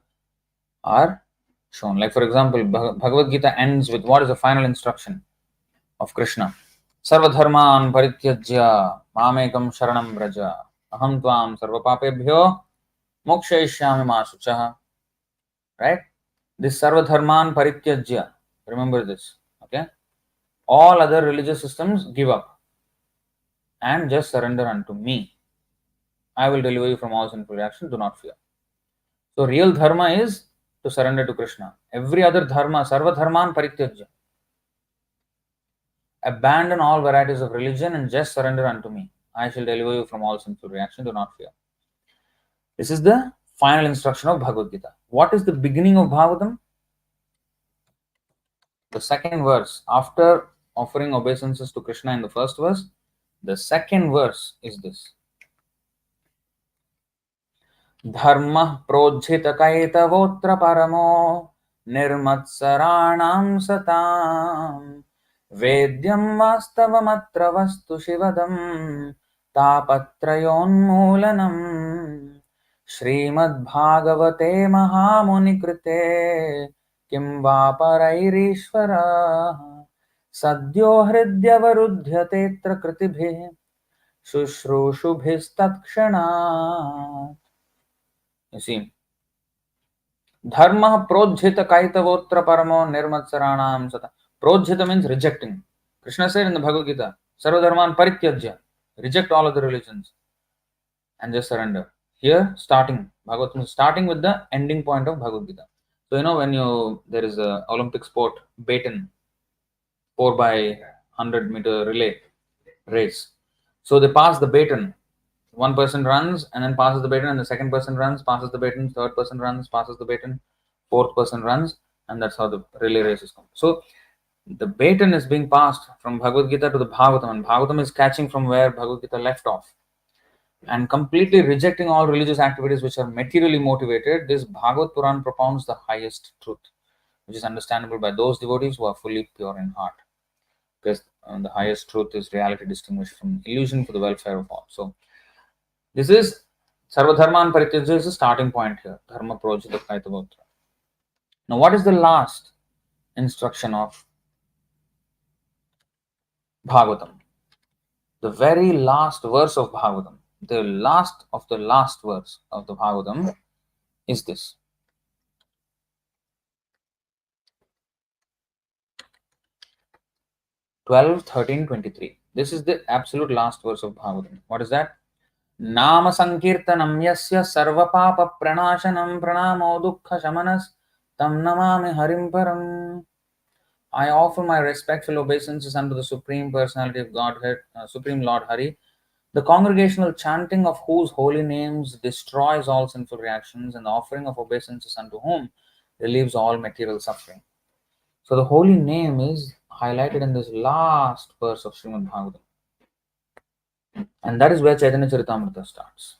are shown. Like, for example, Bhagavad Gita ends with what is the final instruction of Krishna? Sarva dharman parityajya mamekam sharanam vraja aham tvam sarva papebhyo mokshayishyami ma shuchah. Right? This sarva dharman parityajya, remember this. Okay? All other religious systems give up and just surrender unto me. I will deliver you from all sinful reactions, do not fear. So real dharma is to surrender to Krishna. Every other dharma, sarva dharman parityajya. Abandon all varieties of religion and just surrender unto me. I shall deliver you from all sinful reaction, do not fear. This is the final instruction of Bhagavad Gita. What is the beginning of Bhagavatam? The second verse. After offering obeisances to Krishna in the first verse, the second verse is this. Dharma projhita kaitavotra paramo nirmatsaranam satam Vedyam vastavamatra vastu shivadam tapatrayonmulanam Srimad Bhagavate Mahamuni Krite Kim Vaparayirishvara Sadyo Hridyavaruddhyatetra Kritibhe Shushrusubhistakshanat. You see, Dharma projhita kaitavotra paramo nirmatsaranam sata. Projhita means rejecting. Krishna said in the Bhagavad Gita, Sarva dharman parityajya, reject all other religions and just surrender. Here, Bhagavatam is starting with the ending point of Bhagavad Gita. So, when there is a Olympic sport, baton, 4 by 100-meter relay race. So they pass the baton. One person runs and then passes the baton, and the second person runs, passes the baton, third person runs, passes the baton, fourth person runs, and that's how the relay race is going. So the baton is being passed from Bhagavad Gita to the Bhagavatam, and Bhagavatam is catching from where Bhagavad Gita left off. and completely rejecting all religious activities which are materially motivated, this Bhagavad Puran propounds the highest truth, which is understandable by those devotees who are fully pure in heart. Because the highest truth is reality distinguished from illusion for the welfare of all. So, this is Sarvadharman Parityajya is the starting point here. Dharma Projita Kaitavotra. Now, what is the last instruction of Bhagavatam? The very last verse of Bhagavatam, the last of the last verse of the Bhagavatam is this. 12, 13, 23. This is the absolute last verse of Bhagavatam. What is that? Nama Sankirtanam Yasya Sarva Papa Pranashanam Pranamo Dukkha Shamanas Tam Namami Harim Param. I offer my respectful obeisances unto the Supreme Personality of Godhead, Supreme Lord Hari, the congregational chanting of whose holy names destroys all sinful reactions, and the offering of obeisances unto whom relieves all material suffering. So the holy name is highlighted in this last verse of Srimad Bhagavatam. And that is where Chaitanya Charitamrita starts.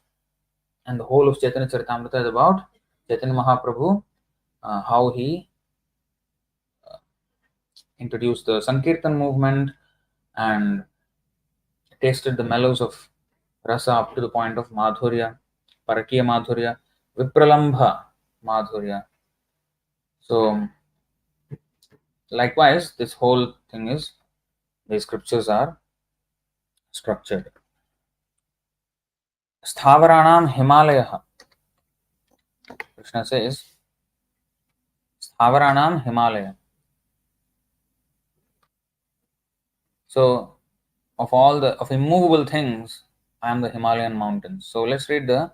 And the whole of Chaitanya Charitamrita is about Chaitanya Mahaprabhu, how he introduced the Sankirtan movement and tasted the mellows of rasa up to the point of Madhurya, Parakiya Madhurya, Vipralambha Madhurya. So, likewise, this whole thing is, the scriptures are structured. Sthavarāṇāṁ Himalayah. Krishna says, Sthavarāṇāṁ Himalaya. So, of all the of immovable things, I am the Himalayan mountains. So, let's read the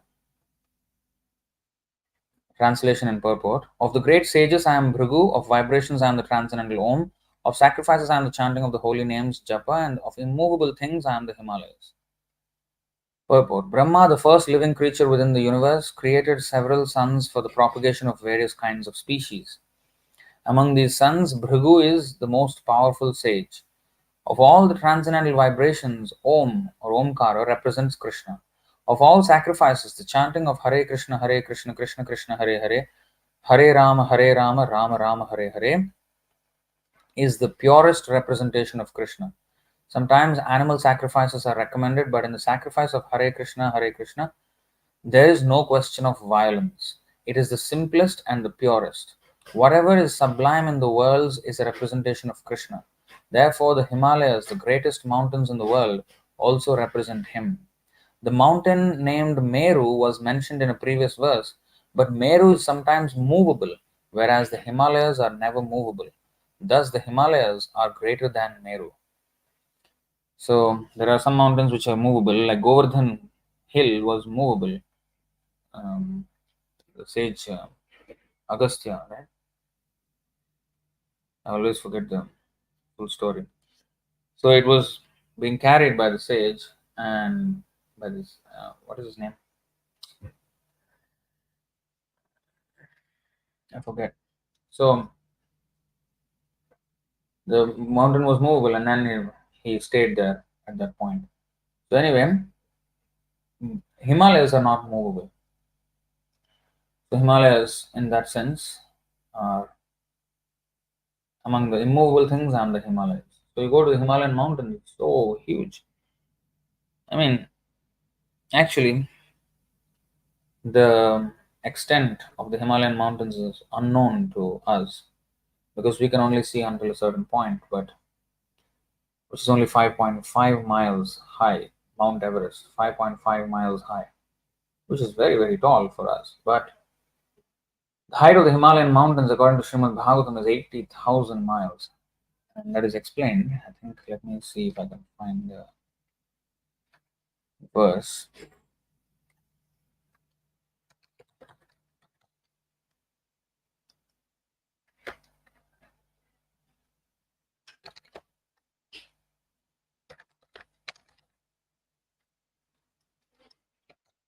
translation and purport. Of the great sages, I am Bhrigu. Of vibrations, I am the transcendental Om. Of sacrifices, I am the chanting of the holy names Japa. And of immovable things, I am the Himalayas. Purport. Brahma, the first living creature within the universe, created several suns for the propagation of various kinds of species. Among these suns, Bhrigu is the most powerful sage. Of all the transcendental vibrations, Om or Omkara represents Krishna. Of all sacrifices, the chanting of Hare Krishna, Krishna Krishna, Hare Hare, Hare Rama, Rama Rama, Hare Hare is the purest representation of Krishna. Sometimes animal sacrifices are recommended, but in the sacrifice of Hare Krishna, there is no question of violence. It is the simplest and the purest. Whatever is sublime in the worlds is a representation of Krishna. Therefore, the Himalayas, the greatest mountains in the world, also represent him. The mountain named Meru was mentioned in a previous verse, but Meru is sometimes movable, whereas the Himalayas are never movable. Thus, the Himalayas are greater than Meru. So, there are some mountains which are movable, like Govardhan Hill was movable. The sage Agastya, right? I always forget the full story. So it was being carried by the sage and by this, what is his name? I forget. So the mountain was movable, and then he stayed there at that point. So anyway, Himalayas are not movable. The Himalayas, in that sense, are among the immovable things and the Himalayas. So you go to the Himalayan mountains, it's so huge. I mean, actually, the extent of the Himalayan mountains is unknown to us because we can only see until a certain point, but which is only 5.5 miles high. Mount Everest, 5.5 miles high, which is very, very tall for us. But the height of the Himalayan mountains, according to Srimad Bhagavatam, is 80,000 miles. And that is explained. I think, let me see if I can find the verse.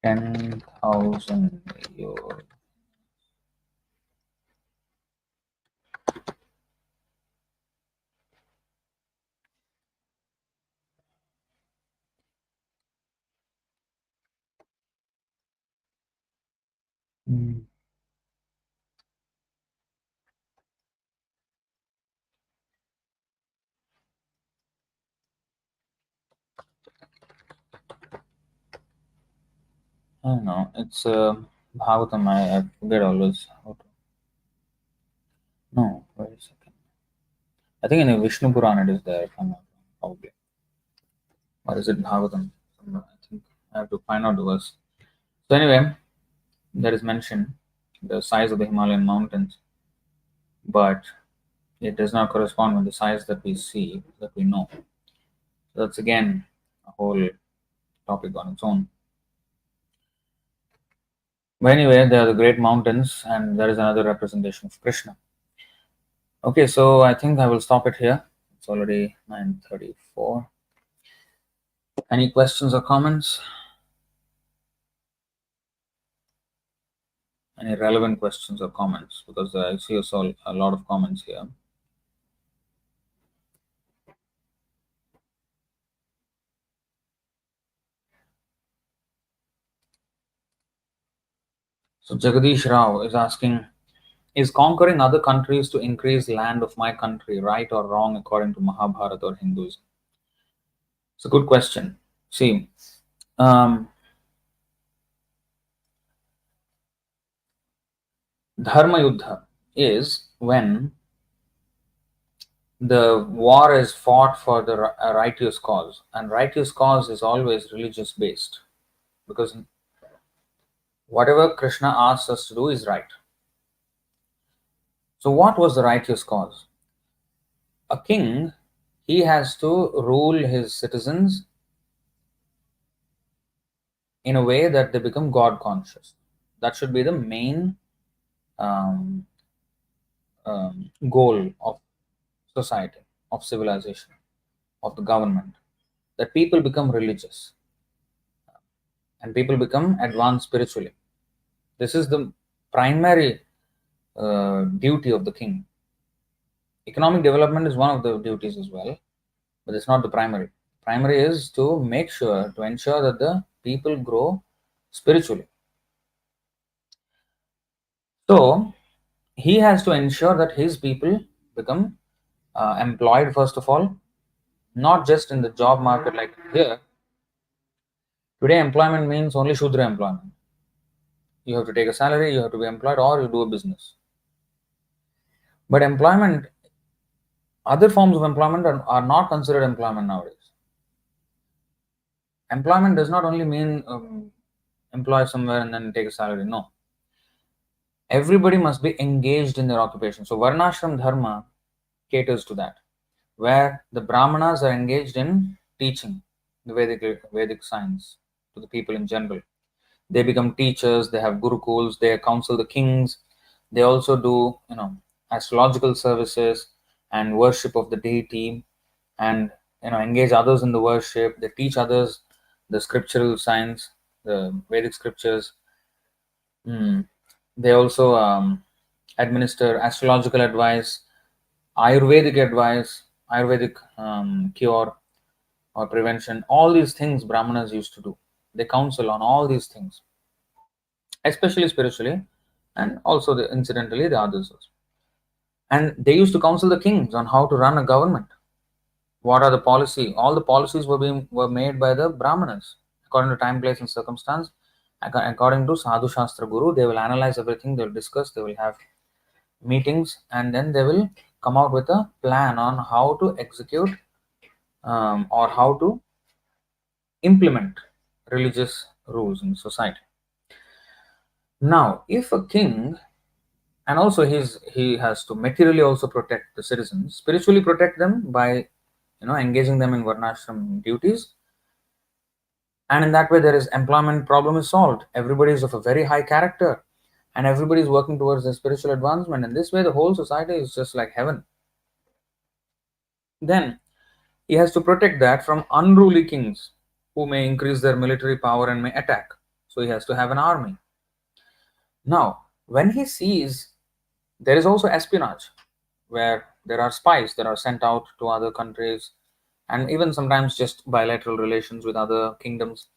Ten thousand years. I don't know. It's Bhagavatam. I forget always how to. No, wait a second. I think in the Vishnu Puran it is there, if I'm not wrong, probably. Or is it Bhagavatam? I think I have to find out the verse. So anyway, that is mentioned the size of the Himalayan mountains, but it does not correspond with the size that we see, that we know. So that's again a whole topic on its own. But anyway, there are the great mountains, and there is another representation of Krishna. Okay, so I think I will stop it here. It's already 9:34. Any questions or comments? Any relevant questions or comments? Because I see a lot of comments here. So Jagadish Rao is asking, is conquering other countries to increase land of my country right or wrong according to Mahabharata or Hinduism? It's a good question. See, um, Dharma Yuddha is when the war is fought for the righteous cause, and righteous cause is always religious based, because whatever Krishna asks us to do is right. So, what was the righteous cause? A king, he has to rule his citizens in a way that they become God conscious. That should be the main um, goal of society, of civilization, of the government. That people become religious and people become advanced spiritually. This is the primary duty of the king. Economic development is one of the duties as well, but it's not the primary. Primary is to make sure, to ensure that the people grow spiritually. So he has to ensure that his people become employed first of all, not just in the job market like here. Today, employment means only Shudra employment. You have to take a salary, you have to be employed, or you do a business. But employment, other forms of employment are not considered employment nowadays. Employment does not only mean employ somewhere and then take a salary. No. Everybody must be engaged in their occupation. So Varnashram Dharma caters to that, where the Brahmanas are engaged in teaching the Vedic science to the people in general. They become teachers, they have gurukuls, they counsel the kings, they also do, astrological services and worship of the deity, and engage others in the worship. They teach others the scriptural science, the Vedic scriptures. They also administer astrological advice, Ayurvedic cure or prevention. All these things Brahmanas used to do. They counsel on all these things, especially spiritually, and also incidentally the others also. And they used to counsel the kings on how to run a government. What are the policy? All the policies were made by the Brahmanas according to time, place, and circumstance. According to Sadhu Shastra Guru, they will analyze everything. They will discuss. They will have meetings, and then they will come out with a plan on how to execute or how to implement religious rules in society. Now, if a king, and also he has to materially also protect the citizens, spiritually protect them by engaging them in varnashram duties, and in that way there is employment problem is solved. Everybody is of a very high character, and everybody is working towards their spiritual advancement. In this way, the whole society is just like heaven. Then he has to protect that from unruly kings who may increase their military power and may attack. So he has to have an army. Now, when he sees there is also espionage, where there are spies that are sent out to other countries, and even sometimes just bilateral relations with other kingdoms.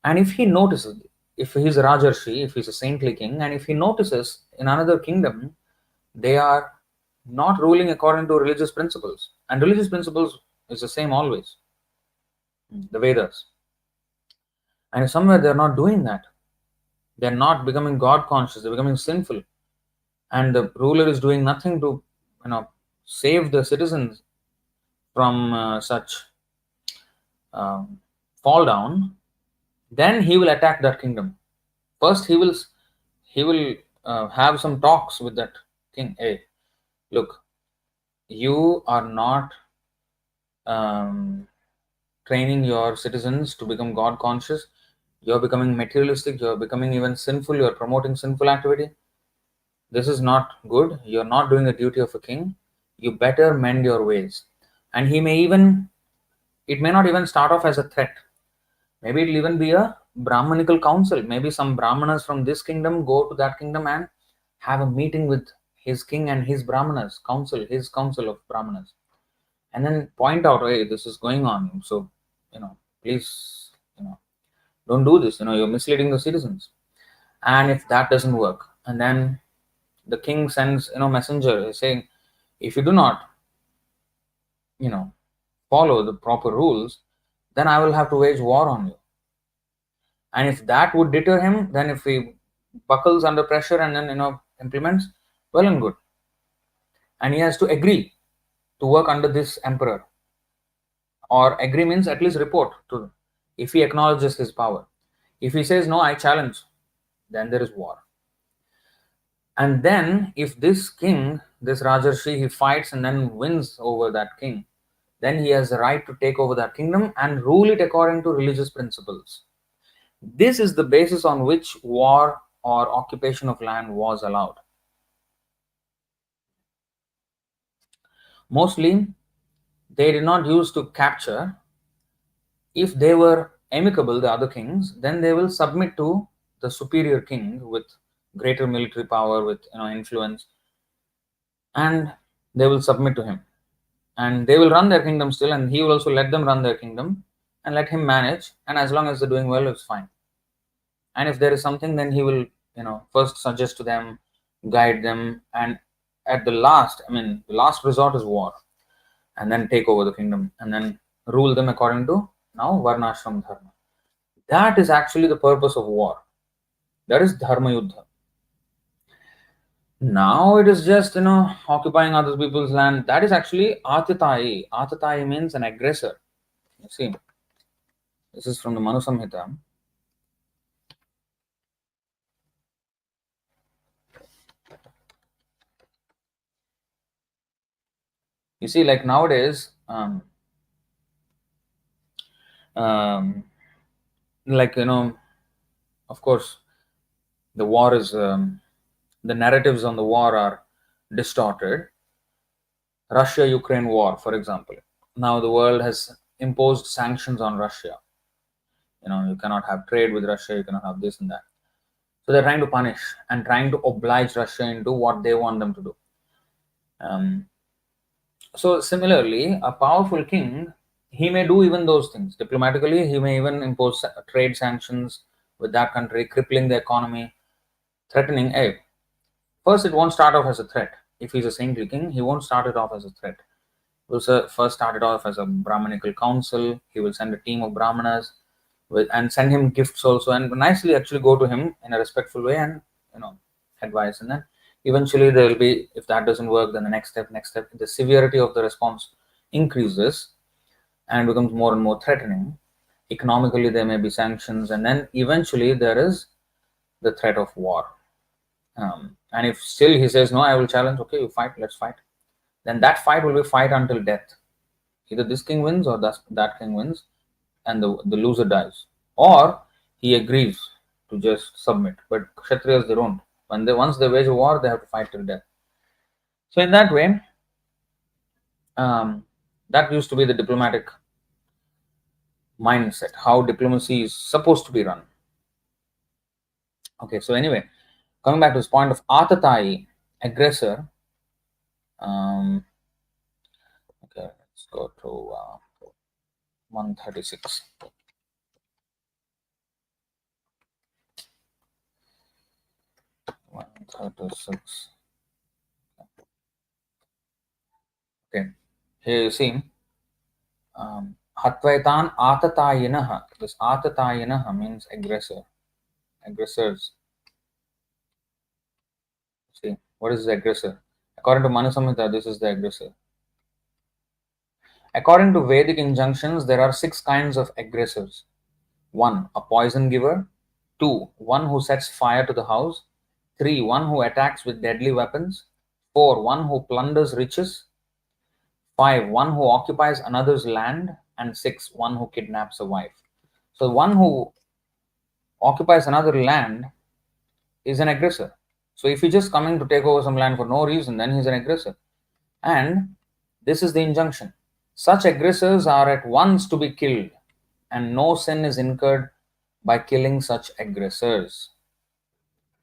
And if he notices if he's a Rajarshi, if he's a saintly king, and if he notices in another kingdom they are not ruling according to religious principles, and religious principles is the same always, the Vedas, and if somewhere they're not doing that, they're not becoming God conscious, they're becoming sinful, and the ruler is doing nothing to, save the citizens from such um, fall down, then he will attack that kingdom. First, he will have some talks with that king. Hey, look, you are not um, training your citizens to become God conscious. You're becoming materialistic. You're becoming even sinful. You're promoting sinful activity. This is not good. You're not doing the duty of a king. You better mend your ways. And it may not even start off as a threat. Maybe it'll even be a Brahmanical council. Maybe some Brahmanas from this kingdom go to that kingdom and have a meeting with his king and his Brahmanas, his council of Brahmanas, and then point out, hey, this is going on. So, please, don't do this. You're misleading the citizens. And if that doesn't work, and then the king sends, messenger saying, if you do not, you know, follow the proper rules, then I will have to wage war on you. And if that would deter him, then if he buckles under pressure and then implements, well and good. And he has to agree to work under this emperor, or agree means at least report to, if he acknowledges his power. If he says no, I challenge, then there is war. And then if this king, this Rajarshi, he fights and then wins over that king, then he has the right to take over that kingdom and rule it according to religious principles. This is the basis on which war or occupation of land was allowed. Mostly, they did not use to capture. If they were amicable, the other kings, then they will submit to the superior king with greater military power, with influence, and they will submit to him. And they will run their kingdom still, and he will also let them run their kingdom and let him manage. And as long as they're doing well, it's fine. And if there is something, then he will first suggest to them, guide them, and at the last resort is war, and then take over the kingdom and then rule them according to now varnashram dharma. That is actually the purpose of war. That is dharma yuddha. Now it is just occupying other people's land. That is actually atitayi. Atitayi means an aggressor. You see, this is from the Manu Samhita. You see, like nowadays, like of course, the war is the narratives on the war are distorted. Russia Ukraine war, for example, now the world has imposed sanctions on Russia. You cannot have trade with Russia, you cannot have this and that. So they're trying to punish and trying to oblige Russia into what they want them to do. So similarly, a powerful king, he may do even those things diplomatically. He may even impose trade sanctions with that country, crippling the economy, threatening. Hey, first it won't start off as a threat. If he's a saintly king, he won't start it off as a threat. He will first start it off as a Brahmanical council. He will send a team of Brahmanas and send him gifts also, and nicely actually go to him in a respectful way and advise. And then eventually there will be, if that doesn't work, then the next step, the severity of the response increases and becomes more and more threatening. Economically there may be sanctions, and then eventually there is the threat of war. And if still he says no, I will challenge, okay, you fight, let's fight, then that fight will be fight until death. Either this king wins or that king wins, and the loser dies, or he agrees to just submit. But Kshatriyas, they don't. Once they wage a war, they have to fight till death. So in that way, that used to be the diplomatic mindset, how diplomacy is supposed to be run. Okay, so anyway, coming back to this point of Atatayi, aggressor. Okay, let's go to 136. 36. Okay. Here you see, Hatvaitan Atatayinaha. This Atatayinaha means aggressor, aggressors. See, what is the aggressor? According to Manusamhita, this is the aggressor. According to Vedic injunctions, there are 6 kinds of aggressors. 1. A poison giver. 2. One who sets fire to the house. 3. One who attacks with deadly weapons. 4. One who plunders riches. 5. One who occupies another's land. And 6. One who kidnaps a wife. So, one who occupies another land is an aggressor. So, if he's just coming to take over some land for no reason, then he's an aggressor. And this is the injunction. Such aggressors are at once to be killed, and no sin is incurred by killing such aggressors.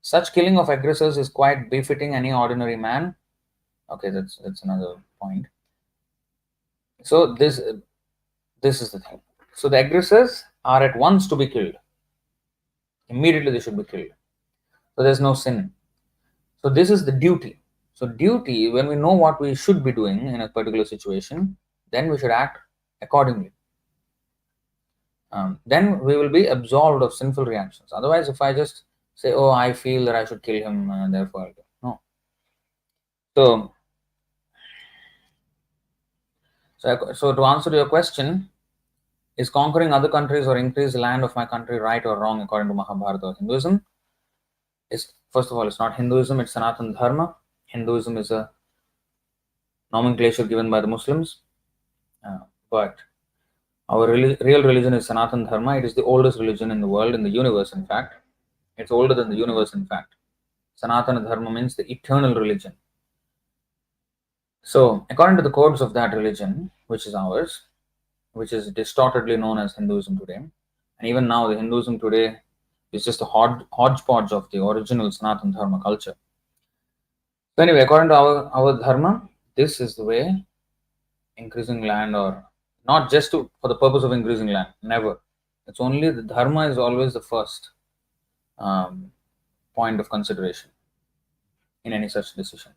Such killing of aggressors is quite befitting any ordinary man. Okay, that's another point. So this is the thing. So the aggressors are at once to be killed. Immediately they should be killed. So there's no sin. So this is the duty. So duty, when we know what we should be doing in a particular situation, then we should act accordingly. Then we will be absolved of sinful reactions. Otherwise, if I just say, "Oh, I feel that I should kill him," therefore I'll do. No. So to answer your question, is conquering other countries or increase the land of my country right or wrong according to Mahabharata or Hinduism? Is, first of all, it's not Hinduism; it's Sanatana Dharma. Hinduism is a nomenclature given by the Muslims, but our real religion is Sanatana Dharma. It is the oldest religion in the world, in the universe, in fact. It's older than the universe, in fact. Sanatana Dharma means the eternal religion. So, according to the codes of that religion, which is ours, which is distortedly known as Hinduism today, and even now the Hinduism today is just a hodgepodge of the original Sanatana Dharma culture. So anyway, according to our Dharma, this is the way increasing land, or not just for the purpose of increasing land, never. It's only the Dharma is always the first point of consideration in any such decision.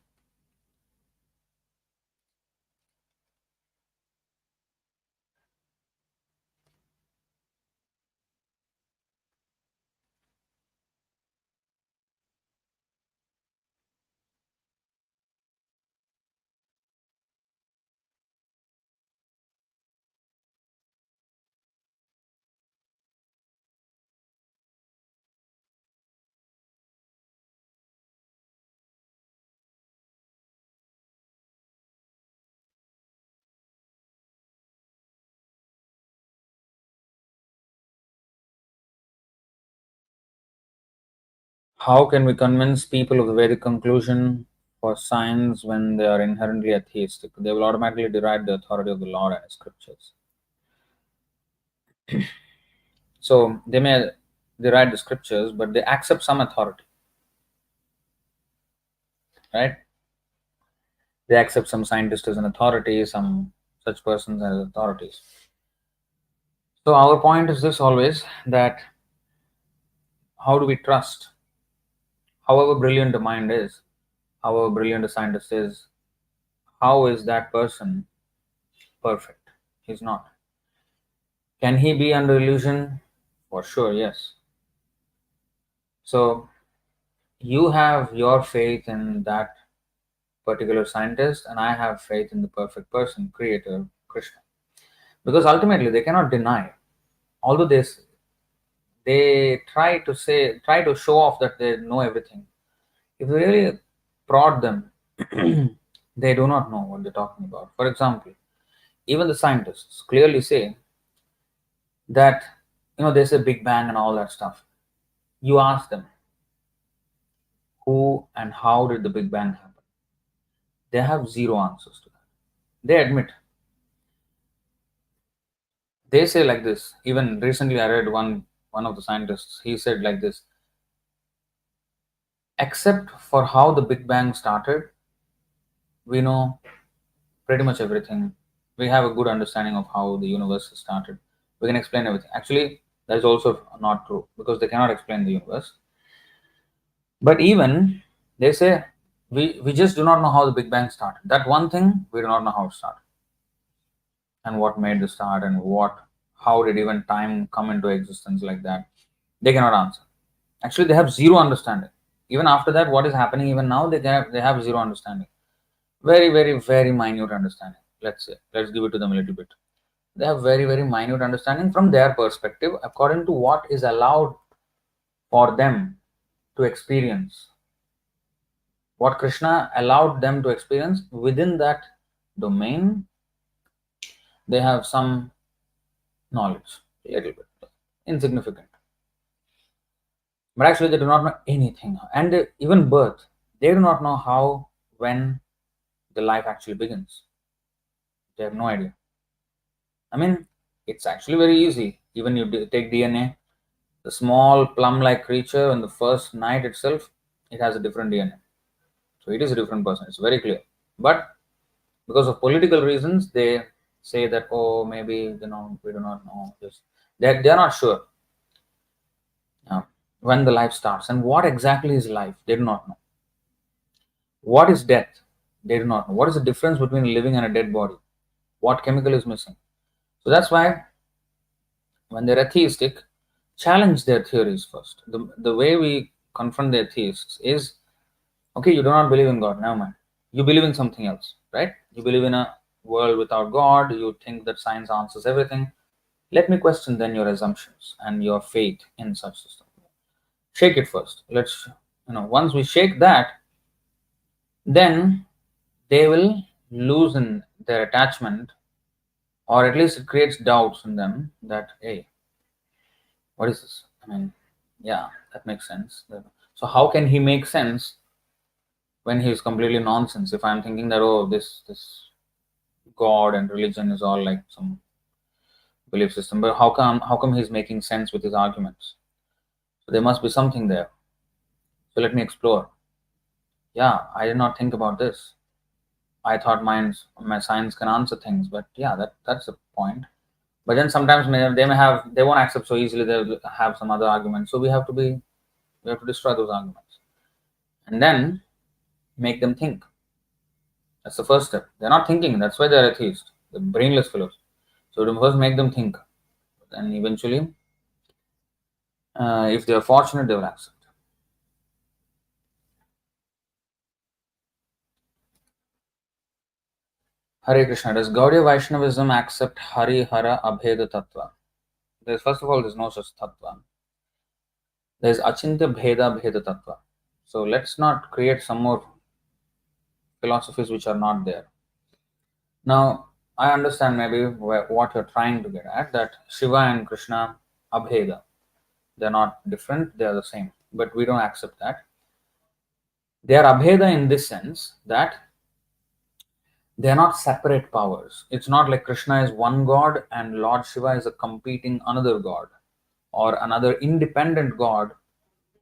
How can we convince people of the Vedic conclusion for science when they are inherently atheistic? They will automatically deride the authority of the Lord and His scriptures. So they may deride the scriptures, but they accept some authority, right? They accept some scientist as an authority, some such persons as authorities. So our point is this always, that how do we trust? However brilliant a mind is, however brilliant a scientist is, how is that person perfect? He's not. Can he be under illusion? For sure, yes. So you have your faith in that particular scientist, and I have faith in the perfect person, creator, Krishna. Because ultimately they cannot deny, although they try to show off that they know everything. If you really prod them, they do not know what they're talking about. For example, even the scientists clearly say that, they say Big Bang and all that stuff. You ask them, who and how did the Big Bang happen? They have zero answers to that. They admit. They say like this. Even recently I read one of the scientists, he said like this: except for how the Big Bang started, we know pretty much everything. We have a good understanding of how the universe started. We can explain everything. Actually, that is also not true, because they cannot explain the universe. But even They say we just do not know how the Big Bang started. That one thing we do not know how it started, and what made the start, and how did even time come into existence like that. They cannot answer. Actually, they have zero understanding. Even after that, what is happening even now, they have zero understanding. Very, very, very minute understanding. Let's give it to them a little bit. They have very, very minute understanding from their perspective, according to what is allowed for them to experience. What Krishna allowed them to experience within that domain, they have some knowledge, a little bit, insignificant. But actually, they do not know anything. And even birth, they do not know how, when the life actually begins. They have no idea. I mean, it's actually very easy. Even you take DNA, the small plum-like creature in the first night itself, it has a different DNA. So it is a different person. It's very clear. But because of political reasons, they say that, oh, maybe, we do not know this. They're not sure when the life starts and what exactly is life. They do not know. What is death? They do not know. What is the difference between a living and a dead body? What chemical is missing? So that's why when they're atheistic, challenge their theories first. The way we confront the atheists is, okay, you do not believe in God, never mind. You believe in something else, right? You believe in a world without God, you think that science answers everything. Let me question then your assumptions and your faith in such system. Shake it first. Once we shake that, then they will loosen their attachment, or at least it creates doubts in them that, hey, what is this? I mean, yeah, that makes sense. So how can he make sense when he is completely nonsense? If I'm thinking that, oh, this God and religion is all like some belief system, but how come he's making sense with his arguments? So there must be something there. So let me explore. Yeah, I did not think about this. I thought my science can answer things, but yeah, that's the point. But then sometimes they won't accept so easily. They'll have some other arguments. So we have to destroy those arguments, and then make them think. That's the first step. They're not thinking. That's why they're atheists. They're brainless fellows. So to first make them think, and eventually, if they are fortunate, they will accept. Hare Krishna. Does Gaudiya Vaishnavism accept Hari Hara Abheda Tattva? First of all, there's no such tattva. There's Achintya Bheda Bheda Tattva. So let's not create some more philosophies which are not there. Now, I understand maybe what you're trying to get at, that Shiva and Krishna Abheda. They're not different, they are the same. But we don't accept that. They are Abheda in this sense that they are not separate powers. It's not like Krishna is one god and Lord Shiva is a competing another god, or another independent god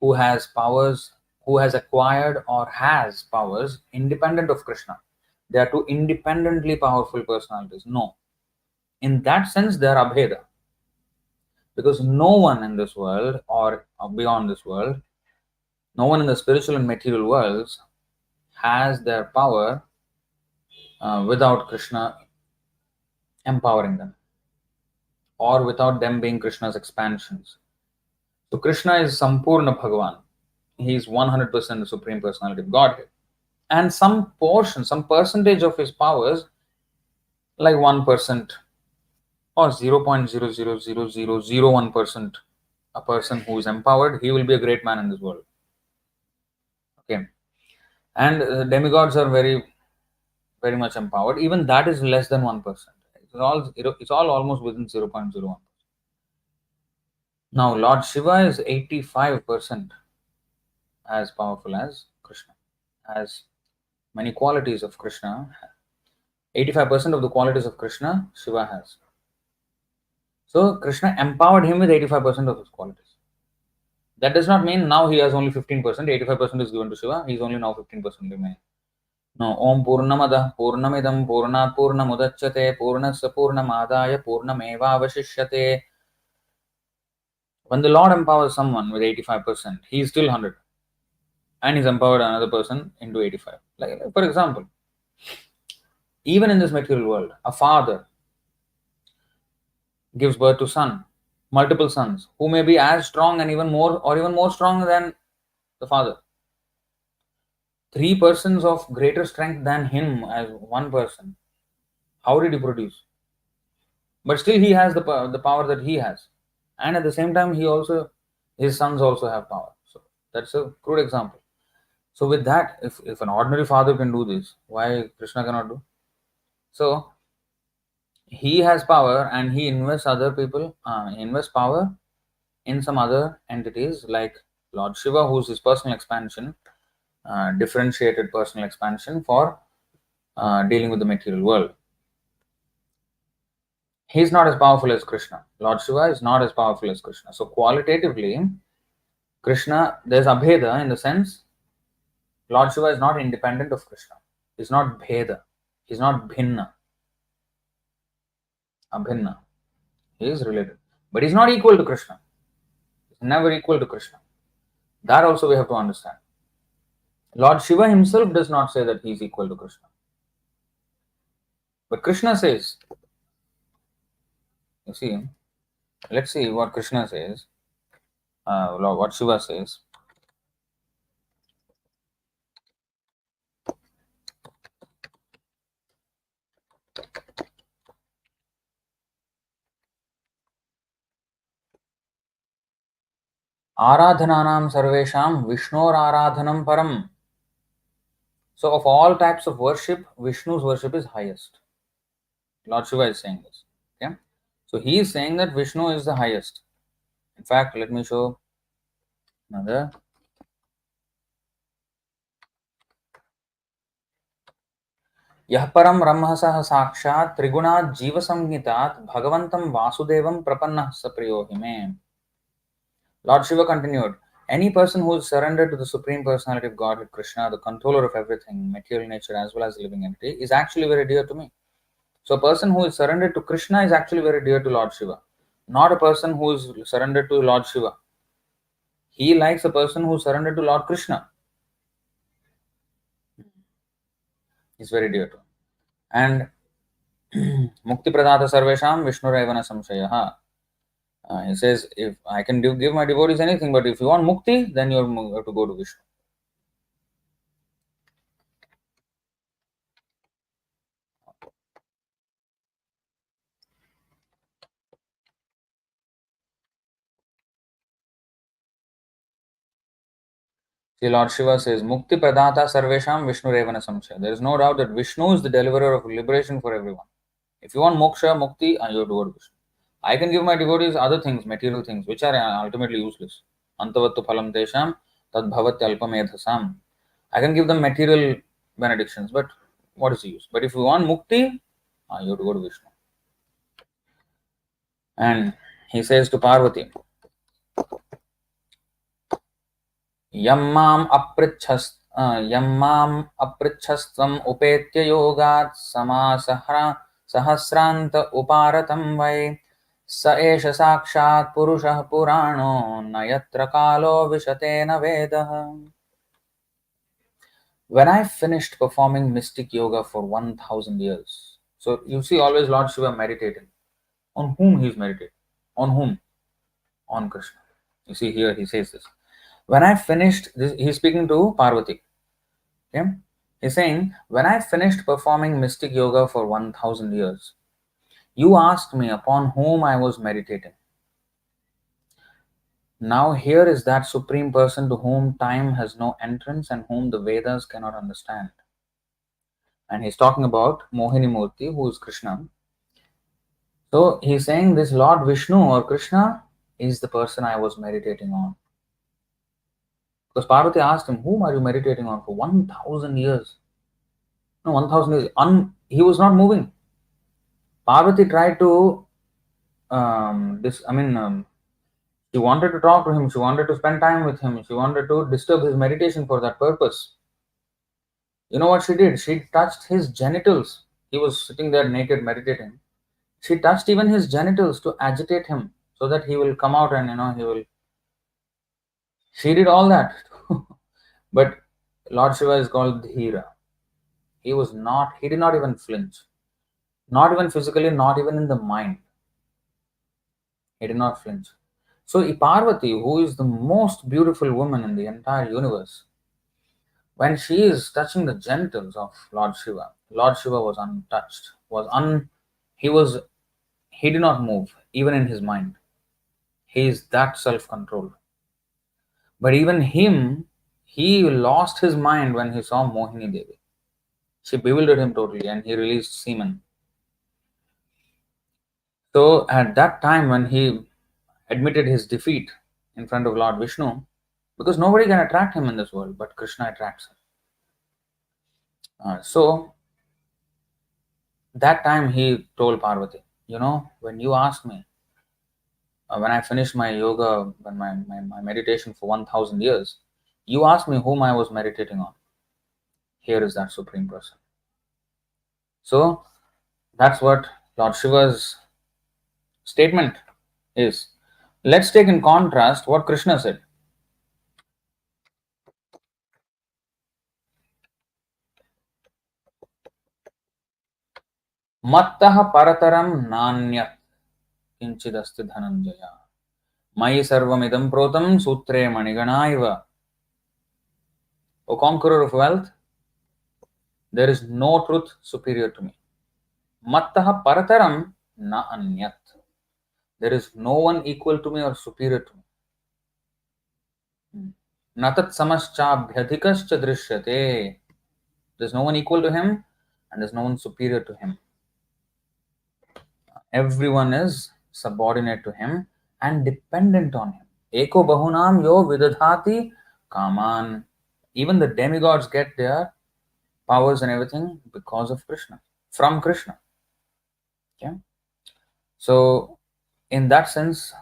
who has powers, who has acquired or has powers independent of Krishna. They are two independently powerful personalities. No. In that sense, they are Abheda. Because no one in this world or beyond this world, no one in the spiritual and material worlds has their power without Krishna empowering them, or without them being Krishna's expansions. So Krishna is Sampurna Bhagavan. He is 100% the Supreme Personality of Godhead. And some portion, some percentage of his powers, like 1% or 0.00001%, a person who is empowered, he will be a great man in this world. Okay. And demigods are very, very much empowered. Even that is less than 1%. It's all almost within 0.01%. Now, Lord Shiva is 85% as powerful as Krishna, has many qualities of Krishna. 85% of the qualities of Krishna, Shiva has. So, Krishna empowered him with 85% of his qualities. That does not mean now he has only 15%, 85% is given to Shiva, he is only now 15% remaining. No, Om Purnamada Purnamidam Purnat Purnamudachyate Purnasya Purnamadaya Purnameva Avashishyate. When the Lord empowers someone with 85%, he is still 100. and he's empowered another person into 85. Like, for example, even in this material world, a father gives birth to son, multiple sons, who may be as strong and even more strong than the father. Three persons of greater strength than him as one person. How did he produce? But still, he has the power that he has, and at the same time, his sons also have power. So that's a crude example. So with that, if an ordinary father can do this, why Krishna cannot do? So he has power, and he invests other people. He invests power in some other entities like Lord Shiva, who's his personal expansion, differentiated personal expansion for dealing with the material world. He's not as powerful as Krishna. Lord Shiva is not as powerful as Krishna. So qualitatively, Krishna, there's abheda in the sense Lord Shiva is not independent of Krishna. He's not bheda. He's not bhinna. Abhinna. He is related. But he's not equal to Krishna. He's never equal to Krishna. That also we have to understand. Lord Shiva himself does not say that he is equal to Krishna. But Krishna says, you see, let's see what Krishna says, what Shiva says. Aradhananam sarvesham Vishnor aradhanam param. So of all types of worship, Vishnu's worship is highest. Lord Shiva is saying this. Okay? So he is saying that Vishnu is the highest. In fact, let me show another. यह परम ब्रह्मसः साक्षात् त्रिगुणात् जीव संहितात् भगवन्तं वासुदेवं प्रपन्नः स प्रियो हि मे. Lord Shiva continued, any person who is surrendered to the Supreme Personality of Godhead Krishna, the controller of everything, material nature as well as living entity, is actually very dear to me. So a person who is surrendered to Krishna is actually very dear to Lord Shiva, not a person who is surrendered to Lord Shiva. He likes a person who is surrendered to Lord Krishna. He's very dear to him. And Mukti Pradata Sarvesham Vishnurevana Samshayaha. He says, if I can give my devotees anything, but if you want mukti, then you have to go to Vishnu. See, Lord Shiva says, Mukti Pradata Sarvesham Vishnurevana Samshaya. There is no doubt that Vishnu is the deliverer of liberation for everyone. If you want moksha, mukti, you have to go to Vishnu. I can give my devotees other things, material things, which are ultimately useless. Antavattu phalam tesham tad bhavati alpamedhasam. I can give them material benedictions, but what is the use? But if you want mukti, you have to go to Vishnu. And he says to Parvati, यम्माम अपृच्छस्त्वम् उपेत्य योगात् सहस्रान्त उपारतं वै स एष साक्षात् पुरुषः पुराणो न यत्र कालो विशते न वेदः. When I finished performing mystic yoga for 1000 years, so you see always Lord Shiva meditating. On whom he is meditating? On whom? On Krishna. You see here he says this. When I finished this, he's speaking to Parvati. Okay? He's saying, when I finished performing mystic yoga for 1000 years, you asked me upon whom I was meditating. Now here is that Supreme Person to whom time has no entrance and whom the Vedas cannot understand. And he's talking about Mohini Murti, who is Krishna. So he's saying this Lord Vishnu or Krishna is the person I was meditating on. Because Parvati asked him, whom are you meditating on for 1000 years? No, 1000 years. He was not moving. Parvati tried to, she wanted to talk to him. She wanted to spend time with him. She wanted to disturb his meditation for that purpose. You know what she did? She touched his genitals. He was sitting there naked meditating. She touched even his genitals to agitate him so that he will come out and, he will. She did all that But Lord Shiva is called Dhira. He did not even flinch. Not even physically, not even in the mind. He did not flinch. So Parvati, who is the most beautiful woman in the entire universe, when she is touching the genitals of Lord Shiva was untouched. He was he did not move, even in his mind. He is that self-controlled. But even him, he lost his mind when he saw Mohini Devi. She bewildered him totally and he released semen. So at that time when he admitted his defeat in front of Lord Vishnu, because nobody can attract him in this world, but Krishna attracts him. So that time he told Parvati, when you asked me, when I finished my yoga, when my meditation for 1000 years, you asked me whom I was meditating on. Here is that Supreme Person. So that's what Lord Shiva's statement is. Let's take in contrast what Krishna said. Mattah parataram nanyat kinchidasti dhananjaya. Mayi sarvamidam protam sutre maniganaiva. O conqueror of wealth, there is no truth superior to me. Mattah parataram na anyat. There is no one equal to me or superior to me. Natat samaschabhyadhikascha drishyate. There's no one equal to him and there's no one superior to him. Everyone is subordinate to him and dependent on him. Eko bahunam yo vidadhati kaman. Even the demigods get their powers and everything because of Krishna, from Krishna. Okay? So, in that sense,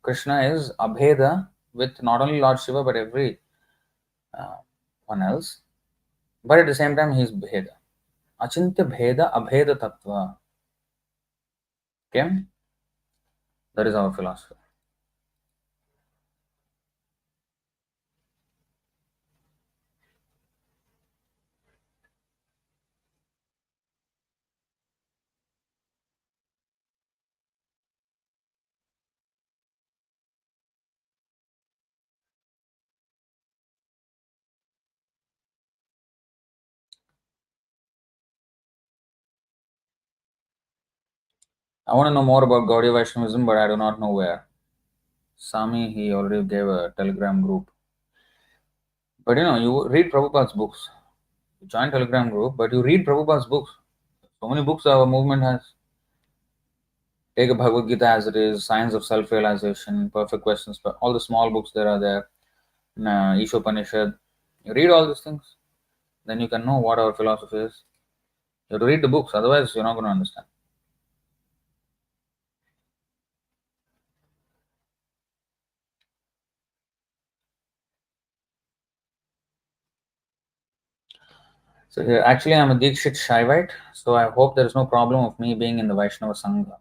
Krishna is Abheda with not only Lord Shiva but every one else. But at the same time, he is Bheda. Achintya Bheda Abheda Tattva. Okay? That is our philosophy. I want to know more about Gaudiya Vaishnavism, but I do not know where. Sami, he already gave a Telegram group. But you read Prabhupada's books. You join Telegram group, but you read Prabhupada's books. So many books our movement has. Take a Bhagavad Gita as it is, Science of Self-Realization, Perfect Questions, but all the small books there are there, Ishopanishad. You read all these things, then you can know what our philosophy is. You have to read the books, otherwise you're not going to understand. So here, actually, I'm a Dikshit Shaivite, so I hope there is no problem of me being in the Vaishnava Sangha.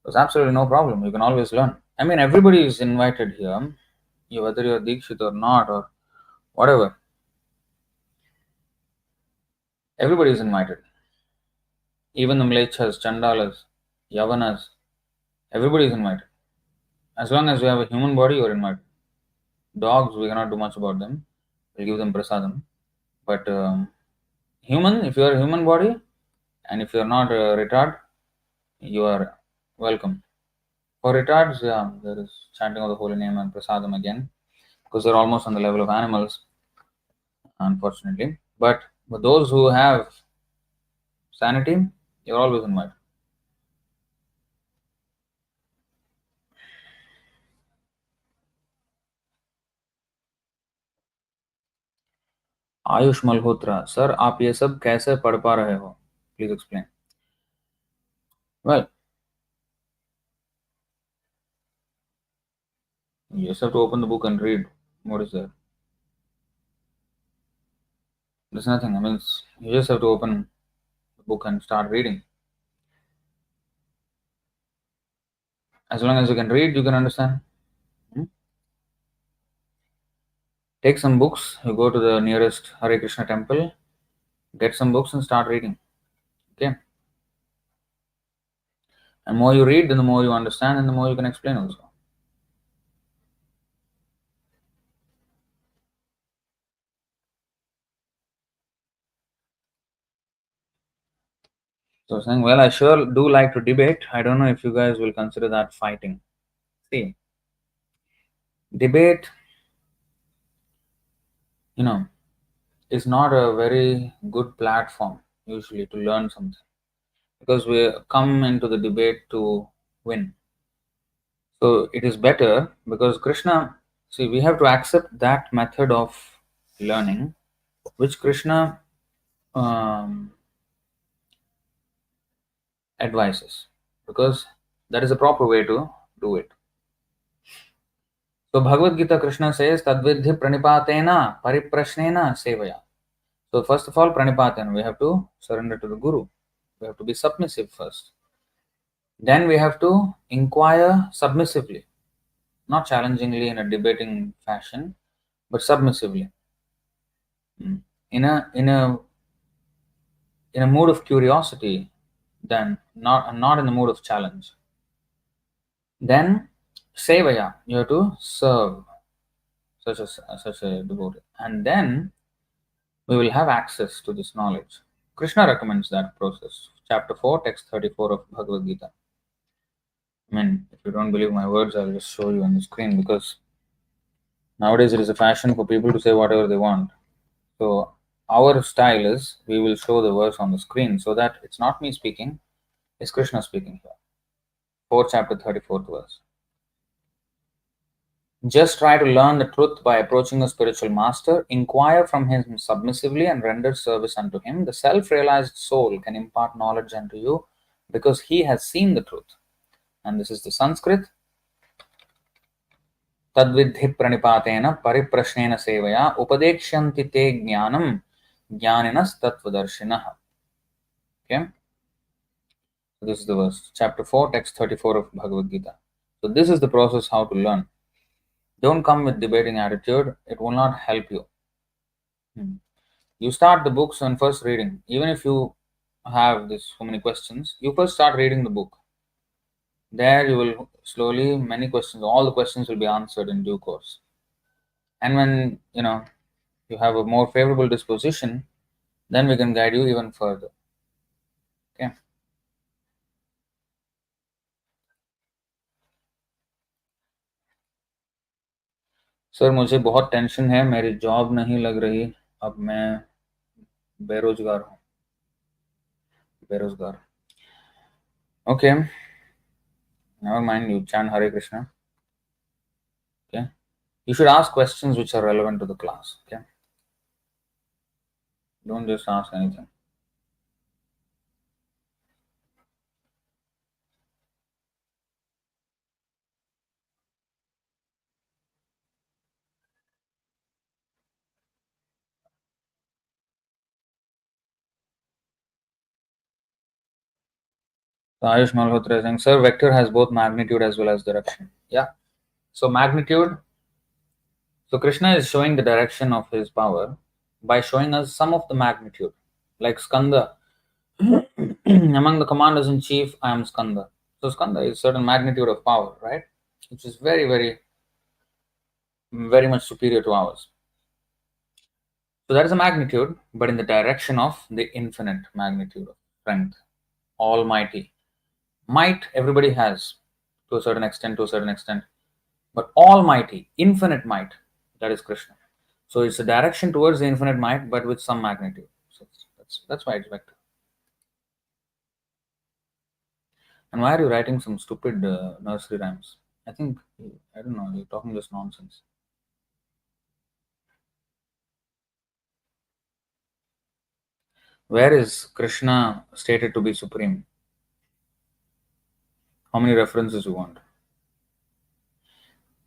There's absolutely no problem. You can always learn. I mean, everybody is invited here, whether you're Dikshit or not, or whatever. Everybody is invited. Even the Mlechas, Chandalas, Yavanas, everybody is invited. As long as you have a human body, you're invited. Dogs, we cannot do much about them. We'll give them prasadam. But human, if you are a human body, and if you're not a retard, you are welcome. For retards, yeah, there is chanting of the holy name and prasadam again, because they're almost on the level of animals, unfortunately. But for those who have sanity, you're always invited. Ayush Malhotra, sir आप ये सब कैसे पढ़ पा रहे हो? Please explain. Well, you just have to open the book and read. What is there? There's nothing. I mean, you just have to open the book and start reading. As long as you can read, you can understand. Hmm? Take some books, you go to the nearest Hare Krishna temple, get some books and start reading. Okay. And the more you read, then the more you understand and the more you can explain also. So saying, well, I sure do like to debate. I don't know if you guys will consider that fighting. See, debate, is not a very good platform usually to learn something, because we come into the debate to win. So it is better, because Krishna, see, we have to accept that method of learning which Krishna um, advises, because that is a proper way to do it. So Bhagavad Gita, Krishna says, Tadvidhi pranipatena pariprashnena sevaya. So first of all, pranipatena, we have to surrender to the Guru. We have to be submissive first. Then we have to inquire submissively, not challengingly in a debating fashion, but submissively. In a mood of curiosity, then not in the mood of challenge. Then sevaya, you have to serve such a devotee, and then we will have access to this knowledge. Krishna recommends that process. Chapter 4, text 34 of Bhagavad Gita. I mean, if you don't believe my words, I'll just show you on the screen, because nowadays it is a fashion for people to say whatever they want. So our style is, we will show the verse on the screen so that it's not me speaking, it's Krishna speaking here. 4 chapter 34th verse. Just try to learn the truth by approaching a spiritual master, inquire from him submissively and render service unto him. The self-realized soul can impart knowledge unto you because he has seen the truth. And this is the Sanskrit. Tadvidhi pranipatena pariprashnena sevaya upadekshanti te jnanam jnaninas tattvadarshinaha. Okay? So this is the verse. Chapter 4, text 34 of Bhagavad Gita. So this is the process how to learn. Don't come with debating attitude. It will not help you. You start the books and first reading. Even if you have this so many questions, you first start reading the book. There you will slowly, many questions, all the questions will be answered in due course. And when you have a more favorable disposition, then we can guide you even further. Okay. Sir मुझे बहुत tension है, मेरी job नहीं लग रही, अब मैं बेरोजगार हूँ, बेरोजगार. Okay, never mind, you chant Hare Krishna. Okay, you should ask questions which are relevant to the class. Okay, don't just ask anything. So Ayush Malhotra is saying, sir, vector has both magnitude as well as direction. Yeah. So magnitude, so Krishna is showing the direction of his power by showing us some of the magnitude. Like Skanda, among the commanders in chief, I am Skanda. So Skanda is certain magnitude of power, right? Which is very, very, very much superior to ours. So that is a magnitude, but in the direction of the infinite magnitude of strength, almighty. Might everybody has to a certain extent, but almighty, infinite might, that is Krishna. So it's a direction towards the infinite might, but with some magnitude. So that's why it's vector. And why are you writing some stupid nursery rhymes? I think, I don't know, you're talking just nonsense. Where is Krishna stated to be supreme? How many references you want?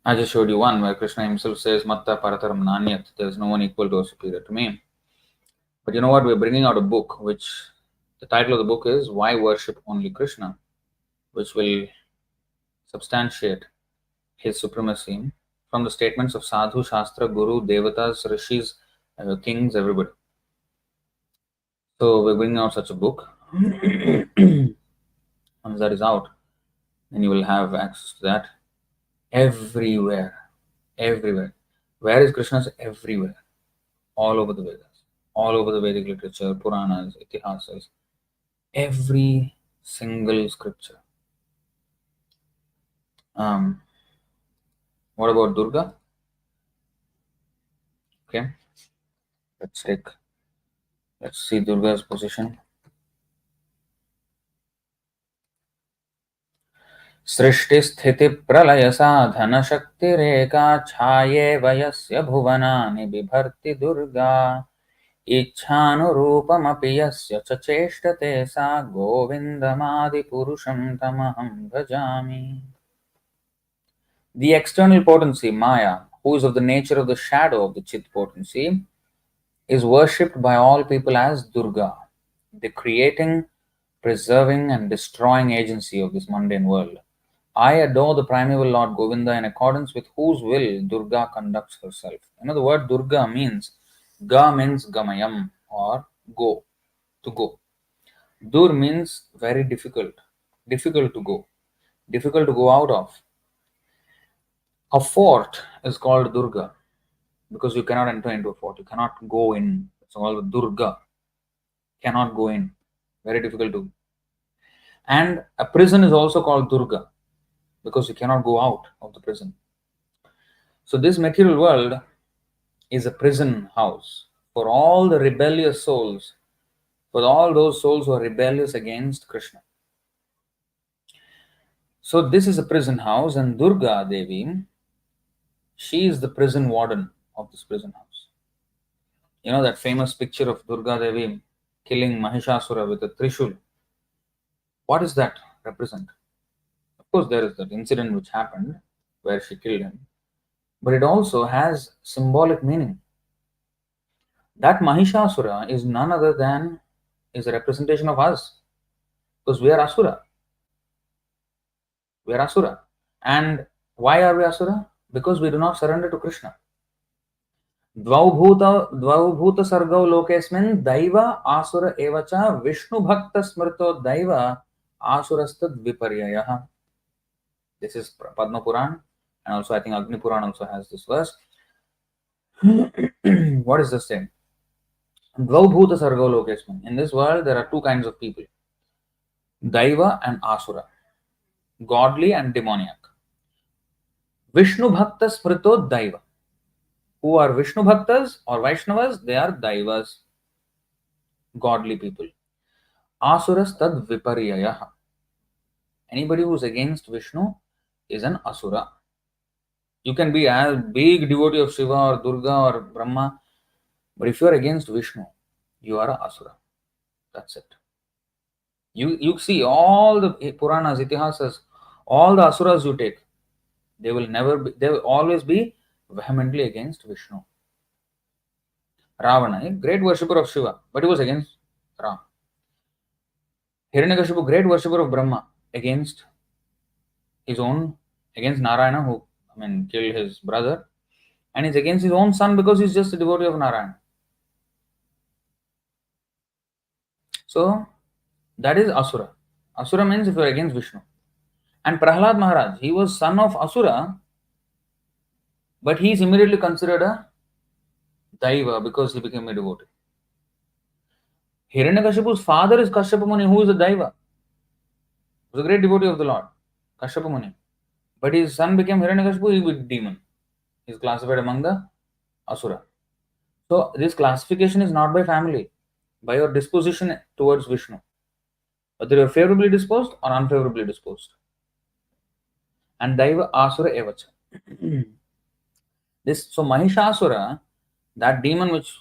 I just showed you one where Krishna himself says, Matta Parataram Nanyat, there is no one equal to or superior to me. But you know what? We're bringing out a book which the title of the book is Why Worship Only Krishna, which will substantiate his supremacy from the statements of Sadhu, Shastra, Guru, Devatas, Rishis, kings, everybody. So we're bringing out such a book. Once that is out, then you will have access to that everywhere. Everywhere. Where is Krishna? Everywhere. All over the Vedas, all over the Vedic literature, Puranas, Itihasas, every single scripture. What about Durga? Okay, let's see Durga's position. सृष्टि स्थिति प्रलय साधन शक्ति रेखा छाये वयस्य भुवनानि बिभर्ति दुर्गा इच्छानुरूपमपि यस्य च चेष्टते सा गोविन्दमादिपुरुषं तमहं भजामि. The external potency, Maya, who is of the nature of the shadow of the Chit potency, is worshipped by all people as Durga, the creating, preserving, and destroying agency of this mundane world. I adore the primeval Lord Govinda in accordance with whose will Durga conducts herself. You know, the word Durga means, Ga means Gamayam, or go, to go. Dur means very difficult, difficult to go out of. A fort is called Durga because you cannot enter into a fort. You cannot go in. It's called Durga. Cannot go in. Very difficult to. And a prison is also called Durga because you cannot go out of the prison. So this material world is a prison house for all the rebellious souls, for all those souls who are rebellious against Krishna. So this is a prison house, and Durga Devi, she is the prison warden of this prison house. You know that famous picture of Durga Devi killing Mahishasura with a trishul. What does that represent? Of course, there is that incident which happened where she killed him, but it also has symbolic meaning. That Mahishasura is none other than is a representation of us, because we are Asura. We are Asura. And why are we Asura? Because we do not surrender to Krishna. द्वौ भूत सर्गौ लोकेस्मिन् दैव आसुर एव च विष्णु भक्त स्मृतो दैव आसुरस्तद् विपर्ययः. This is Padma Puran, and also I think Agni Puran also has this verse. What is this saying? Dvau bhuta sargo lokesmin. In this world, there are two kinds of people, Daiva and Asura, godly and demoniac. Vishnu Bhakta Smrito Daiva. Who are Vishnu Bhaktas or Vaishnavas? They are Daivas, godly people. Asuras tad viparyayaha. Anybody who is against Vishnu is an Asura. You can be a big devotee of Shiva or Durga or Brahma, but if you are against Vishnu, you are an Asura. That's it. You see all the Puranas, Itihasas, all the Asuras you take, they will always be vehemently against Vishnu. Ravana, a great worshipper of Shiva, but he was against Ram. Hiranyakashipu, great worshipper of Brahma, against Narayana, who killed his brother, and he's against his own son because he's just a devotee of Narayana. So that is Asura. Asura means if you are against Vishnu. And Prahlad Maharaj, he was son of Asura, but he is immediately considered a Daiva because he became a devotee. Hiranyakashipu's father is Kashyapa Muni, who is a Daiva. He was a great devotee of the Lord, Kashyapa Muni. But his son became Hiranyakashipu, he was a demon. He is classified among the Asura. So this classification is not by family, by your disposition towards Vishnu. Whether you are favorably disposed or unfavorably disposed. And Daiva Asura Evacha. So Mahishasura, that demon which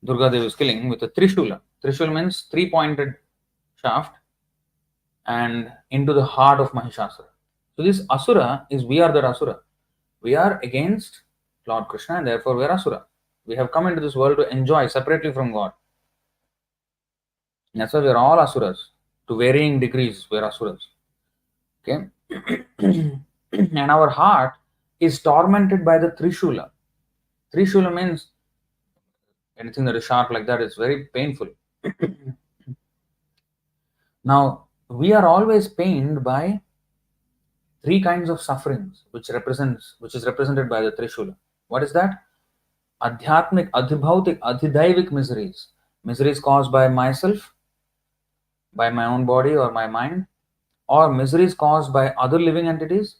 Durga Devi is killing with a Trishula. Trishula means three-pointed shaft and into the heart of Mahishasura. So this Asura we are that Asura. We are against Lord Krishna and therefore we are Asura. We have come into this world to enjoy separately from God. That's why we are all Asuras. To varying degrees, we are Asuras. Okay? and our heart is tormented by the Trishula. Trishula means anything that is sharp like that is very painful. Now, we are always pained by three kinds of sufferings, which is represented by the Trishula. What is that? Adhyatmic, adhibhautik, adhidaivik miseries. Miseries caused by myself, by my own body or my mind, or miseries caused by other living entities,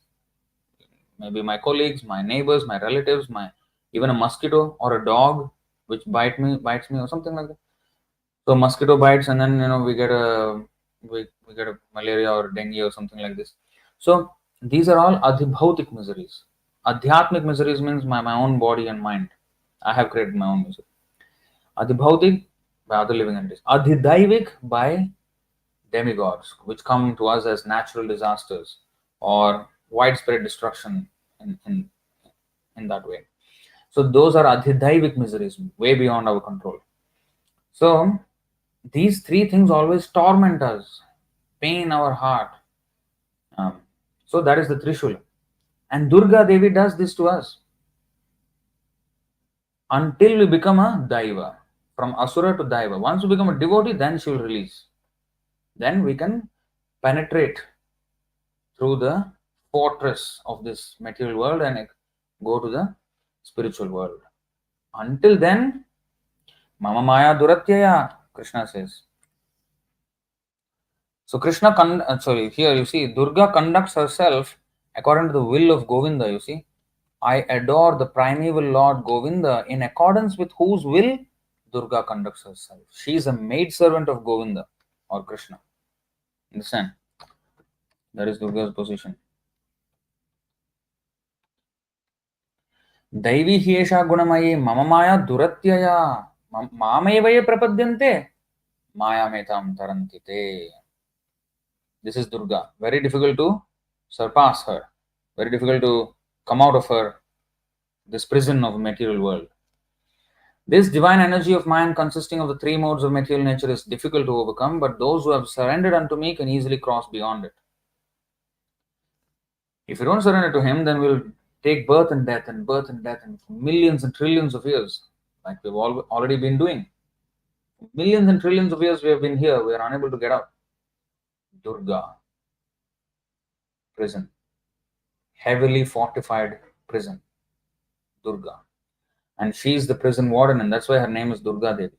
maybe my colleagues, my neighbors, my relatives, my even a mosquito or a dog which bites me or something like that. So mosquito bites and then we get a malaria or dengue or something like this. So these are all adhibhautik miseries. Adhyatmic miseries means my own body and mind. I have created my own misery. Adhibhautik by other living entities. Adhidaivik by demigods, which come to us as natural disasters or widespread destruction in that way. So those are adhidaivik miseries, way beyond our control. So these three things always torment us, pain our heart. So that is the Trishula. And Durga Devi does this to us until we become a Daiva, from Asura to Daiva. Once we become a devotee, then she will release. Then we can penetrate through the fortress of this material world and go to the spiritual world. Until then, Mama Maya Duratyaya, Krishna says. So here you see, Durga conducts herself according to the will of Govinda, you see. I adore the primeval Lord Govinda, in accordance with whose will Durga conducts herself. She is a maidservant of Govinda or Krishna. Understand? That is Durga's position. Daivi hiesha gunamayi mama maya duratyaya mamaevaye prapadyante maya metam tarantite. This is Durga. Very difficult to surpass her. Very difficult to come out of her, this prison of material world. This divine energy of mind, consisting of the three modes of material nature, is difficult to overcome, but those who have surrendered unto me can easily cross beyond it. If you don't surrender to him, then we'll take birth and death and millions and trillions of years, like we've already been doing. Millions and trillions of years we have been here, we are unable to get out. Durga, prison, heavily fortified prison, Durga. And she is the prison warden, and that's why her name is Durga Devi.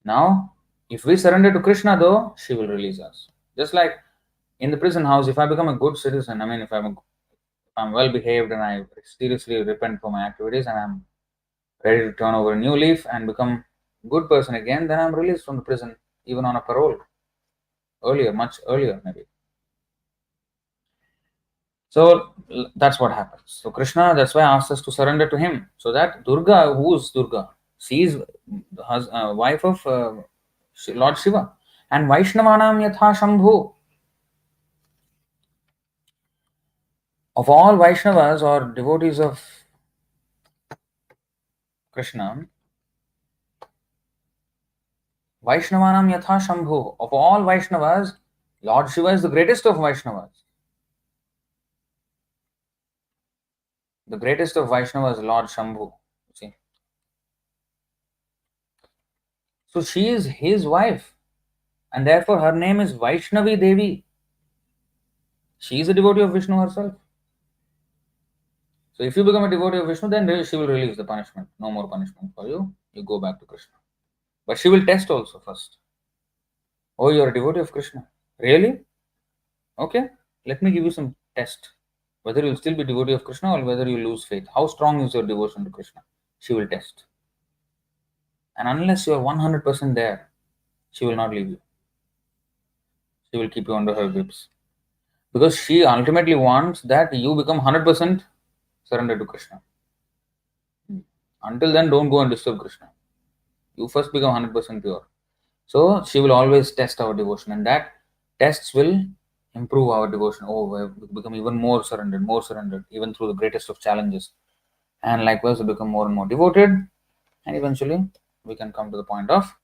Now, if we surrender to Krishna, though, she will release us. Just like in the prison house, if I become a good citizen, if I'm well behaved and I seriously repent for my activities and I'm ready to turn over a new leaf and become a good person again, then I'm released from the prison, even on a parole. Much earlier, maybe. So that's what happens. So Krishna, that's why asks us to surrender to him. So that Durga, who is Durga? She is wife of Lord Shiva. And Vaishnavanam Yatha Shambhu. Of all Vaishnavas or devotees of Krishna, Vaishnavanam Yatha Shambhu. Of all Vaishnavas, Lord Shiva is the greatest of Vaishnavas. The greatest of Vaishnavas is Lord Shambhu. See? So she is his wife, and therefore her name is Vaishnavi Devi. She is a devotee of Vishnu herself. So if you become a devotee of Vishnu, then she will release the punishment. No more punishment for you. You go back to Krishna. But she will test also first. Oh, you are a devotee of Krishna. Really? Okay. Let me give you some test. Whether you will still be devotee of Krishna or whether you lose faith. How strong is your devotion to Krishna? She will test. And unless you are 100% there, she will not leave you. She will keep you under her grips. Because she ultimately wants that you become 100% surrendered to Krishna. Until then, don't go and disturb Krishna. You first become 100% pure. So she will always test our devotion, and that tests will improve our devotion. Oh, we become even more surrendered, even through the greatest of challenges. And likewise, we become more and more devoted, and eventually we can come to the point of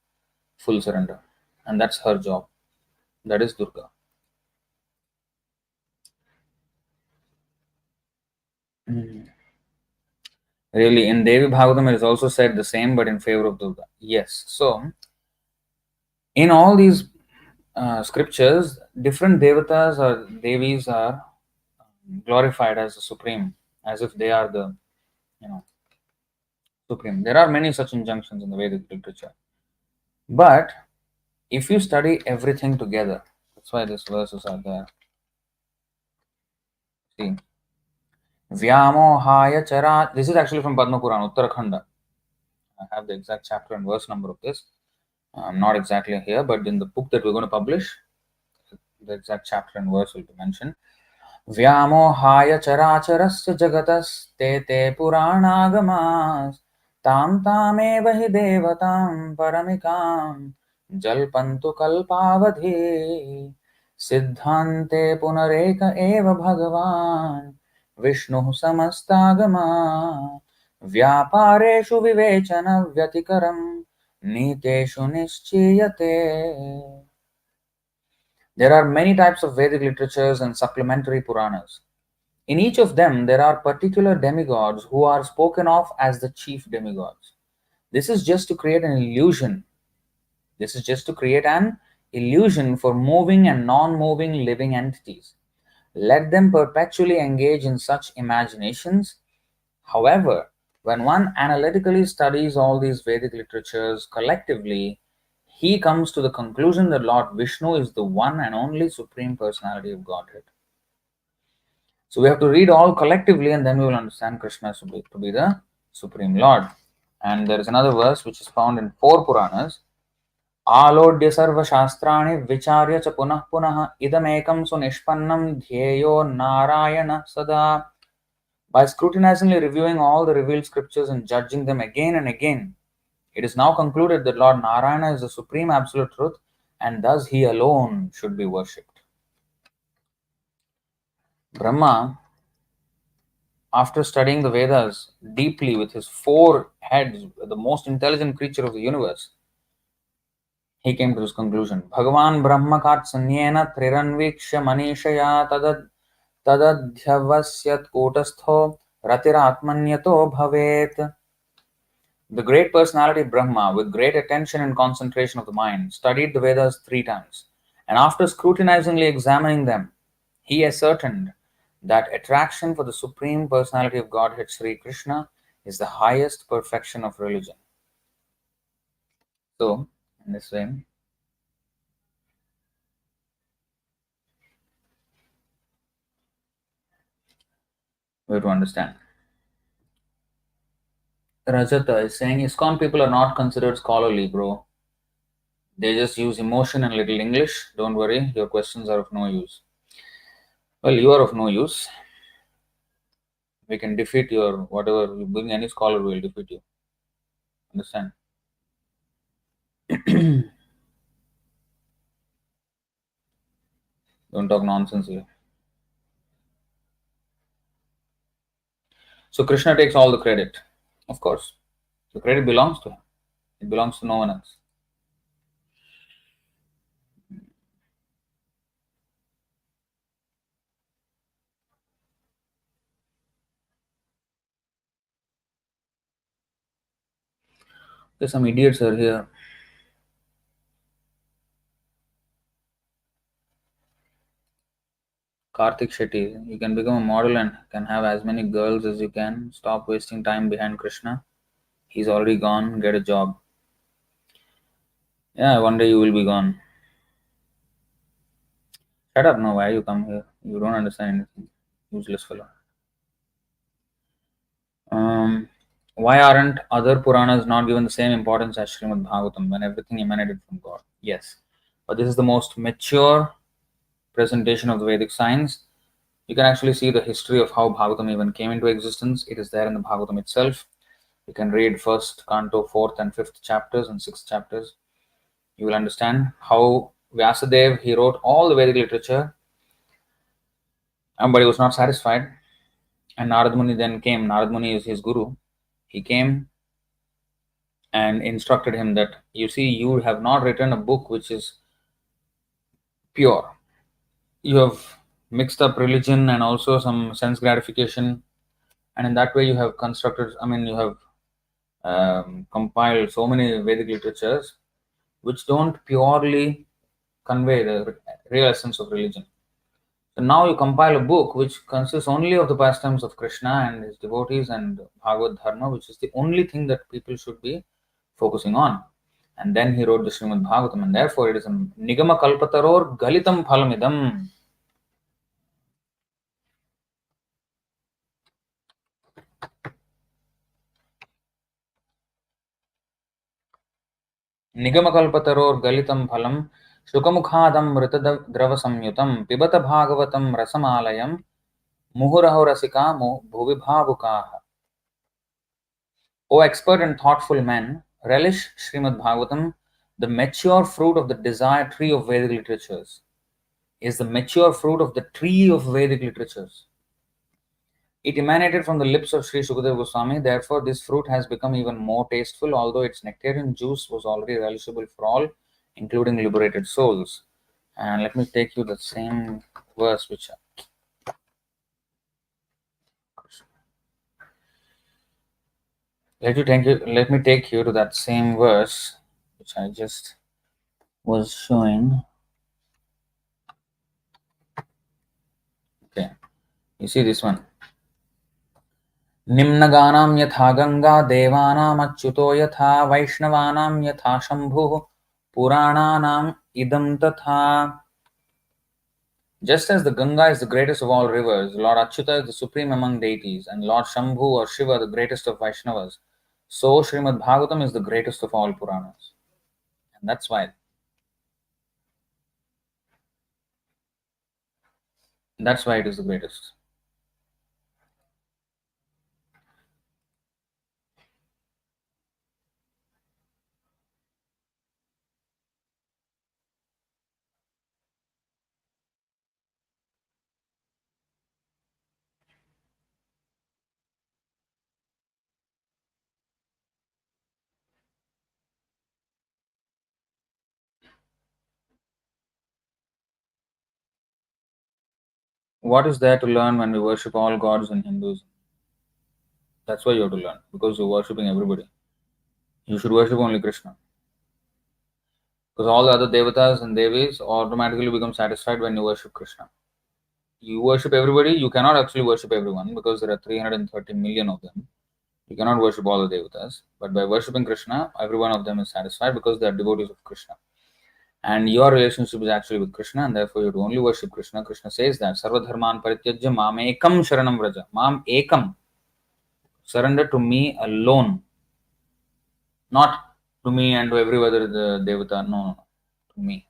full surrender. And that's her job. That is Durga. Really, in Devi Bhagavatam, it is also said the same, but in favor of Durga. Yes. So, in all these scriptures, different devatas or devis are glorified as the supreme, as if they are the you know supreme. There are many such injunctions in the Vedic literature. But if you study everything together, that's why these verses are there. See, Vyamohaya Chara. This is actually from Padma Purana, Uttarakhanda. I have the exact chapter and verse number of this. Not exactly here, but in the book that we're going to publish, the exact chapter and verse will be mentioned. व्यामोहाय चराचरस्य जगतस्ते ते पुराणागमास् तां तामेव हि देवतां परमिकां जल्पन्तु कल्पावधि सिद्धान्ते पुनरेक एव भगवान् विष्णुः समस्तागमा व्यापारेषु विवेचन व्यतिकरं नीतेषु निश्चीयते. There are many types of Vedic literatures and supplementary Puranas. In each of them, there are particular demigods who are spoken of as the chief demigods. This is just to create an illusion. This is just to create an illusion for moving and non moving living entities. Let them perpetually engage in such imaginations. However, when one analytically studies all these Vedic literatures collectively, he comes to the conclusion that Lord Vishnu is the one and only Supreme Personality of Godhead. So we have to read all collectively and then we will understand Krishna to be the Supreme Lord. And there is another verse which is found in 4 Puranas. Alodya sarva shastrani vicharya cha punah punah idamekam sunishpannam dhyeyo narayana sada. By scrutinizingly reviewing all the revealed scriptures and judging them again and again, it is now concluded that Lord Narayana is the supreme absolute truth and thus he alone should be worshipped. Brahma, after studying the Vedas deeply with his 4 heads, the most intelligent creature of the universe, he came to this conclusion. Bhagavan Brahma Katsanyena Triranviksha Manishaya Tadadhyavasyat Kotastho Ratiratmanyato Bhavet. The great personality Brahma, with great attention and concentration of the mind, studied the Vedas 3 times, and after scrutinizingly examining them, he ascertained that attraction for the Supreme Personality of Godhead, Sri Krishna, is the highest perfection of religion. So, in this way, we have to understand. Rajata is saying ISKCON people are not considered scholarly, bro. They just use emotion and little English. Don't worry, your questions are of no use. Well, you are of no use. We can defeat your whatever. You bring any scholar, we will defeat you. Understand? Don't talk nonsense here. So Krishna takes all the credit. Of course. The credit belongs to him. It belongs to no one else. There's some idiots are here. Karthik Shetty, you can become a model and can have as many girls as you can. Stop wasting time behind Krishna. He's already gone. Get a job. Yeah, one day you will be gone. Shut up, no, why you come here? You don't understand anything. Useless fellow. Why aren't other Puranas not given the same importance as Srimad Bhagavatam when everything emanated from God? Yes, but this is the most mature presentation of the Vedic science. You can actually see the history of how Bhagavatam even came into existence. It is there in the Bhagavatam itself. You can read first canto, 4th and 5th chapters and 6th chapters. You will understand how Vyasadeva, he wrote all the Vedic literature, but he was not satisfied. And Narad Muni then came. Narad Muni is his guru. He came and instructed him that, you see, you have not written a book which is pure. You have mixed up religion and also some sense gratification, And in that way, you have constructed, you have compiled so many Vedic literatures which don't purely convey the real essence of religion. So now you compile a book which consists only of the pastimes of Krishna and his devotees and Bhagavad Dharma, which is the only thing that people should be focusing on. And then he wrote the Srimad Bhagavatam, and therefore it is a Nigama Kalpataror Galitam Phalamidam. निगमकल्पतरोर् गलितं फलं शुकमुखादं मृतद्रवसंयुतं पिबत भागवतं रसमालयं मुहुरहो रसिका भुवि भावुकाः. O expert and thoughtful men, relish Srimad Bhagavatam, the mature fruit of the desire tree of Vedic literatures. Is the mature fruit of the tree of Vedic literatures. It emanated from the lips of Sri Sukadeva Goswami, therefore this fruit has become even more tasteful, although its nectarian juice was already relishable for all, including liberated souls. And let me take you the same verse which let me take you to that same verse which I just was showing. Okay, you see this one. निम्नगानां यथा गंगा देवानामच्युतो यथा वैष्णवानां यथा शंभुः पुराणानाम् idam tatha. Just as the Ganga is the greatest of all rivers, Lord Achyuta is the supreme among deities, and Lord Shambhu or Shiva the greatest of Vaishnavas, so Srimad Bhagavatam is the greatest of all Puranas. And that's why it is the greatest. What is there to learn when we worship all gods in Hinduism? That's why you have to learn, because you're worshipping everybody. You should worship only Krishna. Because all the other devatas and devis automatically become satisfied when you worship Krishna. You worship everybody, you cannot actually worship everyone because there are 330 million of them. You cannot worship all the devatas. But by worshipping Krishna, every one of them is satisfied because they are devotees of Krishna. And your relationship is actually with Krishna, and therefore you have to only worship Krishna. Krishna says that Sarva Dharman Parityajya Mam Ekam Sharanam Vraja. Mam Ekam. Surrender to me alone. Not to me and to every other devata. No. To me.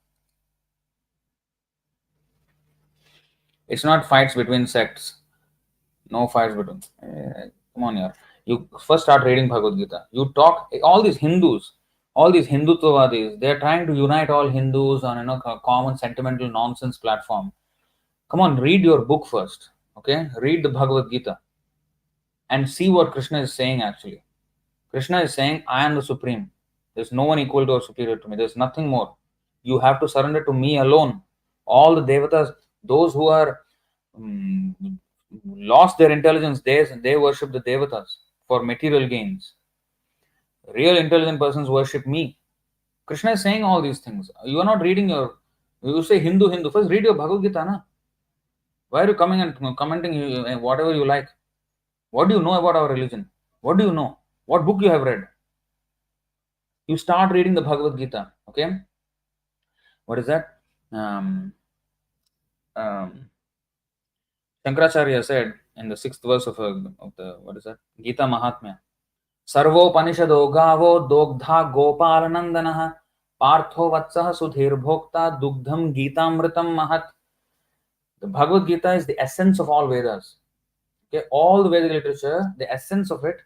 It's not fights between sects. No fights between. Come on here. You first start reading Bhagavad Gita. You talk, all these Hindus, all these Hindutvavadis, they're trying to unite all Hindus on a common sentimental nonsense platform. Come on, read your book first. Okay? Read the Bhagavad Gita and see what Krishna is saying actually. Krishna is saying, I am the supreme. There's no one equal to or superior to me. There's nothing more. You have to surrender to me alone. All the devatas, those who are lost their intelligence, they worship the devatas for material gains. Real intelligent persons worship me. Krishna is saying all these things. You are not reading you say Hindu. First read your Bhagavad Gita. Na? Why are you coming and commenting whatever you like? What do you know about our religion? What do you know? What book you have read? You start reading the Bhagavad Gita. Okay? What is that? Shankaracharya said in the 6th verse of the what is that? Gita Mahatmya. Sarvopanishado gavo dogdha gopalanandanah partho vatsah sudhir bhokta dugdham gitamritam mahat. The Bhagavad Gita is the essence of all Vedas. Okay, all the Vedic literature, the essence of it,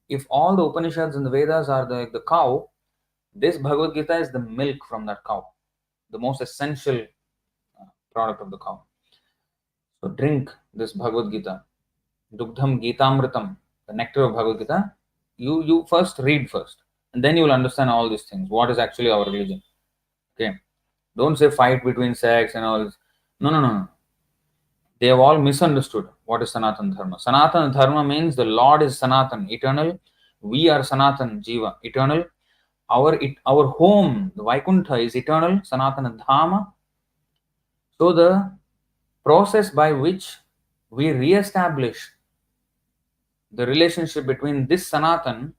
if all the Upanishads and the Vedas are the cow, this Bhagavad Gita is the milk from that cow, the most essential product of the cow. So drink this Bhagavad Gita, Dugdham Gitamritam, the nectar of Bhagavad Gita. You first read first, and then you will understand all these things. What is actually our religion? Okay, don't say fight between sects and all this. No. They have all misunderstood what is Sanatan Dharma. Sanatan Dharma means the Lord is Sanatan, eternal. We are Sanatan, Jiva, eternal. Our home, the Vaikuntha, is eternal, Sanatana Dhamma. So the process by which we re-establish the relationship between this Sanatan,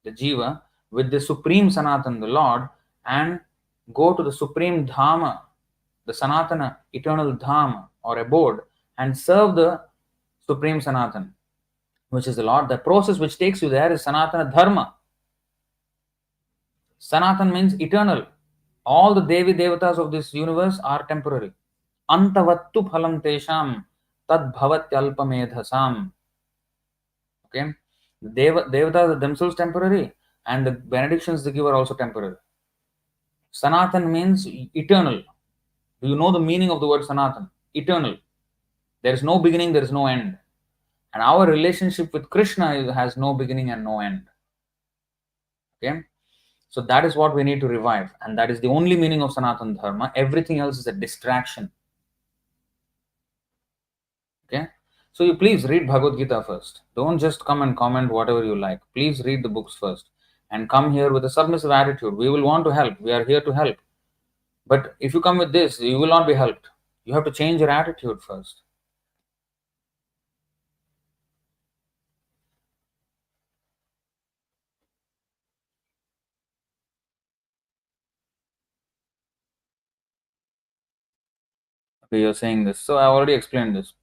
the Jiva, with the Supreme Sanatan, the Lord, and go to the Supreme Dhamma, the Sanatana, eternal Dhamma or abode, and serve the Supreme Sanatan, which is the Lord. The process which takes you there is Sanatana Dharma. Sanatan means eternal. All the Devi Devatas of this universe are temporary. Antavattu phalam tesham tad bhavatyalpamedhasam. Okay? Devatas are themselves temporary, and the benedictions they give are also temporary. Sanatan means eternal. Do you know the meaning of the word Sanatan? Eternal. There is no beginning, there is no end. And our relationship with Krishna has no beginning and no end. Okay? So that is what we need to revive. And that is the only meaning of Sanatan Dharma. Everything else is a distraction. Okay? So you please read Bhagavad Gita first. Don't just come and comment whatever you like. Please read the books first. And come here with a submissive attitude. We will want to help. We are here to help. But if you come with this, you will not be helped. You have to change your attitude first. Okay, you're saying this. So I already explained this.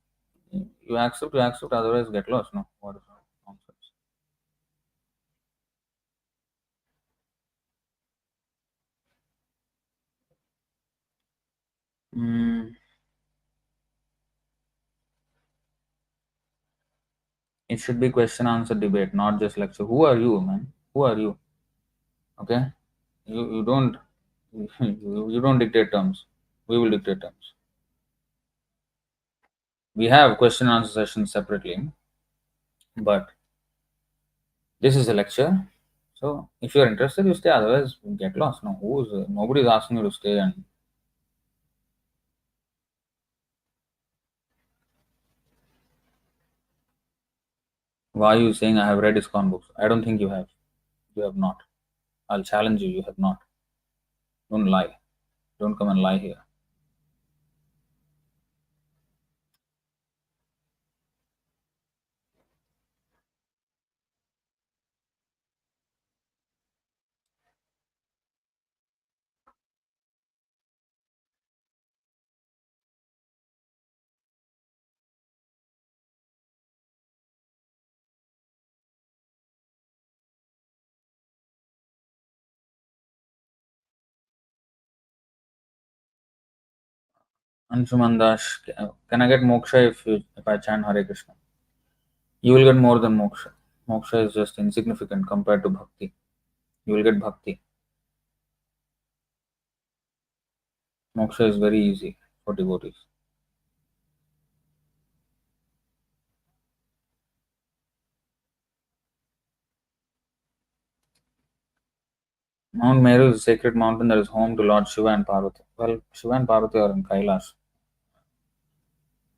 You accept, otherwise get lost. No, what is nonsense? It should be question answer debate, not just lecture. Who are you, man? Who are you? Okay, you don't you don't dictate terms. We will dictate terms. We have question answer sessions separately, but this is a lecture. So if you're interested, you stay. Otherwise, get lost. No, nobody's asking you to stay. And why are you saying I have read ISKCON books? I don't think you have. You have not. I'll challenge you. You have not. Don't lie. Don't come and lie here. Anshuman Dash, can I get moksha if I chant Hare Krishna? You will get more than moksha. Moksha is just insignificant compared to bhakti. You will get bhakti. Moksha is very easy for devotees. Mount Meru is a sacred mountain that is home to Lord Shiva and Parvati. Well, Shiva and Parvati are in Kailash.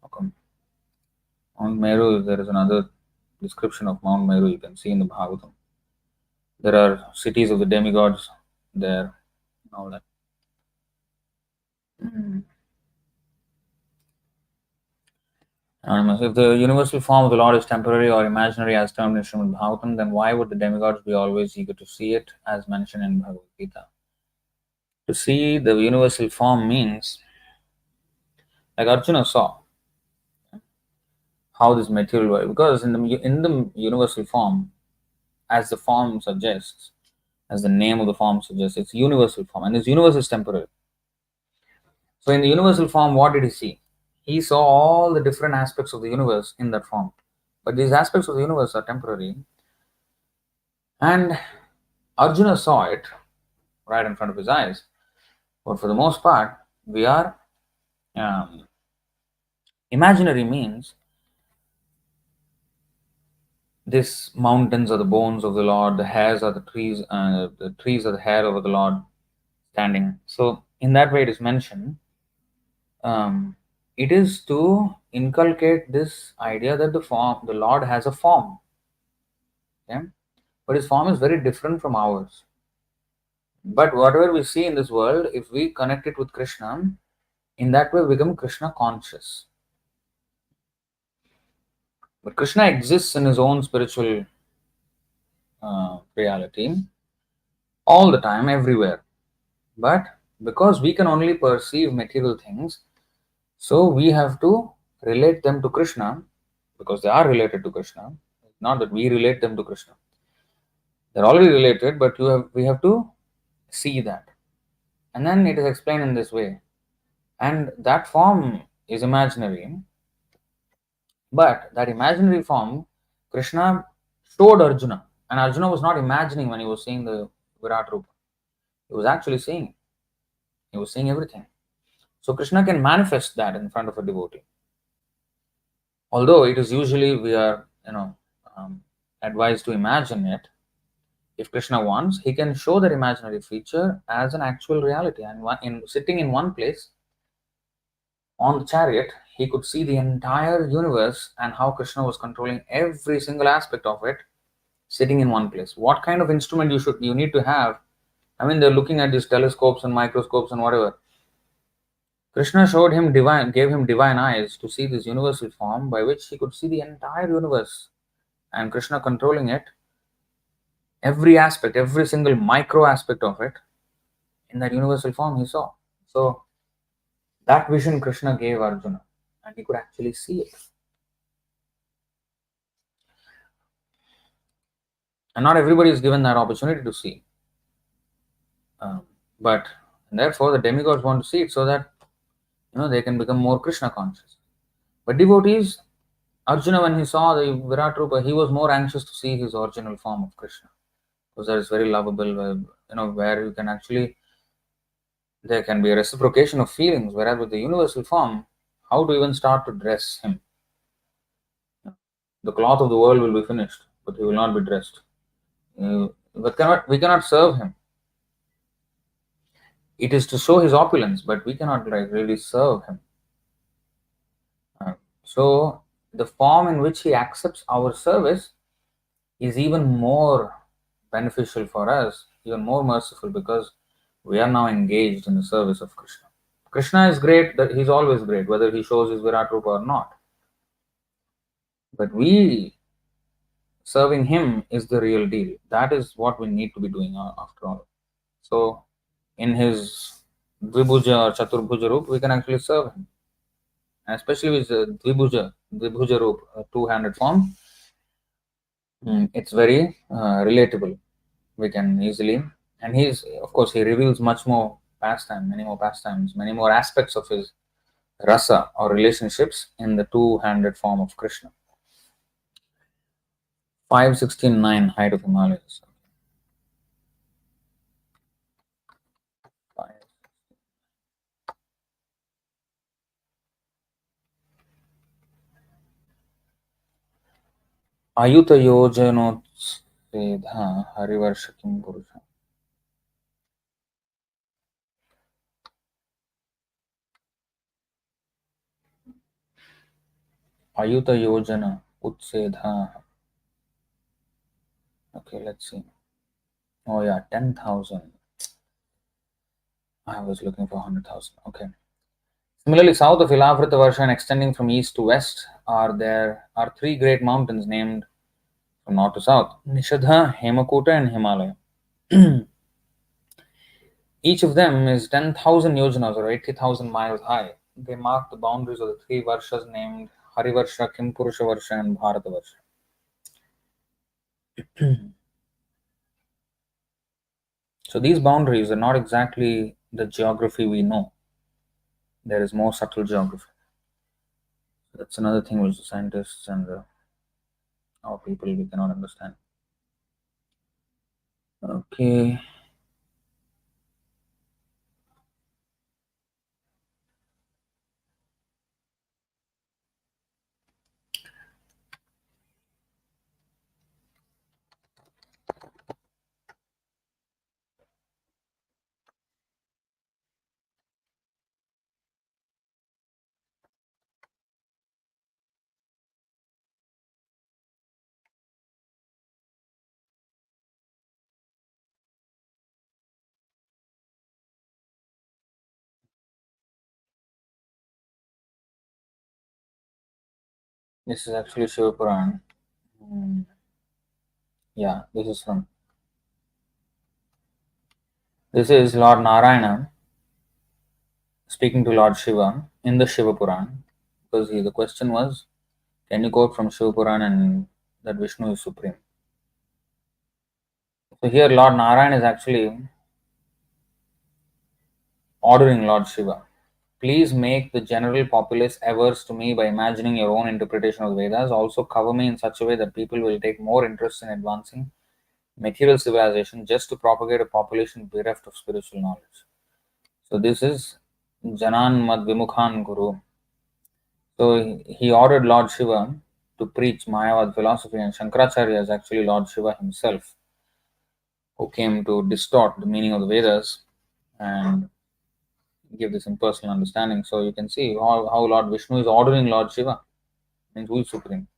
How come? Mount Meru, there is another description of Mount Meru you can see in the Bhagavatam. There are cities of the demigods there and all that. Anonymous. If the universal form of the Lord is temporary or imaginary as termed in Srimad Bhagavatam, then why would the demigods be always eager to see it as mentioned in Bhagavad Gita? To see the universal form means, like Arjuna saw how this material works, because in the universal form, as the form suggests, as the name of the form suggests, it's universal form, and this universe is temporary. So in the universal form, what did he see? He saw all the different aspects of the universe in that form. But these aspects of the universe are temporary. And Arjuna saw it right in front of his eyes. But for the most part, we are imaginary means these mountains are the bones of the Lord, the hairs are the trees are the hair of the Lord standing. So in that way, it is mentioned. It is to inculcate this idea that the Lord has a form, okay? But his form is very different from ours. But whatever we see in this world, if we connect it with Krishna, in that way we become Krishna conscious. But Krishna exists in his own spiritual reality all the time, everywhere. But because we can only perceive material things, so we have to relate them to Krishna because they are related to Krishna. Not that we relate them to Krishna. They're already related, but we have to see that. And then it is explained in this way. And that form is imaginary, but that imaginary form, Krishna showed Arjuna. And Arjuna was not imagining when he was seeing the Virat Rupa. He was actually seeing it. He was seeing everything. So Krishna can manifest that in front of a devotee. Although it is usually we are, advised to imagine it. If Krishna wants, he can show that imaginary feature as an actual reality. And sitting in one place on the chariot, he could see the entire universe and how Krishna was controlling every single aspect of it, sitting in one place. What kind of instrument you need to have? I mean, they're looking at these telescopes and microscopes and whatever. Krishna gave him divine eyes to see this universal form by which he could see the entire universe, and Krishna controlling it, every aspect, every single micro aspect of it, in that universal form he saw. So that vision Krishna gave Arjuna, and he could actually see it. And not everybody is given that opportunity to see. But therefore, the demigods want to see it so that they can become more Krishna conscious. But devotees, Arjuna, when he saw the Virat Rupa, he was more anxious to see his original form of Krishna, because that is very lovable. Where you can actually, there can be a reciprocation of feelings. Whereas with the universal form, how to even start to dress him? The cloth of the world will be finished, but he will not be dressed. We cannot serve him. It is to show his opulence, but we cannot really serve him. So the form in which he accepts our service is even more beneficial for us, even more merciful, because we are now engaged in the service of Krishna. Krishna is great, that he's always great, whether he shows his Virat Rupa or not. But we serving him is the real deal. That is what we need to be doing after all. So in his Dvibhuja or Chaturbhuja Rup, we can actually serve him. And especially with Dvibhuja Rup, a two-handed form, it's very relatable. We can easily, and of course, he reveals many more pastimes, many more aspects of his rasa or relationships in the two-handed form of Krishna. 569, height of Himalayas. Ayuta yojanotsedha harivarsha kim purusha. Ayuta yojana utsedha. Okay, let's see. Oh yeah, 10,000. I was looking for 100,000. Okay. Similarly, south of Ilavrita Varsha and extending from east to west there are three great mountains named from north to south: Nishadha, Hemakuta, and Himalaya. Each of them is 10,000 yojanas or 80,000 miles high. They mark the boundaries of the three Varshas named Harivarsha, Kimpurusha Varsha, and Bharata Varsha. So these boundaries are not exactly the geography we know. There is more subtle geography. That's another thing which the scientists and our people we cannot understand. Okay. This is actually Shiva Puran. Yeah, this is Lord Narayana speaking to Lord Shiva in the Shiva Puran, because the question was, can you quote from Shiva Puran and that Vishnu is supreme? So here Lord Narayana is actually ordering Lord Shiva, please make the general populace averse to me by imagining your own interpretation of the Vedas. Also cover me in such a way that people will take more interest in advancing material civilization just to propagate a population bereft of spiritual knowledge. So this is Janan Mad Vimukhan Guru. So he ordered Lord Shiva to preach Mayavad philosophy, and Shankaracharya is actually Lord Shiva himself, who came to distort the meaning of the Vedas and give this impersonal understanding. So you can see how Lord Vishnu is ordering Lord Shiva, means who is supreme.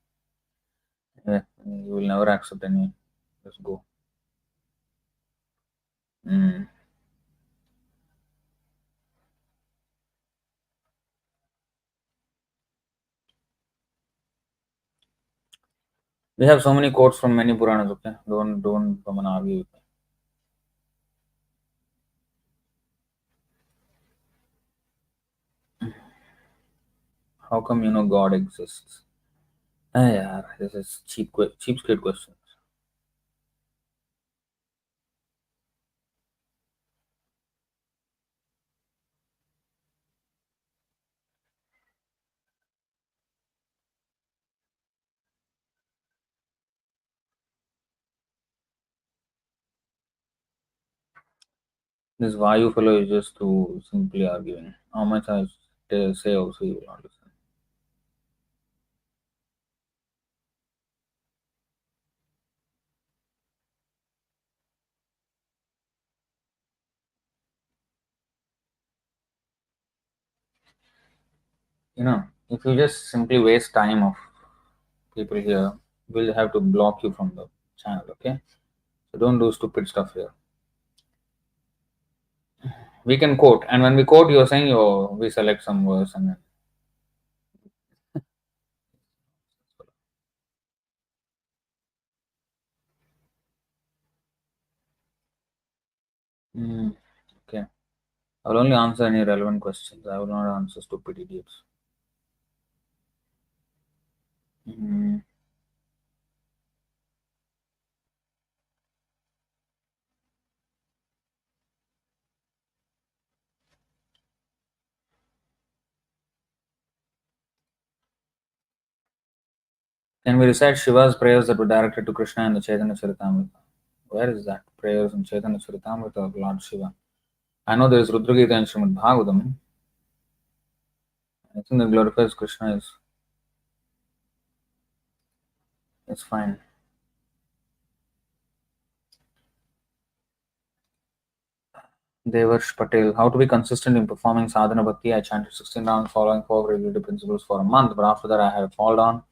Yeah, you will never accept any. Let's go. Mm. We have so many quotes from many Puranas. Okay, don't come and argue with me. How come you know God exists? Ah, yeah, this is cheapskate questions. This Vayu fellow is just too simply arguing. How much I say also you will not listen. If you just simply waste time of people here, we'll have to block you from the channel. Okay, so don't do stupid stuff here. We can quote, and when we quote, you're saying, "Oh, we select some verse," and then okay. I will only answer any relevant questions. I will not answer stupid idiots. Mm. Can we recite Shiva's prayers that were directed to Krishna in the Chaitanya Charitamrita? Where is that? Prayers in Chaitanya Charitamrita of Lord Shiva. I know there is Rudra Gita and Srimad Bhagavatam. I think that glorifies Krishna is it's fine. Devarsh Patel. How to be consistent in performing sadhana bhakti? I chanted 16 rounds following 4 regulated principles for a month, but after that I had a fall down.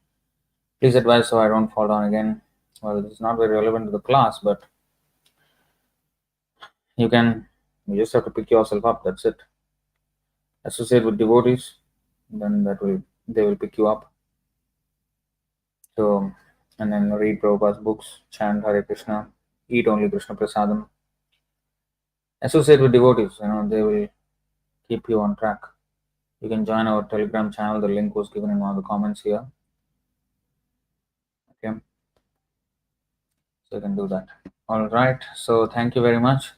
Please advise so I don't fall down again. Well, this is not very relevant to the class, but you just have to pick yourself up. That's it. Associate with devotees, then they will pick you up. So, and then read Prabhupada's books, chant Hare Krishna, eat only Krishna Prasadam. Associate with devotees, they will keep you on track. You can join our Telegram channel. The link was given in one of the comments here. Okay, so you can do that. All right. So thank you very much.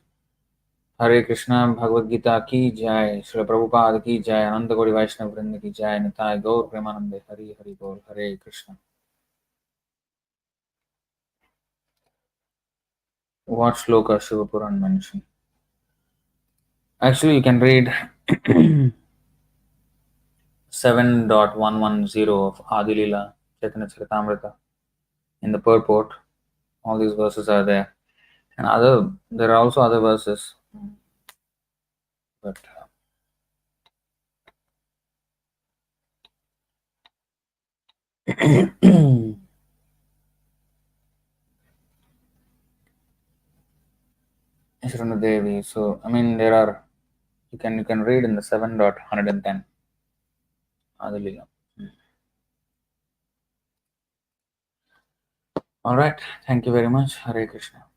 हरे कृष्णा भगवद गीता की जय श्री प्रभुपाद की जय अनंत गौरी वैष्णव वृंद की जय निताय गौर प्रेमानंदे हरि हरि बोल हरे Krishna. What shloka Shiva Puran mentioned? Actually, you can read 7.110 of Adi Lila Chaitanya Charitamrita in the purport. All these verses are there, and there are also other verses, but Devi. So I mean, there are you can read in the 7.110 Adi Lila. All right. Thank you very much. Hare Krishna.